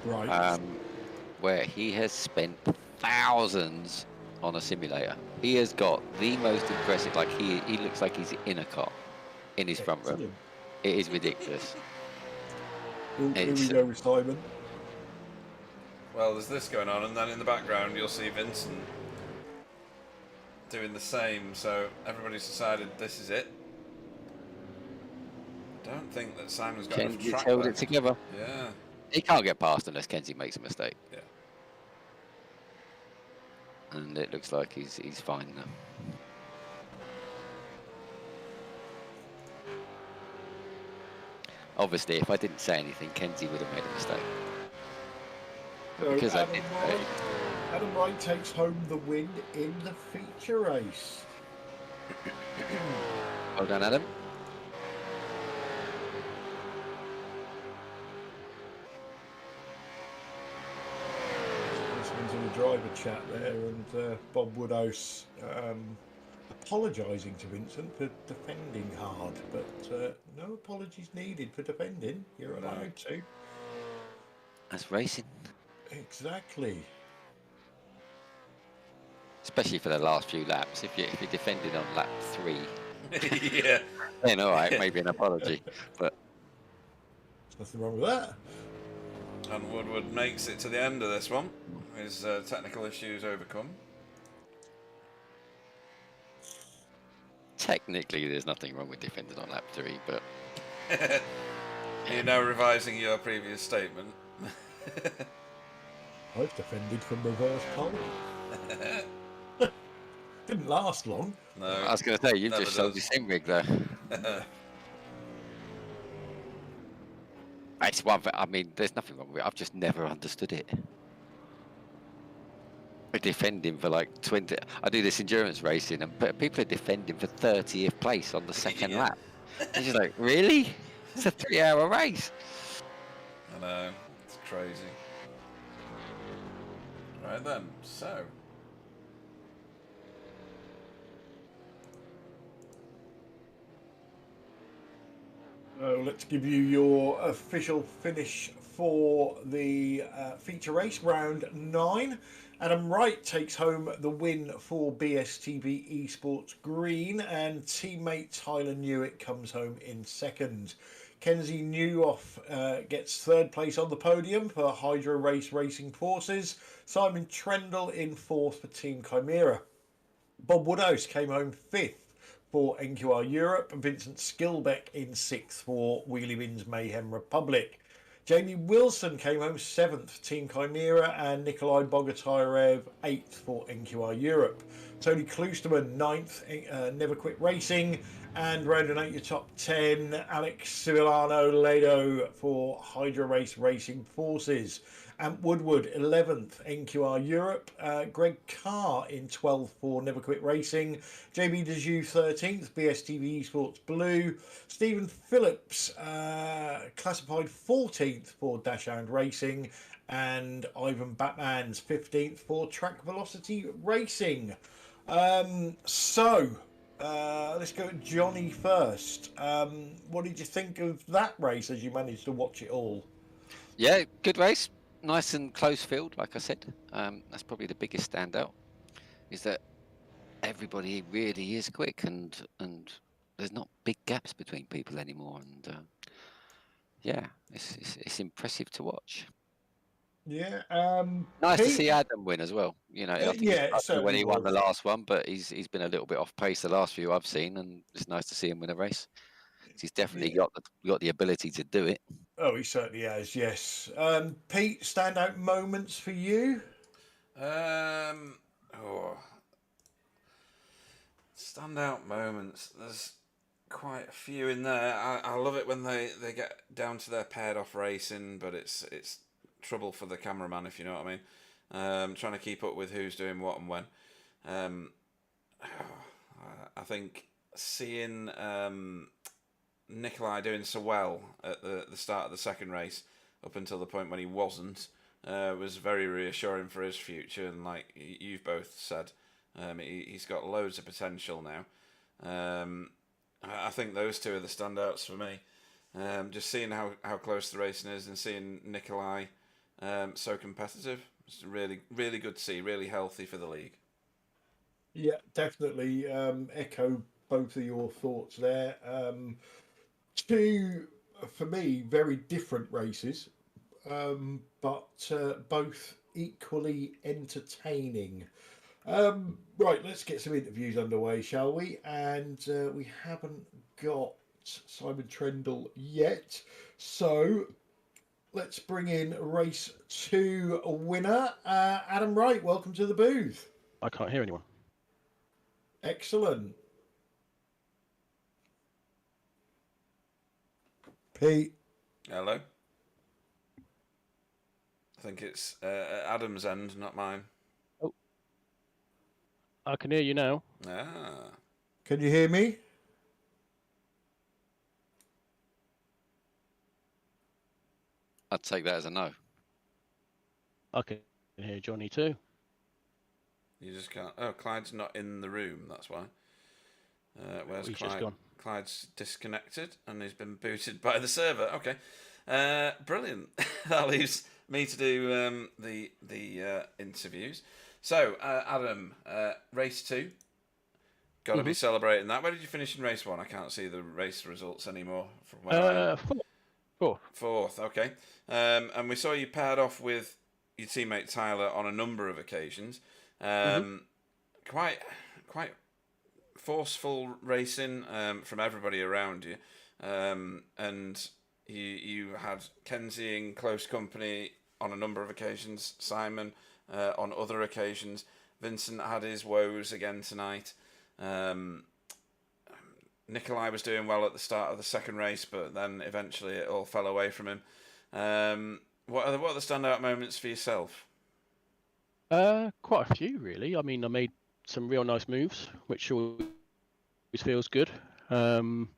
Right. where he has spent thousands on a simulator. He has got the most impressive. Like he looks like he's in a car, in his front room. It is ridiculous. Here we go, Simon. Well, there's this going on, and then in the background you'll see Vincent doing the same. So everybody's decided this is it. I don't think that Simon's got enough track held left. it together. Yeah. He can't get past unless Kenzie makes a mistake. Yeah. And it looks like he's fine now. Obviously, if I didn't say anything, Kenzie would have made a mistake. So Because Adam Wright takes home the win in the feature race. Well done, Adam. Listening to the driver chat there, and Bob Woodhouse apologising to Vincent for defending hard, but no apologies needed for defending. You're allowed to. That's racing. Exactly. Especially for the last few laps. If you're defending on lap 3, Yeah. then all right, maybe an apology. But There's nothing wrong with that. And Woodward makes it to the end of this one. His technical issues overcome. technically, there's nothing wrong with defending on lap 3, but You're now revising your previous statement. I've defended from reverse pole. Didn't last long. No. I was going to say, you've never just sold does. your sim rig there. It's one thing, I mean, there's nothing wrong with it. I've just never understood it. We're defending for like 20. I do this endurance racing, and people are defending for 30th place on the second Yeah. lap. It's just like, really? It's a 3-hour race. I know, it's crazy. Right then, so. Let's give you your official finish for the feature race, round 9. Adam Wright takes home the win for BSTV Esports Green, and teammate Tyler Newitt comes home in second. Kenzie Newhoff gets third place on the podium for Hydro Race Racing Forces. Simon Trendle in fourth for Team Chimera. Bob Woodhouse came home fifth for NQR Europe, and Vincent Skilbeck in sixth for Wheelie Bins Mayhem Republic. Jamie Wilson came home seventh for Team Chimera, and Nikolai Bogotyrev eighth for NQR Europe. Tony Kloosterman ninth, Never Quit Racing, and rounding out your top 10, Alex Civillano Ledo for Hydro Race Racing Forces. Ant Woodward 11th, NQR Europe. Greg Carr in 12th for Never Quit Racing. JB Dejoux 13th, BSTV Esports Blue. Stephen Phillips classified 14th for Dash Hound Racing. And Ivan Batman's 15th for Track Velocity Racing. Let's go at Johnny first. What did you think of that race as you managed to watch it all? Yeah, good race. Nice and close field, like I said. That's probably the biggest standout, is that everybody really is quick, and there's not big gaps between people anymore. And yeah, it's impressive to watch. Yeah. Nice to Pete? see Adam win as well. You know, I think yeah, it's when he won was. the last one, but he's been a little bit off pace the last few I've seen, and it's nice to see him win a race. He's definitely got the ability to do it. Oh, he certainly has, yes. Pete, standout moments for you? Standout moments. quite a few in there. I love it when they get down to their paired off racing, but it's trouble for the cameraman, if you know what I mean. Trying to keep up with who's doing what and when. I think seeing Nikolai doing so well at the start of the second race, up until the point when he wasn't, was very reassuring for his future. And like you've both said, he's got loads of potential now. I think those two are the standouts for me. Just seeing how close the racing is and seeing Nikolai so competitive. It's really, really good to see, really healthy for the league. Yeah, definitely echo both of your thoughts there. Two, for me, very different races, but both equally entertaining. Right, let's get some interviews underway, shall we? And we haven't got Simon Trendle yet, so let's bring in race 2 winner, Adam Wright. Welcome to the booth. I can't hear anyone. Excellent. Pete. Hello. I think it's Adam's end, not mine. Oh, I can hear you now. Ah. Can you hear me? I'd take that as a no. I can hear Johnny too. You just can't. Oh, Clyde's not in the room. That's why. Where's He's Clyde? just gone. Clyde's disconnected and he's been booted by the server. Okay, brilliant. That leaves me to do the interviews. So, Adam, race 2. Got to be celebrating that. Where did you finish in race 1? I can't see the race results anymore from where I am. Fourth. Okay. And we saw you paired off with your teammate Tyler on a number of occasions. Quite forceful racing from everybody around you, and you had Kenzie in close company on a number of occasions, Simon on other occasions. Vincent had his woes again tonight. Nikolai was doing well at the start of the second race, but then eventually it all fell away from him. What are the standout moments for yourself? Quite a few, really. I mean, I made some real nice moves, which always feels good. Had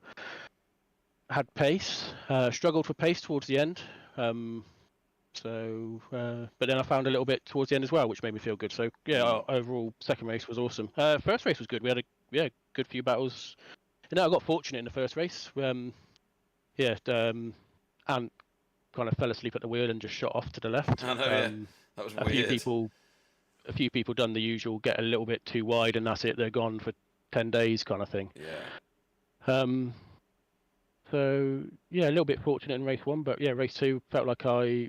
pace, struggled for pace towards the end. But then I found a little bit towards the end as well, which made me feel good. So yeah, overall second race was awesome. First race was good. We had a good few battles. And I got fortunate in the first race. And kind of fell asleep at the wheel and just shot off to the left. I know, yeah. That was weird. A few people done the usual, get a little bit too wide, and that's it. They're gone for 10 days, kind of thing. Yeah. So yeah, a little bit fortunate in race 1, but yeah, race 2 felt like I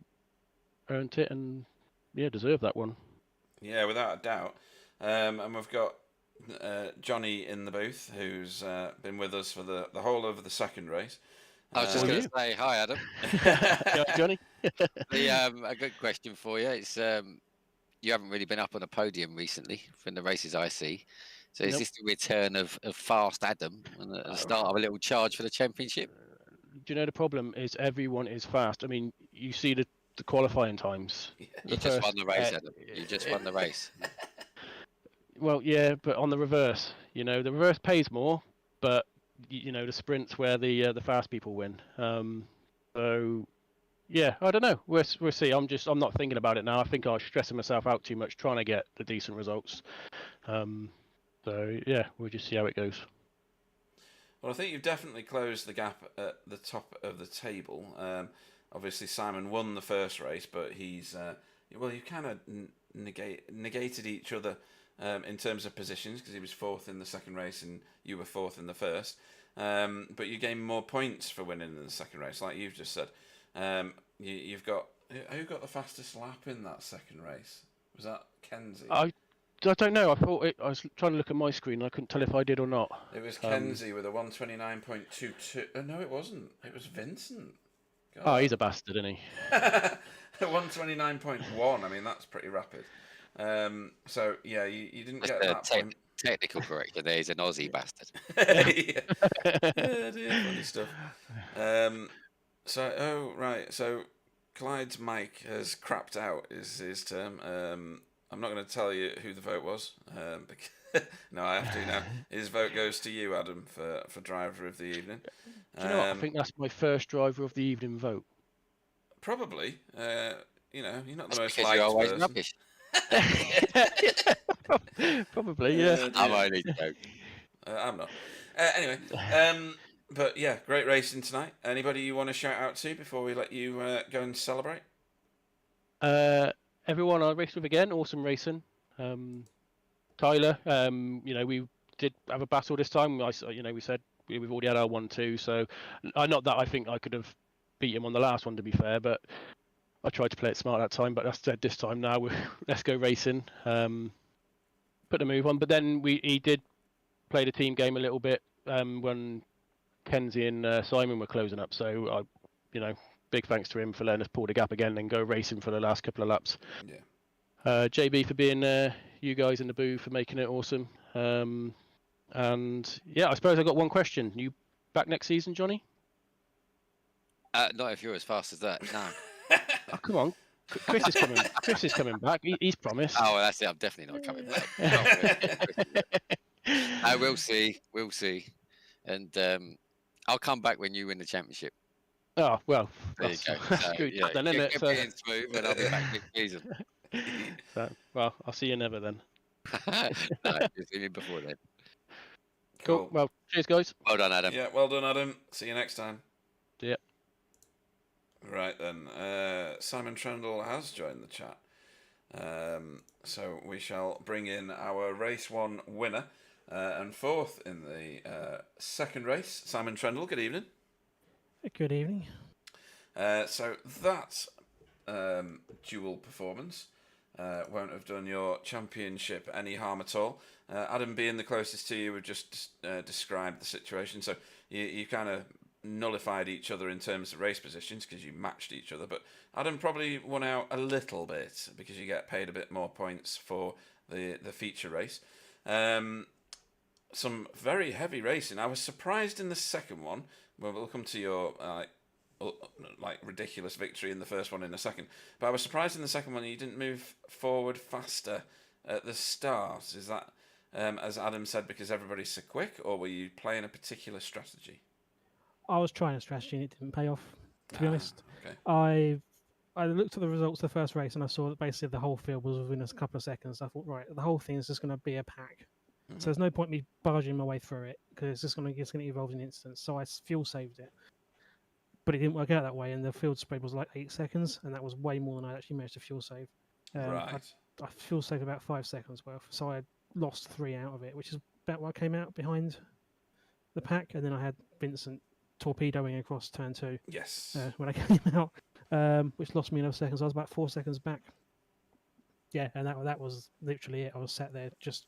earned it and yeah, deserved that one. Yeah, without a doubt. And we've got Johnny in the booth, who's been with us for the whole of the second race. I was just going to say hi, Adam. Johnny. A good question for you. It's you haven't really been up on a podium recently from the races I see. So is this the return of fast Adam and the start of a little charge for the championship? Do you know the problem is everyone is fast? I mean, you see the qualifying times. You just won the race, Adam. You just won the race. Well, yeah, but on the reverse, the reverse pays more, but the sprints where the fast people win. So yeah, I don't know. We'll see. I'm not thinking about it now. I think I was stressing myself out too much trying to get the decent results. So yeah, we'll just see how it goes. Well, I think you've definitely closed the gap at the top of the table. Obviously, Simon won the first race, but he's you kind of negated each other in terms of positions because he was fourth in the second race and you were fourth in the first. But you gained more points for winning in the second race, like you've just said. You've got who got the fastest lap in that second race? Was that Kenzie? I don't know. I was trying to look at my screen. And I couldn't tell if I did or not. It was Kenzie with a 1:29.22. No, it wasn't. It was Vincent. God. Oh, he's a bastard, isn't he? 1:29.1. I mean, that's pretty rapid. So yeah, you didn't get that point. technical correction. There, he's an Aussie bastard. Dear, funny stuff. So Clyde's mic has crapped out. Is his term? I'm not going to tell you who the vote was. No, I have to now. His vote goes to you, Adam, for driver of the evening. Do you know what? I think that's my first driver of the evening vote. Probably. You're not the most Because liked you're always person. rubbish. Probably, yeah. I'm only joking. I'm not. Anyway, but yeah, great racing tonight. Anybody you want to shout out to before we let you go and celebrate? Everyone I raced with again, awesome racing. Tyler, we did have a battle this time. We said we've already had our 1-2, so not that I think I could have beat him on the last one, to be fair, but I tried to play it smart that time. But that's this time now. Let's go racing. Put the move on, but then he did play the team game a little bit when Kenzie and Simon were closing up. So big thanks to him for letting us pull the gap again and go racing for the last couple of laps. Yeah. JB for being you guys in the booth for making it awesome. And yeah, I suppose I got one question. You back next season, Johnny? Not if you're as fast as that. No. Oh, come on. Chris is coming. Chris is coming back. He's promised. Oh, well, that's it. I'm definitely not coming back. I will see. We'll see. And I'll come back when you win the championship. Oh, well. There you go. So, good. Yeah, Then, isn't it? get me in smooth and I'll be back next season. Well, I'll see you never then. No, you'll see me before then. Cool. Well, cheers, guys. Well done, Adam. Yeah, well done, Adam. See you next time. Yeah. Right then, Simon Trundle has joined the chat. So we shall bring in our race 1 winner and fourth in the second race. Simon Trundle, good evening. Good evening. So that dual performance won't have done your championship any harm at all. Adam, being the closest to you, we've just described the situation. So you kind of nullified each other in terms of race positions because you matched each other, but Adam probably won out a little bit because you get paid a bit more points for the feature race. Some very heavy racing. I was surprised in the second one. Well, we'll come to your ridiculous victory in the first one in a second, but I was surprised in the second one you didn't move forward faster at the start. Is that as Adam said, because everybody's so quick, or were you playing a particular strategy? I was trying a strategy and it didn't pay off, to be honest. Okay. I looked at the results of the first race and I saw that basically the whole field was within a couple of seconds. I thought, right, the whole thing is just going to be a pack. Mm-hmm. So there's no point me barging my way through it because it's just going to evolve in instance. So I fuel saved it. But it didn't work out that way, and the field spread was like 8 seconds, and that was way more than I actually managed to fuel save. Right. I fuel saved about 5 seconds worth, so I lost 3 out of it, which is about what I came out behind the pack, and then I had Vincent torpedoing across turn 2. Yes. When I came out, which lost me enough seconds. I was about 4 seconds back. Yeah, and that was literally it. I was sat there, just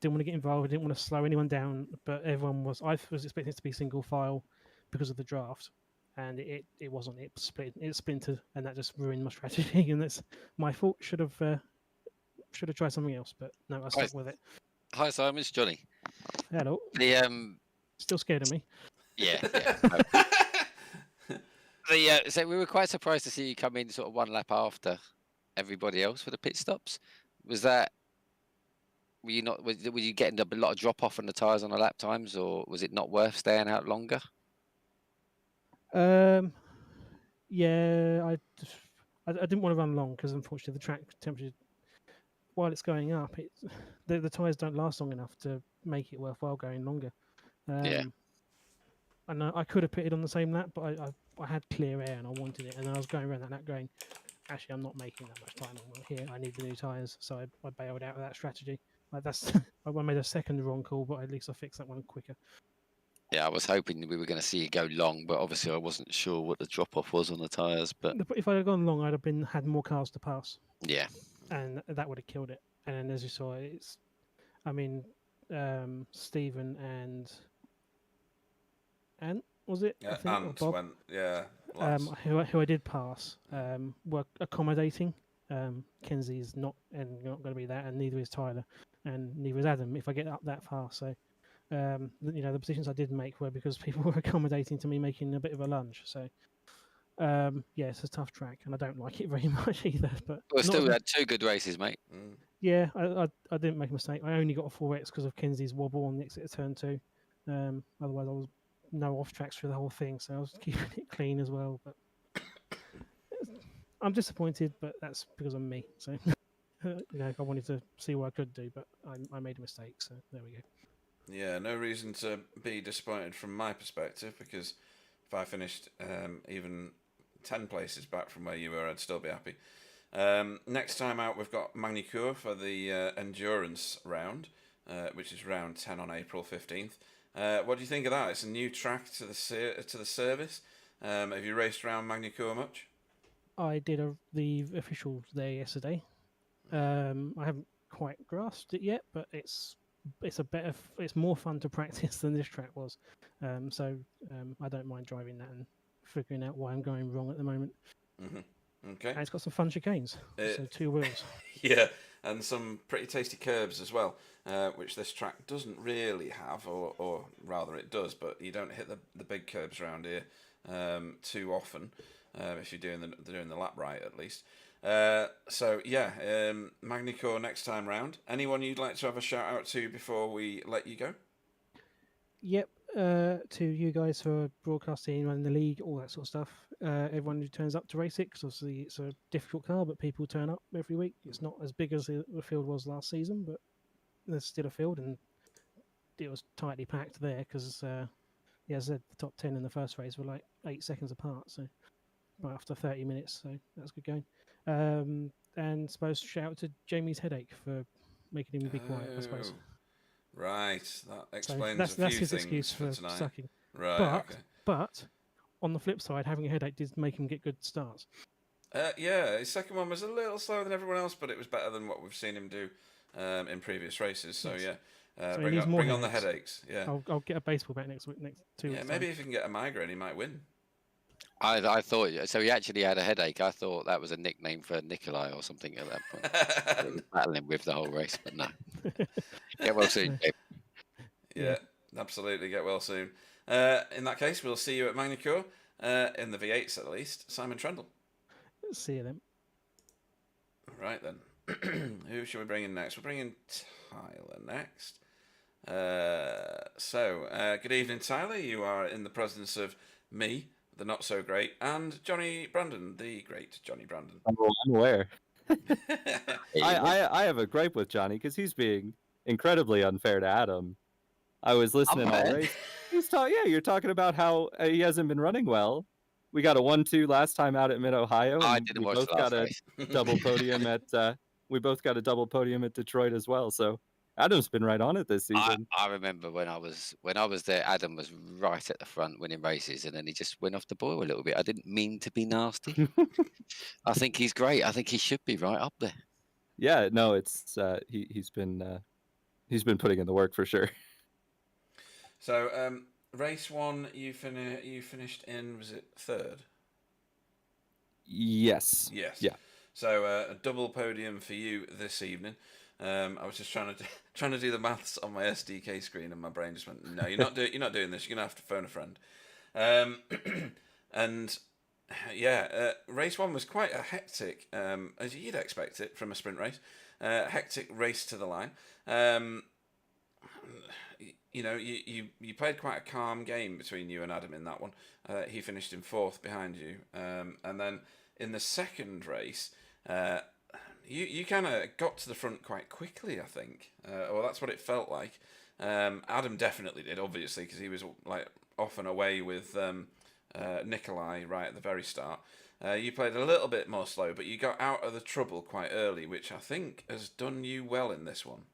didn't want to get involved. I didn't want to slow anyone down, but everyone was. I was expecting it to be single file because of the draft. And it wasn't. It splintered, and that just ruined my strategy. And that's my fault. Should have tried something else, but no, I stuck with it. Hi, Simon. It's Johnny. Hello. Still scared of me. Yeah. So we were quite surprised to see you come in sort of one lap after everybody else for the pit stops. Was that? Were you getting a lot of drop off on the tyres on the lap times, or was it not worth staying out longer? Yeah, I didn't want to run long because unfortunately the track temperature, while it's going up, the tyres don't last long enough to make it worthwhile going longer. Yeah. I know I could have pitted on the same lap, but I had clear air and I wanted it, and then I was going around that lap going, actually I'm not making that much time here. I need the new tyres, so I bailed out of that strategy. I made a second wrong call, but at least I fixed that one quicker. Yeah, I was hoping we were going to see you go long, but obviously I wasn't sure what the drop-off was on the tyres. But if I had gone long, I'd have had more cars to pass. Yeah. And that would have killed it. And as you saw, Stephen and Ant, was it? Yeah, I think, Ant went, yeah. Who I did pass, were accommodating Kenzie's not going to be that, and neither is Tyler, and neither is Adam if I get up that far. So, the positions I did make were because people were accommodating to me making a bit of a lunge. So, it's a tough track, and I don't like it very much either. But we still had 2 good races, mate. Yeah, I didn't make a mistake. I only got a 4X because of Kenzie's wobble on the exit of turn 2. Otherwise, I was no off tracks through the whole thing, so I was keeping it clean as well. But I'm disappointed, but that's because of me. So, I wanted to see what I could do, but I made a mistake. So there we go. Yeah, no reason to be disappointed from my perspective, because if I finished even 10 places back from where you were, I'd still be happy. Next time out, we've got Magny-Cours for the endurance round, which is round 10 on April 15th. What do you think of that? It's a new track to the service. Have you raced around Magny-Cours much? I did the officials there yesterday. I haven't quite grasped it yet, but it's more fun to practice than this track was. So I don't mind driving that and figuring out why I'm going wrong at the moment. Mm-hmm. Okay. And it's got some fun chicanes, so 2 wheels. Yeah, and some pretty tasty curbs as well, which this track doesn't really have, or rather it does, but you don't hit the big curbs around here too often, if you're doing the lap right at least. So yeah, Magny-Cours next time round. Anyone you'd like to have a shout out to before we let you go? Yep, to you guys for broadcasting, running the league, all that sort of stuff. Everyone who turns up to race it, because obviously it's a difficult car, but people turn up every week. It's not as big as the field was last season, but there's still a field, and it was tightly packed there because, as I said, the top 10 in the first race were like 8 seconds apart. So after 30 minutes, so that's good going. And suppose shout out to Jamie's headache for making him be quiet, I suppose. Right, that explains that's his excuse for tonight. sucking. Right, but on the flip side, having a headache did make him get good starts. Yeah, his second one was a little slower than everyone else, but it was better than what we've seen him do in previous races. So yes. Yeah, So bring on the headaches. Yeah, I'll get a baseball bat next 2 weeks. Yeah, maybe if he can get a migraine, he might win. I thought so. He actually had a headache. I thought that was a nickname for Nikolai or something at that point. Battling with the whole race, but no. Get well soon, Dave. Yeah, absolutely. Get well soon. In that case, we'll see you at Magny-Cours, in the V8s at least. Simon Trendle. See you then. Right then. Who should we bring in next? We'll bring in Tyler next. Good evening, Tyler. You are in the presence of me, the not so great, and Johnny Brandon, the great Johnny Brandon. I'm aware. I have a gripe with Johnny because he's being incredibly unfair to Adam. I was listening all race. You're talking about how he hasn't been running well. We got a 1-2 last time out at Mid Ohio. I didn't watch the last race. Double podium at. We both got a double podium at Detroit as well. So Adam's been right on it this season. I remember when I was there, Adam was right at the front winning races, and then he just went off the boil a little bit. I didn't mean to be nasty. I think he's great. I think he should be right up there. Yeah, no, it's he's been putting in the work for sure. So race 1, you finished in, was it 3rd? Yes. Yes. Yeah. So a double podium for you this evening. I was just trying to do the maths on my SDK screen, and my brain just went, "No, you're not doing this. You're gonna have to phone a friend." And yeah, race 1 was quite a hectic, as you'd expect it from a sprint race. Hectic race to the line. You played quite a calm game between you and Adam in that one. He finished in 4th behind you, and then in the second race, you kind of got to the front quite quickly, I think. Well, that's what it felt like. Adam definitely did, obviously, because he was like off and away with Nikolai right at the very start. You played a little bit more slow, but you got out of the trouble quite early, which I think has done you well in this one.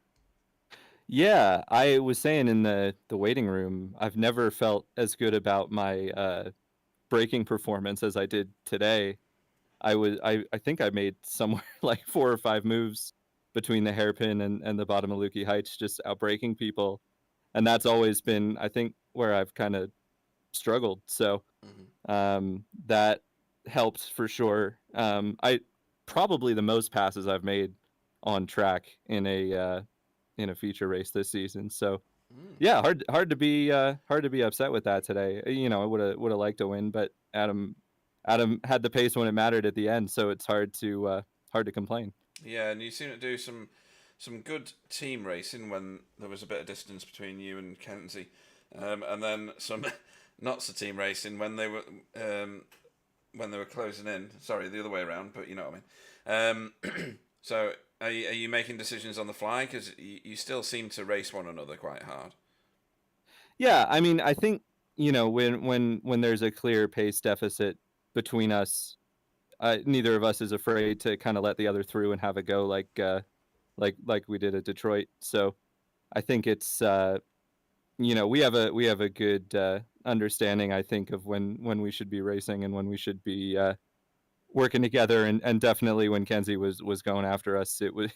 Yeah, I was saying in the waiting room, I've never felt as good about my braking performance as I did today. I think I made somewhere like 4 or 5 moves between the hairpin and the bottom of Lukey Heights, just outbraking people, and that's always been, I think, where I've kind of struggled. So that helped for sure. I probably the most passes I've made on track in a feature race this season. So yeah, hard to be upset with that today. You know, I would have liked to win, but Adam had the pace when it mattered at the end, so it's hard to complain. Yeah, and you seem to do some good team racing when there was a bit of distance between you and Kenzie, and then some not so team racing when they were closing in. Sorry, the other way around, but you know what I mean. So are you making decisions on the fly, because you still seem to race one another quite hard? Yeah, I mean, I think, you know, when there's a clear pace deficit between us, neither of us is afraid to kind of let the other through and have a go like we did at Detroit. So I think it's you know, we have a good understanding, I think, of when we should be racing and when we should be working together, and definitely when Kenzie was going after us, it was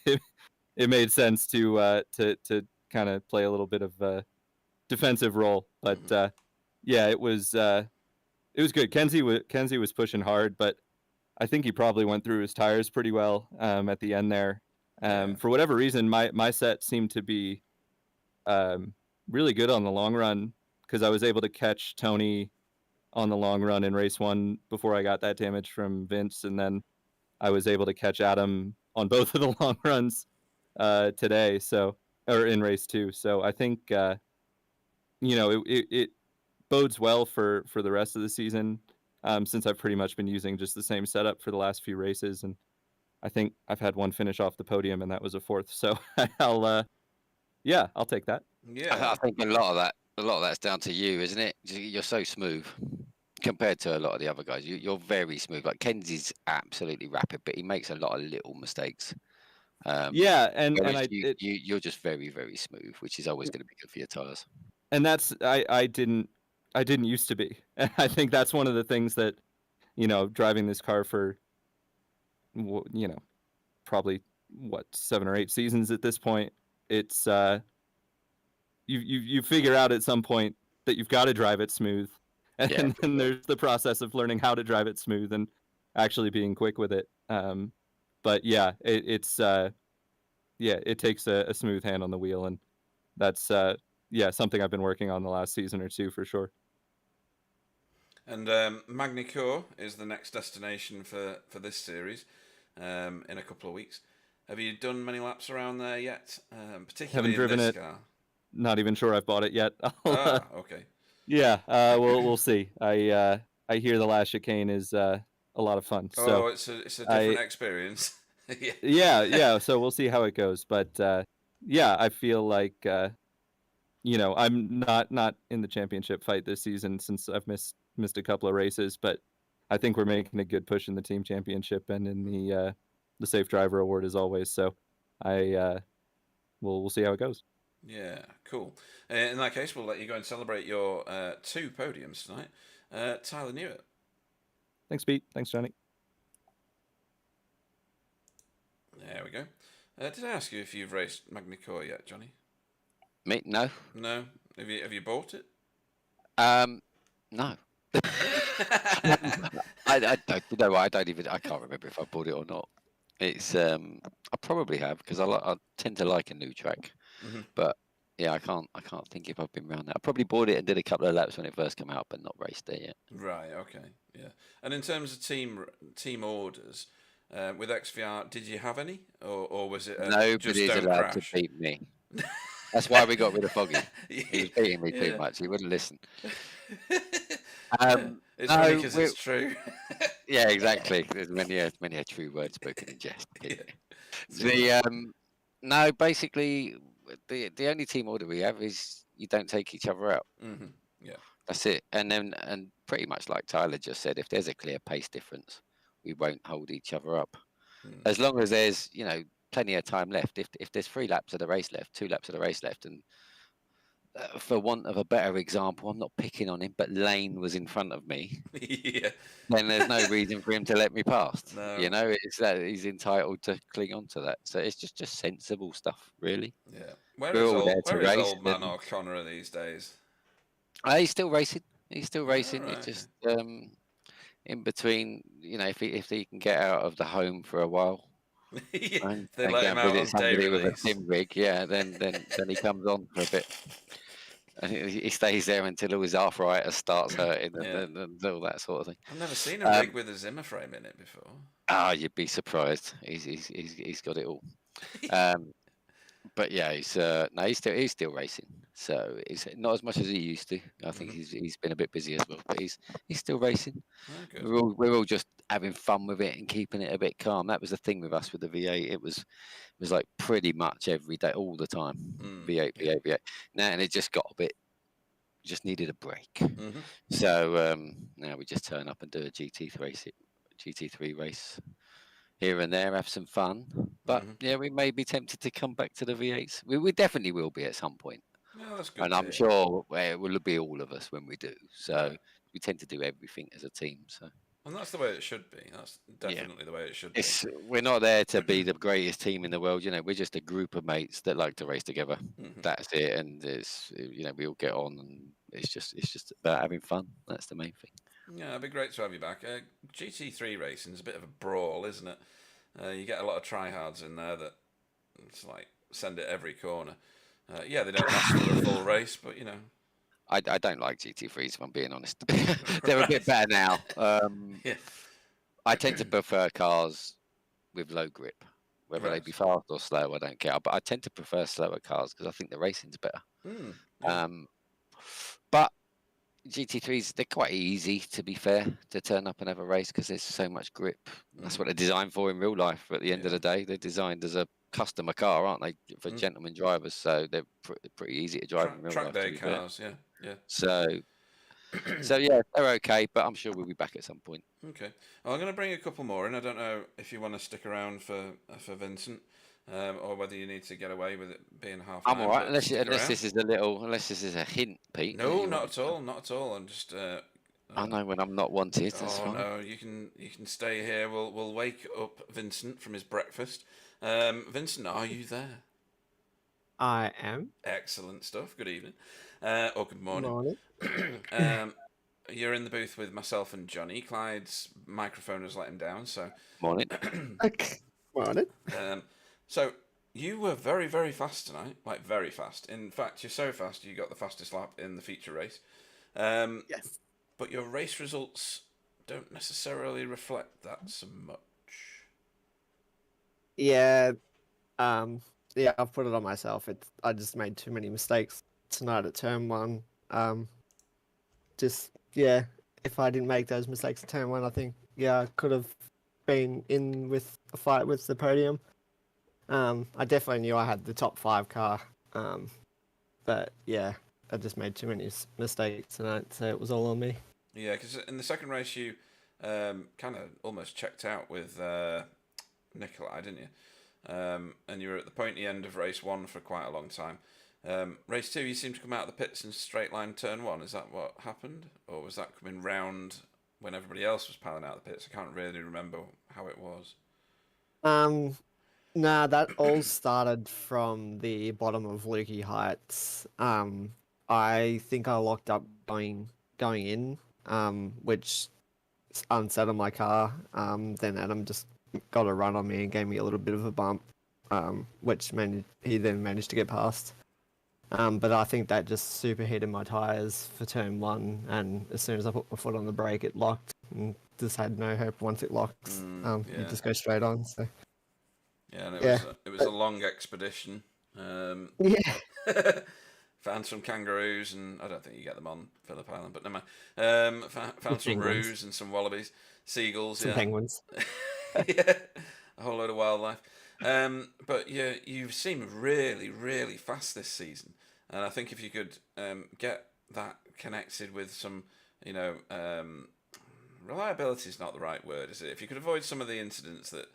it made sense to kind of play a little bit of a defensive role. But yeah, it was good. Kenzie was pushing hard, but I think he probably went through his tires pretty well at the end there. For whatever reason, my set seemed to be really good on the long run, because I was able to catch Tony on the long run in race 1 before I got that damage from Vince, and then I was able to catch Adam on both of the long runs today, or in race 2. So I think you know, it bodes well for the rest of the season, since I've pretty much been using just the same setup for the last few races, and I think I've had one finish off the podium, and that was a 4th. So I'll take that. Yeah, I think a lot of that's down to you, isn't it? You're so smooth compared to a lot of the other guys. You're very smooth. Like Kenzie's absolutely rapid, but he makes a lot of little mistakes. Yeah, and you're just very, very smooth, which is always going to be good for your tires. And that's I didn't used to be. I think that's one of the things that, you know, driving this car for, you know, probably 7 or 8 seasons at this point, it's you figure out at some point that you've got to drive it smooth, and then there's the process of learning how to drive it smooth and actually being quick with it. But yeah, it takes a smooth hand on the wheel, and that's something I've been working on the last season or 2 for sure. And Magny-Cours is the next destination for this series in a couple of weeks. Have you done many laps around there yet? Particularly Haven't driven in this it. car? Not even sure I've bought it yet. Okay. Yeah, we'll see. I hear the last chicane is a lot of fun. So it's a different experience. Yeah. So we'll see how it goes. But I feel like you know, I'm not in the championship fight this season since I've missed a couple of races. But I think we're making a good push in the team championship and in the Safe Driver Award as always. So we'll see how it goes. Yeah, cool. In that case, we'll let you go and celebrate your 2 podiums tonight. Tyler Newitt. Thanks, Pete. Thanks, Johnny. There we go. Did I ask you if you've raced Magny-Cours yet, Johnny? Me? No. No. Have you bought it? No. I don't. You know what? I can't remember if I bought it or not. It's I probably have, because I tend to like a new track. Mm-hmm. But yeah, I can't think if I've been around that. I probably bought it and did a couple of laps when it first came out, but not raced there yet. Right. Okay. Yeah. And in terms of team orders, with XVR, did you have any, or was it nobody's allowed to beat me? That's why we got rid of Foggy. He was beating me too much. He wouldn't listen. It's funny because it's true. Yeah, exactly. There's many a true word spoken in jest. Yeah. No, basically, the only team order we have is you don't take each other out. Mm-hmm. Yeah, that's it. And pretty much like Tyler just said, if there's a clear pace difference, we won't hold each other up. As long as there's, you know, plenty of time left. If there's 3 laps of the race left, 2 laps of the race left, and for want of a better example, I'm not picking on him, but Lane was in front of me. Yeah. Then there's no reason for him to let me past. No. You know, it's that he's entitled to cling on to that. So it's just sensible stuff, really. Yeah. Where is old man O'Connor these days? He's still racing. Right. It just in between, if he can get out of the home for a while and they go let him and out visit on day somebody with a release. sim rig, then he comes on for a bit. And he stays there until all his arthritis starts hurting and all that sort of thing. I've never seen a rig with a Zimmer frame in it before. You'd be surprised. He's got it all. But yeah, he's still racing. So he's not as much as he used to. I think he's been a bit busy as well, but he's still racing. Oh, We're all just having fun with it and keeping it a bit calm. That was the thing with us with the V8. It was like pretty much every day, all the time. V8. Now, and it just got a bit. Just needed a break. So now we just turn up and do a GT3 race here and there, have some fun. But yeah, we may be tempted to come back to the V8s. We definitely will be at some point. No, that's good. And I'm sure it will be all of us when we do. So we tend to do everything as a team. So. And that's the way it should be. That's definitely the way it should be. We're not there to be the greatest team in the world. We're just a group of mates that like to race together. That's it. And it's we all get on, and it's just about having fun. That's the main thing. Yeah, it'd be great to have you back. GT3 racing is a bit of a brawl, isn't it? You get a lot of tryhards in there that it's like send it every corner. They don't last for the full race, but I don't like GT3s, if I'm being honest. They're a bit better now. I tend to prefer cars with low grip. Whether they be fast or slow, I don't care. But I tend to prefer slower cars because I think the racing's better. But GT3s, they're quite easy, to be fair, to turn up and have a race because there's so much grip. That's what they're designed for in real life. At the end of the day, they're designed as a customer car, aren't they, for gentlemen drivers? So they're pretty easy to drive in real track life. Track day cars, yeah. So yeah, they're okay, but I'm sure we'll be back at some point. Okay. Well, I'm going to bring a couple more in. I don't know if you want to stick around for Vincent. Or whether you need to get away with it being half. I'm all right, unless this is a hint, Pete. No, not at all. I'm just. I know when I'm not wanted. That's fine. No, you can stay here. We'll wake up Vincent from his breakfast. Vincent, are you there? I am. Excellent stuff. Good evening, or good morning. You're in the booth with myself and Johnny. Clyde's microphone has let him down, so. Morning. Okay. Morning. So you were very, very fast tonight, like very fast. In fact, you're so fast you got the fastest lap in the feature race. Yes. But your race results don't necessarily reflect that so much. Yeah. I've put it on myself. I just made too many mistakes tonight at turn 1. If I didn't make those mistakes at turn 1, I think I could have been in with a fight with the podium. I definitely knew I had the top 5 car, but I just made too many mistakes tonight, so it was all on me. Yeah, because in the second race you kind of almost checked out with Nikolai, didn't you? And you were at the pointy end of race 1 for quite a long time. Race 2, you seemed to come out of the pits in straight line turn 1. Is that what happened, or was that coming round when everybody else was piling out the pits? I can't really remember how it was. Nah, that all started from the bottom of Lukey Heights. I think I locked up going in, which unsettled my car. Then Adam just got a run on me and gave me a little bit of a bump, which he then managed to get past. But I think that just superheated my tyres for turn 1, and as soon as I put my foot on the brake, it locked, and just had no hope once it locks. You just go straight on. So. Yeah, and it was a long expedition. Found some kangaroos, and I don't think you get them on Phillip Island, but never mind. Found some roos and some wallabies, seagulls, some penguins. A whole load of wildlife. But you seem really, really fast this season, and I think if you could get that connected with some, reliability is not the right word, is it? If you could avoid some of the incidents that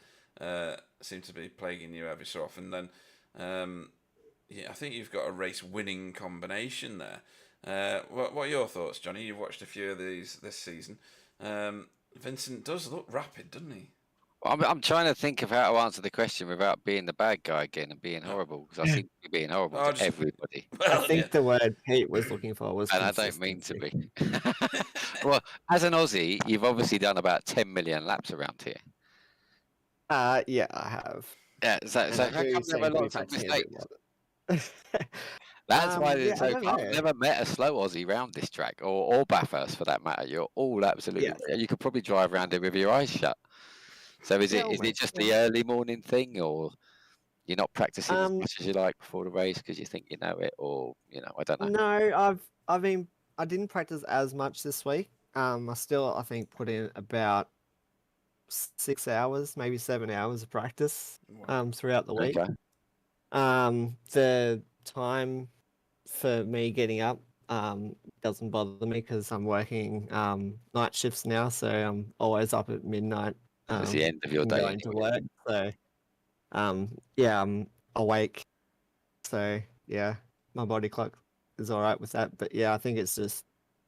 seem to be plaguing you every so often, then I think you've got a race-winning combination there. What are your thoughts, Johnny? You've watched a few of these this season. Vincent does look rapid, doesn't he? I'm trying to think of how to answer the question without being the bad guy again and being horrible, because I seem to be being horrible to everybody. Well, I think the word Pete was looking for was and consistency. I don't mean to be. Well, as an Aussie, you've obviously done about 10 million laps around here. Yeah, I have. Yeah, so And how I come do there seem were to be lots of practicing a bit mistakes? more. That's why Yeah, it's I so don't fun. know. I've never met a slow Aussie round this track, or Bathurst for that matter. You're all absolutely. Yeah. You could probably drive around it with your eyes shut. So is Yeah, it almost, just yeah. the early morning thing, or you're not practicing as Um, much as you like before the race because you think you know it, or I don't know. No, I didn't practice as much this week. I think put in about 6 hours, maybe 7 hours of practice throughout the week. Okay. The time for me getting up doesn't bother me because I'm working night shifts now, so I'm always up at midnight. It's the end of your and day going to anyway. work. So yeah, I'm awake. So yeah, my body clock is all right with that. But yeah, I think it's just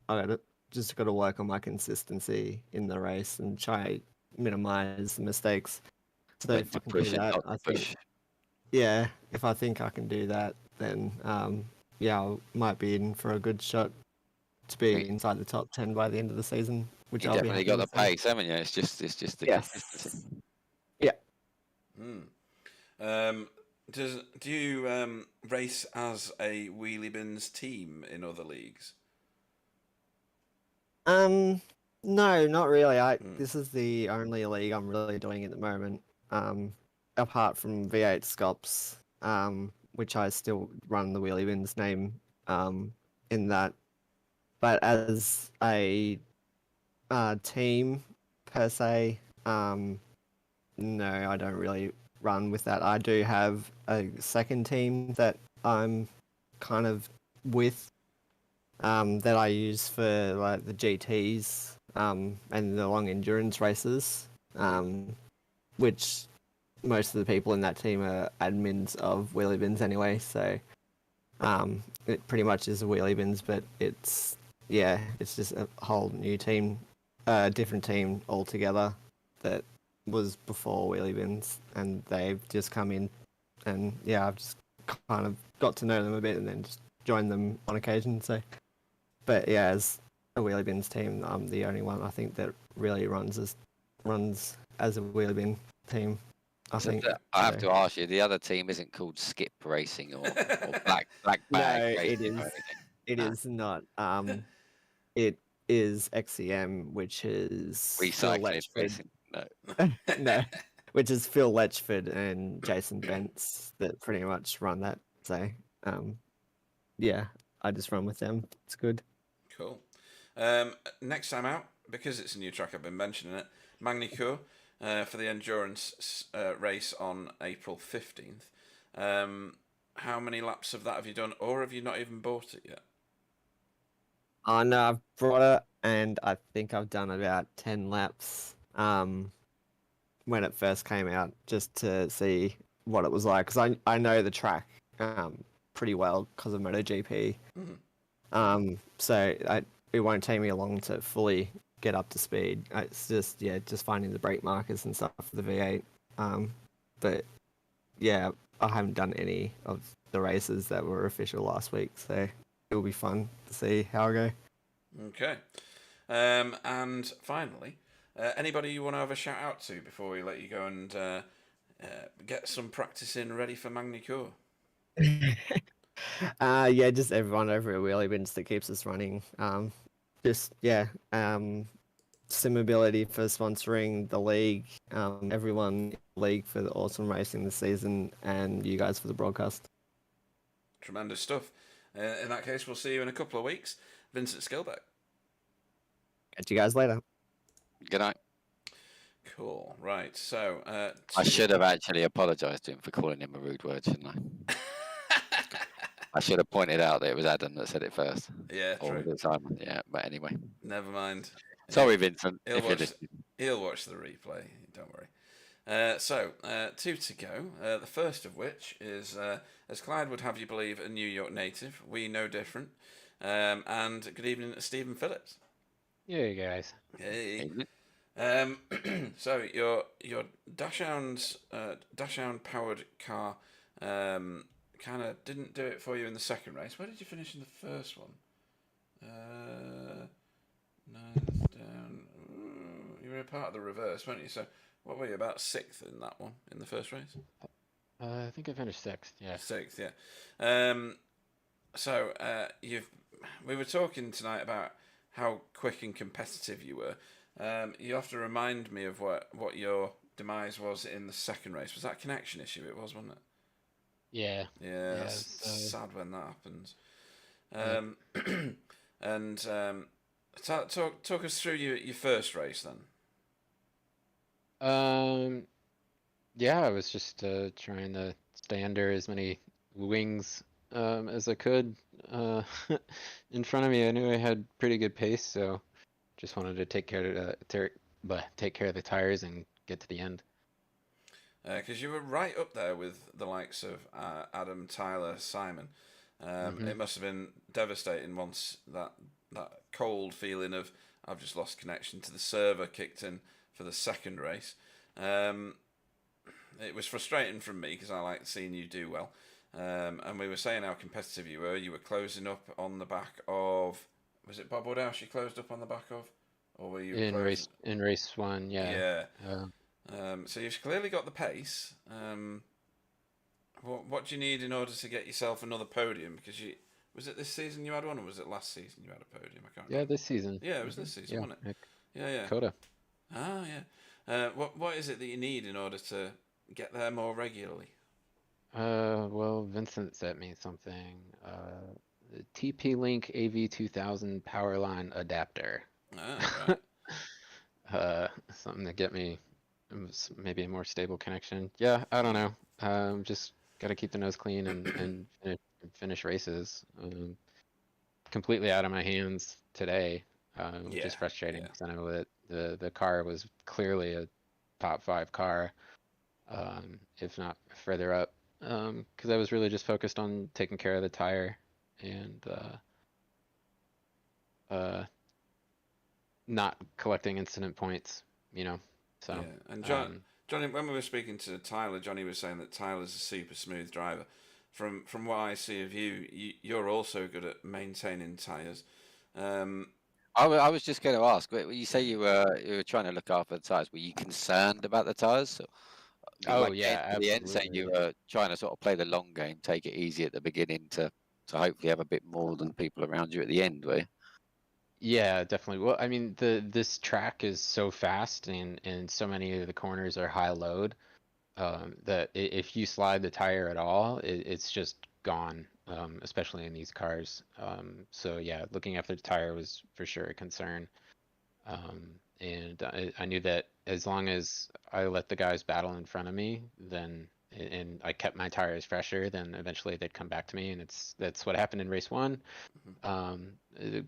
got to work on my consistency in the race and try minimize the mistakes. So When if to I can push do and that, not I to think push. yeah, if I think I can do that, then yeah, I might be in for a good shot to be inside the top 10 by the end of the season, which You I'll be definitely happy got the with. pace, haven't you? It's just the consistency. Yes. Yeah. Do you race as a wheelie bins team in other leagues? No, not really. This is the only league I'm really doing at the moment. Apart from V8 Scops, which I still run the wheelie bins name in that. But as a team per se, no, I don't really run with that. I do have a second team that I'm kind of with that I use for like the GTs and the long endurance races, which most of the people in that team are admins of wheelie bins anyway. So it pretty much is a wheelie bins, but it's just a whole new team, different team altogether that was before wheelie bins, and they've just come in, and yeah, I've just kind of got to know them a bit, and then just joined them on occasion. So, but yeah, as a wheelie bins team, I'm the only one I think that really runs as a wheelie bin team. I think. I have to ask you, the other team isn't called Skip Racing or Black Bag No, Racing or anything. It is not. It is XCM, which is Phil Recycling Letchford. Racing. No. No, which is Phil Letchford and Jason Bentz that pretty much run that. So, yeah, I just run with them. It's good. Cool. Next time out, because it's a new track, I've been mentioning it, Magny-Cours for the endurance race on April 15th. How many laps of that have you done, or have you not even bought it yet? Oh no, I've brought it, and I think I've done about 10 laps when it first came out, just to see what it was like, because I know the track pretty well because of MotoGP. So it won't take me long to fully get up to speed. It's just finding the brake markers and stuff for the V8. But yeah, I haven't done any of the races that were official last week, so it'll be fun to see how I go. Okay. And finally, anybody you want to have a shout out to before we let you go and get some practice in ready for Magny-Cours? Yeah, just everyone over at Wheelie Bins that keeps us running. Simability for sponsoring the league, everyone in the league for the awesome racing this season, and you guys for the broadcast. Tremendous stuff. In that case, we'll see you in a couple of weeks. Vincent Skilbeck. Catch you guys later. Good night. Cool. Right. So I should have actually apologised to him for calling him a rude word, shouldn't I? I should have pointed out that it was Adam that said it first. Yeah, or true. The time. Yeah, but anyway. Never mind. Sorry, Vincent. He'll watch the replay. Don't worry. So, two to go. The first of which is, as Clyde would have you believe, a New York native. We know different. And good evening to Stephen Phillips. Yeah, guys. Hey. So your Dachshund powered car kind of didn't do it for you in the second race. Where did you finish in the first one? 9, were a part of the reverse, weren't you? So what were you, about 6th in that one, in the first race? I think I finished 6th. Yeah. 6th, yeah. So we were talking tonight about how quick and competitive you were. You have to remind me of what your demise was in the second race. Was that a connection issue? It was, wasn't it? Yeah. Yeah, that's sad when that happens. And talk us through your first race then. Yeah, I was just trying to stay under as many wings as I could in front of me. I knew I had pretty good pace, so just wanted to take care of the tires and get to the end. Because you were right up there with the likes of Adam, Tyler, Simon. It must have been devastating once that cold feeling of I've just lost connection to the server kicked in for the second race. It was frustrating from me because I liked seeing you do well. And we were saying how competitive you were. You were closing up on the back of... Was it Bob Woodhouse you closed up on the back of? Or were you in race 1, yeah. So you've clearly got the pace. What do you need in order to get yourself another podium? Because was it this season you had one, or was it last season you had a podium? I can't remember. Yeah, this season. Yeah, it was this season, wasn't it? Yeah. Coda. Ah, yeah. What is it that you need in order to get there more regularly? Well, Vincent sent me something. The TP-Link AV2000 Powerline adapter. Ah, right. Something to get me maybe a more stable connection. Yeah, I don't know. Just got to keep the nose clean and finish races. Completely out of my hands today, which is frustrating because I know that the car was clearly a top 5 car, if not further up. Because I was really just focused on taking care of the tire and not collecting incident points, So, yeah. And Johnny, when we were speaking to Tyler, Johnny was saying that Tyler's a super smooth driver. From what I see of you, you're also good at maintaining tyres. I was just going to ask. You say you were trying to look after the tyres. Were you concerned about the tyres? At the end, saying you were trying to sort of play the long game, take it easy at the beginning to hopefully have a bit more than people around you at the end, were you? Yeah, definitely. Well, I mean, this track is so fast and so many of the corners are high load that if you slide the tire at all, it's just gone, especially in these cars. So yeah, looking after the tire was for sure a concern. And I knew that as long as I let the guys battle in front of me, then and I kept my tires fresher, then eventually they'd come back to me, and that's what happened in race 1.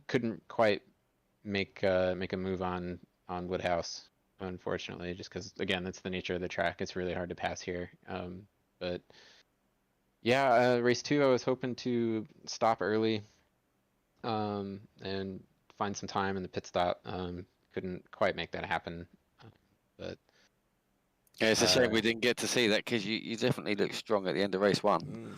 Couldn't quite make a move on Woodhouse, unfortunately, just because again that's the nature of the track. It's really hard to pass here. But yeah, race 2 I was hoping to stop early and find some time in the pit stop. Couldn't quite make that happen, but yeah, it's a shame we didn't get to see that because you definitely looked strong at the end of race 1.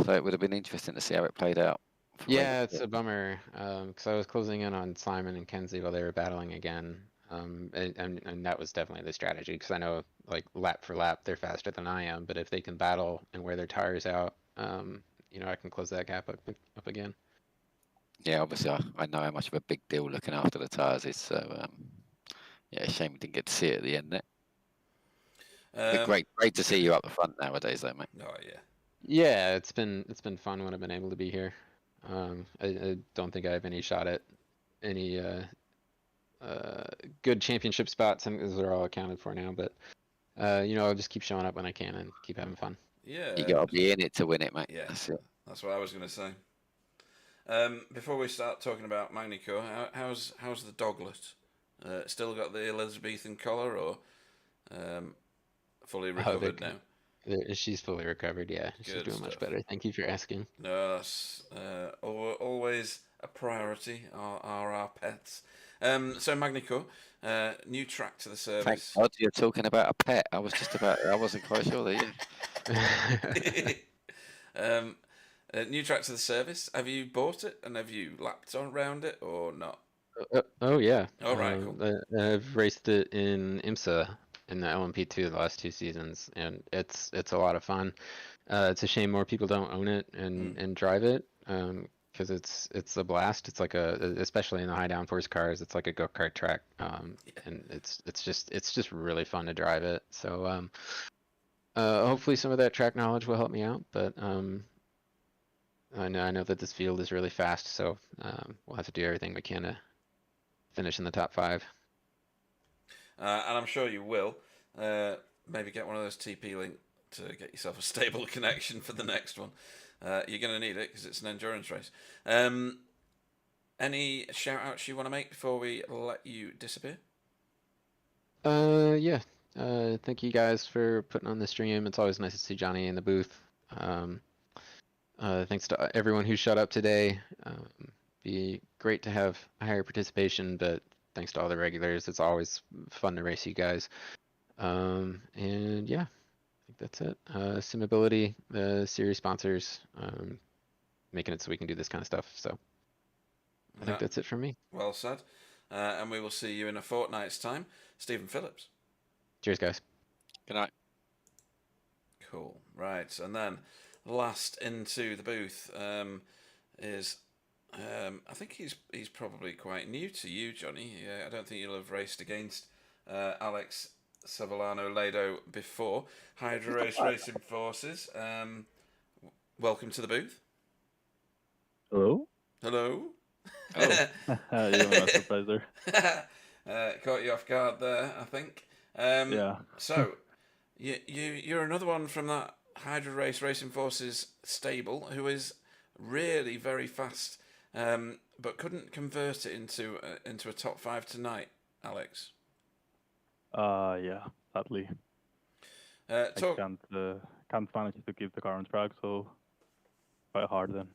So it would have been interesting to see how it played out. Yeah, it's a bummer because I was closing in on Simon and Kenzie while they were battling again, and that was definitely the strategy because I know like lap for lap they're faster than I am, but if they can battle and wear their tires out, I can close that gap up again. Yeah, obviously I know how much of a big deal looking after the tires is, so yeah, shame we didn't get to see it at the end there. Great to see you up the front nowadays, though, mate. Oh yeah. Yeah, it's been fun when I've been able to be here. I don't think I have any shot at any good championship spots, and those are all accounted for now. But I'll just keep showing up when I can and keep having fun. Yeah, you gotta be in it to win it, mate. Yeah, that's what I was gonna say. Before we start talking about Magnico, how's the doglet? Still got the Elizabethan collar, or fully recovered now? She's fully recovered, yeah. She's doing much better. Thank you for asking. No, that's always a priority, are our pets. So Magnico, new track to the service. Thank God you're talking about a pet. I wasn't quite sure that new track to the service. Have you bought it and have you lapped around it or not? Oh yeah. All right, cool. I've raced it in IMSA in the LMP2 the last 2 seasons, and it's a lot of fun. It's a shame more people don't own it and drive it, because it's a blast. It's like especially in the high downforce cars, it's like a go-kart track, and it's just really fun to drive it. So hopefully some of that track knowledge will help me out, but I know that this field is really fast, so we'll have to do everything we can to finish in the top 5. And I'm sure you will. Maybe get one of those TP Link to get yourself a stable connection for the next one. You're going to need it because it's an endurance race. Any shout outs you want to make before we let you disappear? Yeah. Thank you guys for putting on the stream. It's always nice to see Johnny in the booth. Thanks to everyone who showed up today. Be great to have a higher participation, but thanks to all the regulars. It's always fun to race you guys. And yeah, I think that's it. Simability, the series sponsors, making it so we can do this kind of stuff. So I think that's it from me. Well said. And we will see you in a fortnight's time. Stephen Phillips. Cheers, guys. Good night. Cool. Right. And then last into the booth is... I think he's probably quite new to you, Johnny. I don't think you'll have raced against Alex Savellano-Lado before. Hydra Race Racing Forces. Welcome to the booth. Hello. Hello. Oh. You're not surprised there. Caught you off guard there, I think. Yeah. So, you're another one from that Hydra Race Racing Forces stable who is really very fast. But couldn't convert it into a top 5 tonight, Alex. Yeah, sadly. I can't manage to keep the car on track, so quite hard then.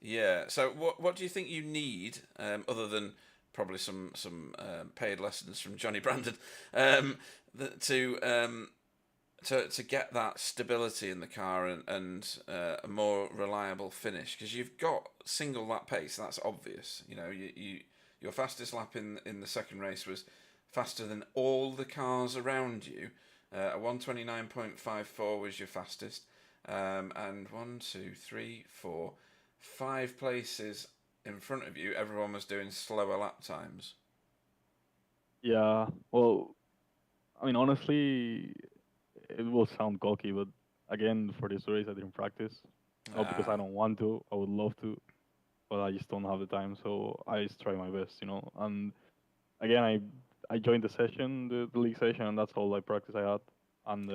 Yeah. So what do you think you need, other than probably some paid lessons from Johnny Brandon, to get that stability in the car and a more reliable finish? Because you've got single lap pace, that's obvious. You know, your fastest lap in the second race was faster than all the cars around you. A 129.54 was your fastest, and 1, 2, 3, 4, 5 places in front of you, everyone was doing slower lap times. Yeah, well, I mean, honestly, it will sound cocky, but again, for this race, I didn't practice. Not because I don't want to, I would love to, but I just don't have the time, so I just try my best, you know. And again, I joined the session, the league session, and that's all I practice I had. And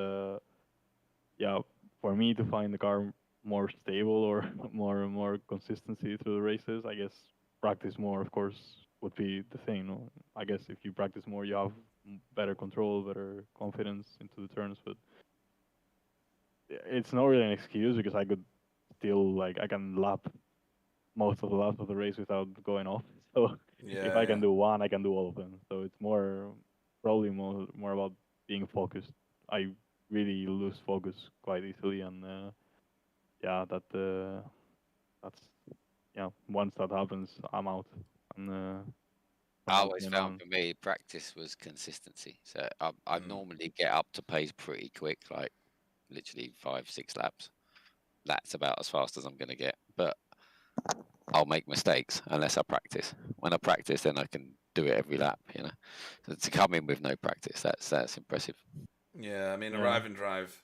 yeah, for me to find the car more stable or more consistency through the races, I guess practice more, of course, would be the thing. No? I guess if you practice more, you have better control, better confidence into the turns. But it's not really an excuse because I could still I can lap most of the laps of the race without going off. So if I can do one, I can do all of them. So it's probably more about being focused. I really lose focus quite easily, and that's once that happens, I'm out. And I always found for me practice was consistency. So I normally get up to pace pretty quick, like literally 5-6 laps. That's about as fast as I'm going to get. But I'll make mistakes unless I practice. When I practice, then I can do it every lap. You know, so to come in with no practice, that's impressive. Yeah, I mean, arrive and drive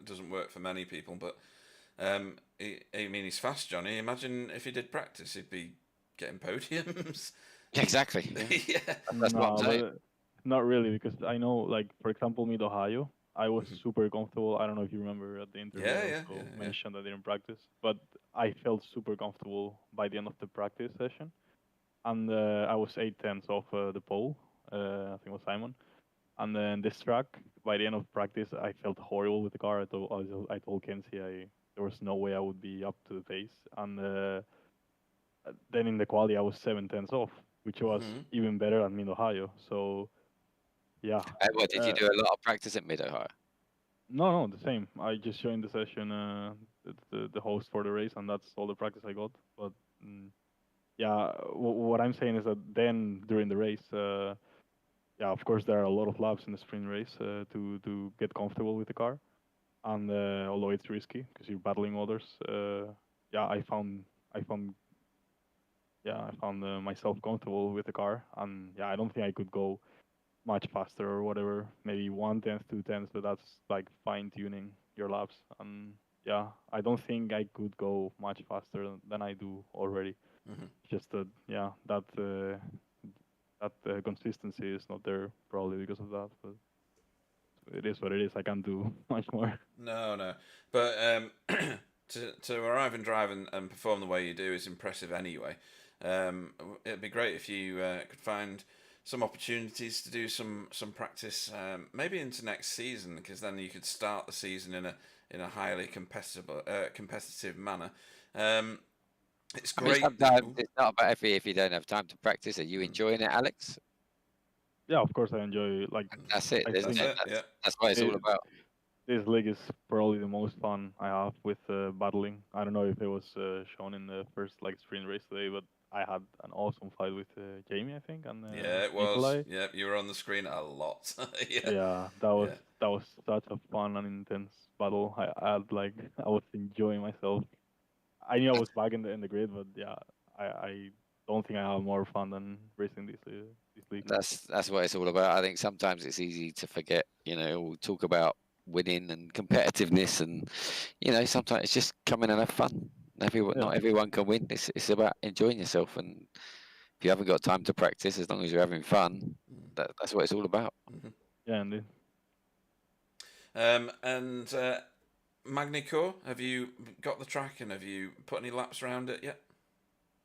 doesn't work for many people, but I mean, he's fast, Johnny. Imagine if he did practice, he'd be getting podiums. Exactly. Yeah. That's what I'm saying. Not really, because I know, like, for example, Mid-Ohio, I was super comfortable. I don't know if you remember at the interview, I mentioned I didn't practice, but I felt super comfortable by the end of the practice session. And I was 8/10 off the pole, I think it was Simon. And then this track, by the end of practice, I felt horrible with the car. I told Kenzie there was no way I would be up to the pace. And then in the quali, I was 7/10 off, which was even better than Mid-Ohio. So, yeah. What, did you do a lot of practice at Mid-Ohio? No, the same. I just joined the session, the host for the race, and that's all the practice I got. But yeah, what I'm saying is that then during the race, yeah, of course there are a lot of laps in the sprint race to get comfortable with the car, and although it's risky because you're battling others, yeah, I found I found myself comfortable with the car, and yeah, I don't think I could go much faster or whatever, maybe 1/10, 2/10, but that's like fine tuning your laps, and yeah, I don't think I could go much faster than I do already. Just that, yeah, that consistency is not there probably because of that, but it is what it is. I can't do much more. No. But to arrive and drive and perform the way you do is impressive anyway. It'd be great if you could find some opportunities to do some practice, maybe into next season, because then you could start the season in a highly competitive manner. It's I mean, great. sometimes it's not about if you don't have time to practice. Are you enjoying it, Alex? Yeah, of course I enjoy. Like That's it, I isn't think it? That's what it's all about. This league is probably the most fun I have with battling. I don't know if it was shown in the first like sprint race today, but I had an awesome fight with Jamie, I think, and Yeah, it was. Nikolai. Yeah, you were on the screen a lot. Yeah, that was such a fun and intense battle. I had like I was enjoying myself. I knew I was back in the grid, but yeah, I don't think I have more fun than racing this league. That's what it's all about. I think sometimes it's easy to forget. We'll talk about winning and competitiveness, and sometimes it's just come in and have fun. Not everyone can win. It's about enjoying yourself, and if you haven't got time to practice, as long as you're having fun, that's what it's all about. Yeah, indeed. And Magnicor, have you got the track and have you put any laps around it yet?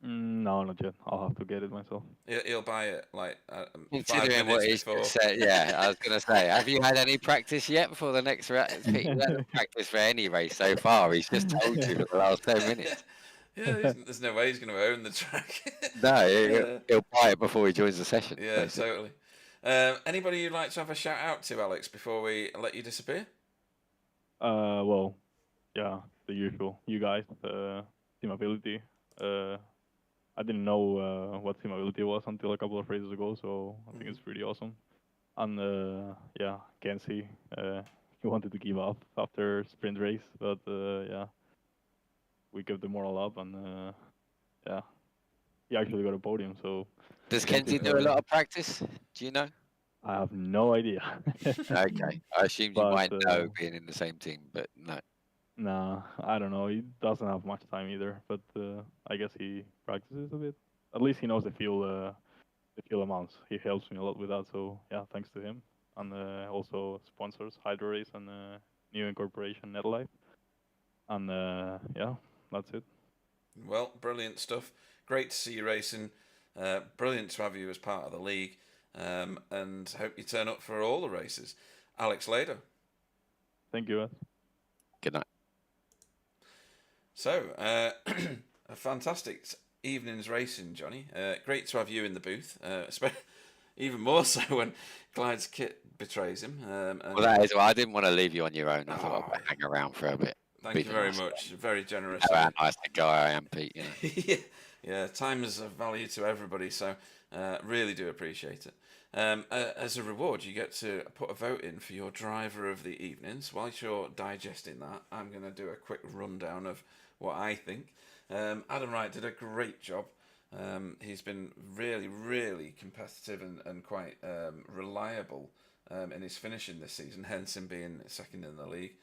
No, not yet. I'll have to get it myself. He'll buy it like 5 Considering minutes what he's before. just said, yeah, I was going to say, have you had any practice yet before the next race? He hasn't practiced for any race so far. He's just told you for the last 10 minutes. Yeah, there's no way he's going to own the track. No, he'll buy it before he joins the session. Yeah, totally. Anybody you'd like to have a shout out to, Alex, before we let you disappear? Well, yeah, the usual. You guys, Simability. I didn't know what Simability was until a couple of races ago, so I think it's pretty awesome. And yeah, Kenzie, he wanted to give up after sprint race, but yeah, we kept the moral up, and yeah, he actually got a podium. So does Kenzie do a lot of practice? Do you know? I have no idea. Okay, I assumed you might know being in the same team, but no. Nah, I don't know. He doesn't have much time either, but I guess he practices a bit. At least he knows the fuel amounts. He helps me a lot with that, so yeah, thanks to him. And also sponsors Hydro Race and new incorporation NetLife. And yeah, that's it. Well, brilliant stuff. Great to see you racing. Brilliant to have you as part of the league. And hope you turn up for all the races. Alex Lado. Thank you, Ed. Good night. So, a fantastic evening's racing, Johnny. Great to have you in the booth. Even more so when Clyde's kit betrays him. Well, that is why I didn't want to leave you on your own. I thought I'd hang around for a bit. Thank you very much. Very generous. How nice a guy I am, Pete. Yeah, time is of value to everybody, so really do appreciate it. As a reward, you get to put a vote in for your driver of the evenings. Whilst you're digesting that, I'm going to do a quick rundown of what I think. Adam Wright did a great job. He's been really, really competitive and quite reliable in his finishing this season, hence him being second in the league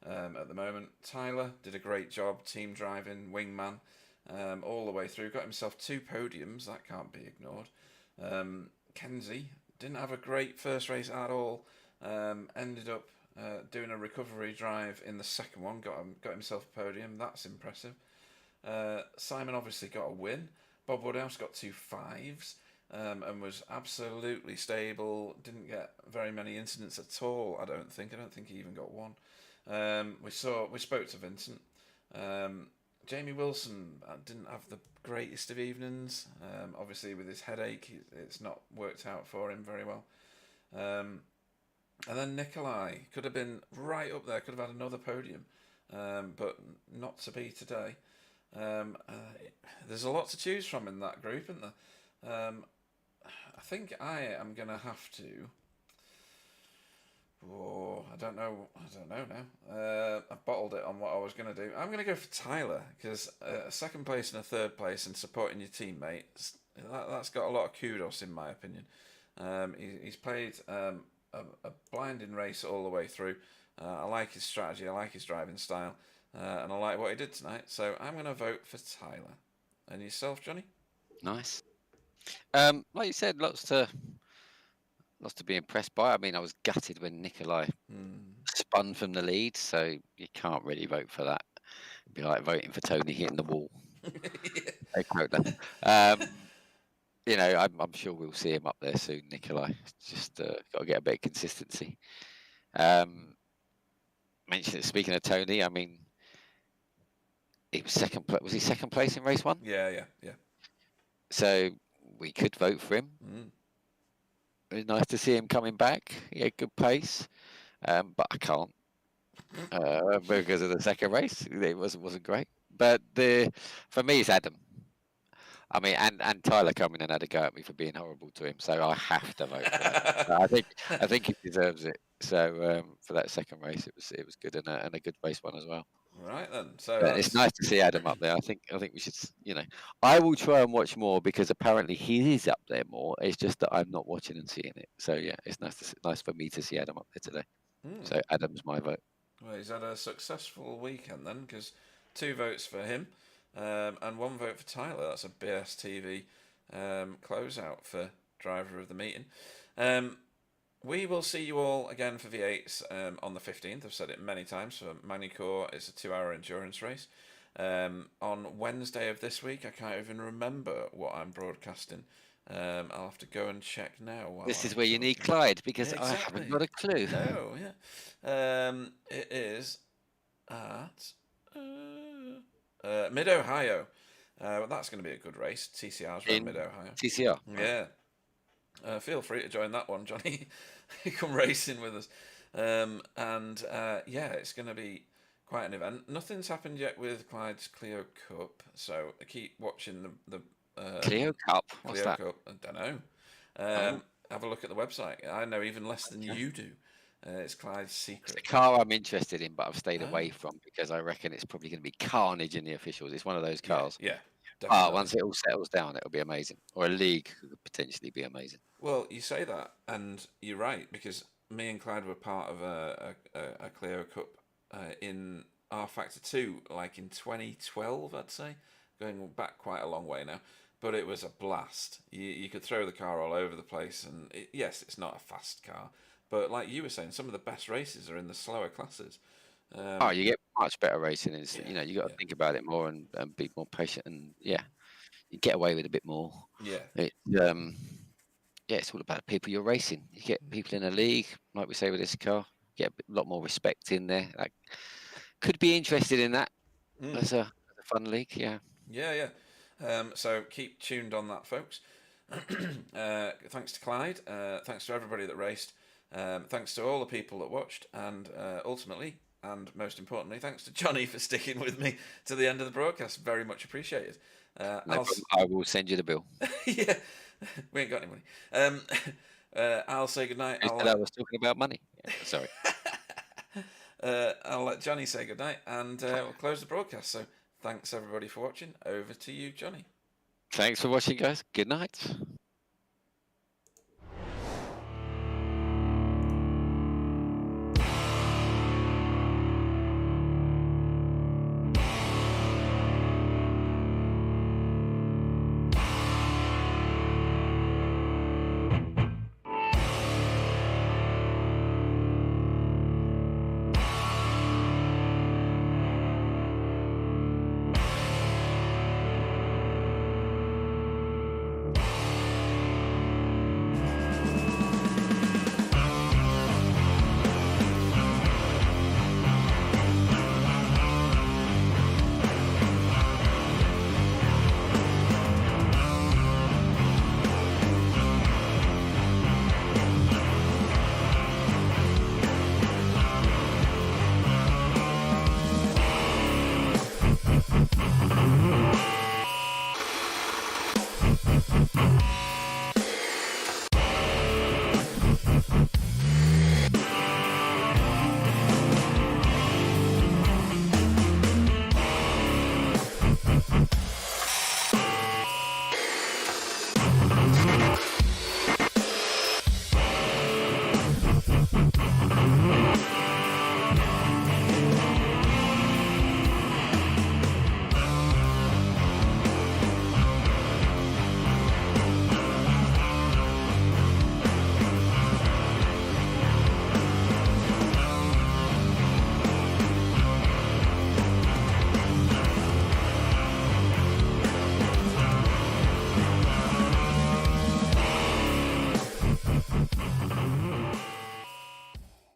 at the moment. Tyler did a great job, team driving, wingman, all the way through. Got himself 2 podiums, that can't be ignored. Kenzie didn't have a great first race at all. Ended up doing a recovery drive in the second one. Got himself a podium. That's impressive. Simon obviously got a win. Bob Woodhouse got 2 5s and was absolutely stable. Didn't get very many incidents at all. I don't think he even got one. We spoke to Vincent. Jamie Wilson didn't have the greatest of evenings. Obviously, with his headache, it's not worked out for him very well. And then Nikolai could have been right up there, could have had another podium, but not to be today. There's a lot to choose from in that group, isn't there? I think I am going to have to. Oh, I don't know now. I've bottled it on what I was going to do. I'm going to go for Tyler, because a second place and a third place and supporting your teammates, that's got a lot of kudos in my opinion. He's played a blinding race all the way through. I like his strategy, I like his driving style, and I like what he did tonight. So I'm going to vote for Tyler. And yourself, Johnny? Nice. Like you said, lots to be impressed by. I mean, I was gutted when Nikolai spun from the lead, so you can't really vote for that. It'd be like voting for Tony hitting the wall. You know, I'm sure we'll see him up there soon, Nikolai. Just got to get a bit of consistency. Speaking of Tony, I mean, he was second. Was he second place in race 1? Yeah. So we could vote for him. It was nice to see him coming back. He had good pace, but I can't because of the second race. It wasn't great. But for me, it's Adam. I mean, and Tyler coming and had a go at me for being horrible to him, so I have to vote for him. I think he deserves it. So for that second race, it was good and a good race one as well. Right then. So it's nice to see Adam up there. I think we should, I will try and watch more because apparently he is up there more. It's just that I'm not watching and seeing it. So yeah, it's nice for me to see Adam up there today. So Adam's my vote. Well, he's had a successful weekend then, because 2 votes for him and 1 vote for Tyler. That's a BSTV closeout for driver of the meeting. We will see you all again for V8s on the 15th. I've said it many times. For Manicore, it's a 2-hour endurance race. On Wednesday of this week, I can't even remember what I'm broadcasting. I'll have to go and check now. This is where you need Clyde, because I haven't got a clue. No, yeah. It is at Mid-Ohio. That's going to be a good race. TCR's around Mid-Ohio. TCR? Yeah. Feel free to join that one, Johnny. Come racing with us. Yeah, it's going to be quite an event. Nothing's happened yet with Clyde's Clio Cup, so keep watching the Clio Cup? What's Clio that? Cup. I don't know. Have a look at the website. I know even less than you do. It's Clyde's secret. It's a car I'm interested in, but I've stayed away from because I reckon it's probably going to be carnage in the officials. It's one of those cars. Yeah. Once it all settles down, it'll be amazing. Or a league could potentially be amazing. Well, you say that, and you're right, because me and Clyde were part of a Clio Cup in R Factor 2, like in 2012, I'd say. Going back quite a long way now. But it was a blast. You could throw the car all over the place, and yes, it's not a fast car. But like you were saying, some of the best races are in the slower classes. You get much better racing. You got to think about it more and be more patient, and you get away with a bit more. Yeah. It's all about the people you're racing. You get people in a league, like we say with this car, get a lot more respect in there. Like, could be interested in that as a fun league. Yeah. So keep tuned on that, folks. Thanks to Clyde. Thanks to everybody that raced. Thanks to all the people that watched, and ultimately, and most importantly, thanks to Johnny for sticking with me to the end of the broadcast. Very much appreciated. I will send you the bill. Yeah, we ain't got any money. I'll say goodnight. I was talking about money. Yeah, sorry. I'll let Johnny say goodnight, and we'll close the broadcast. So thanks everybody for watching. Over to you, Johnny. Thanks for watching, guys. Good night.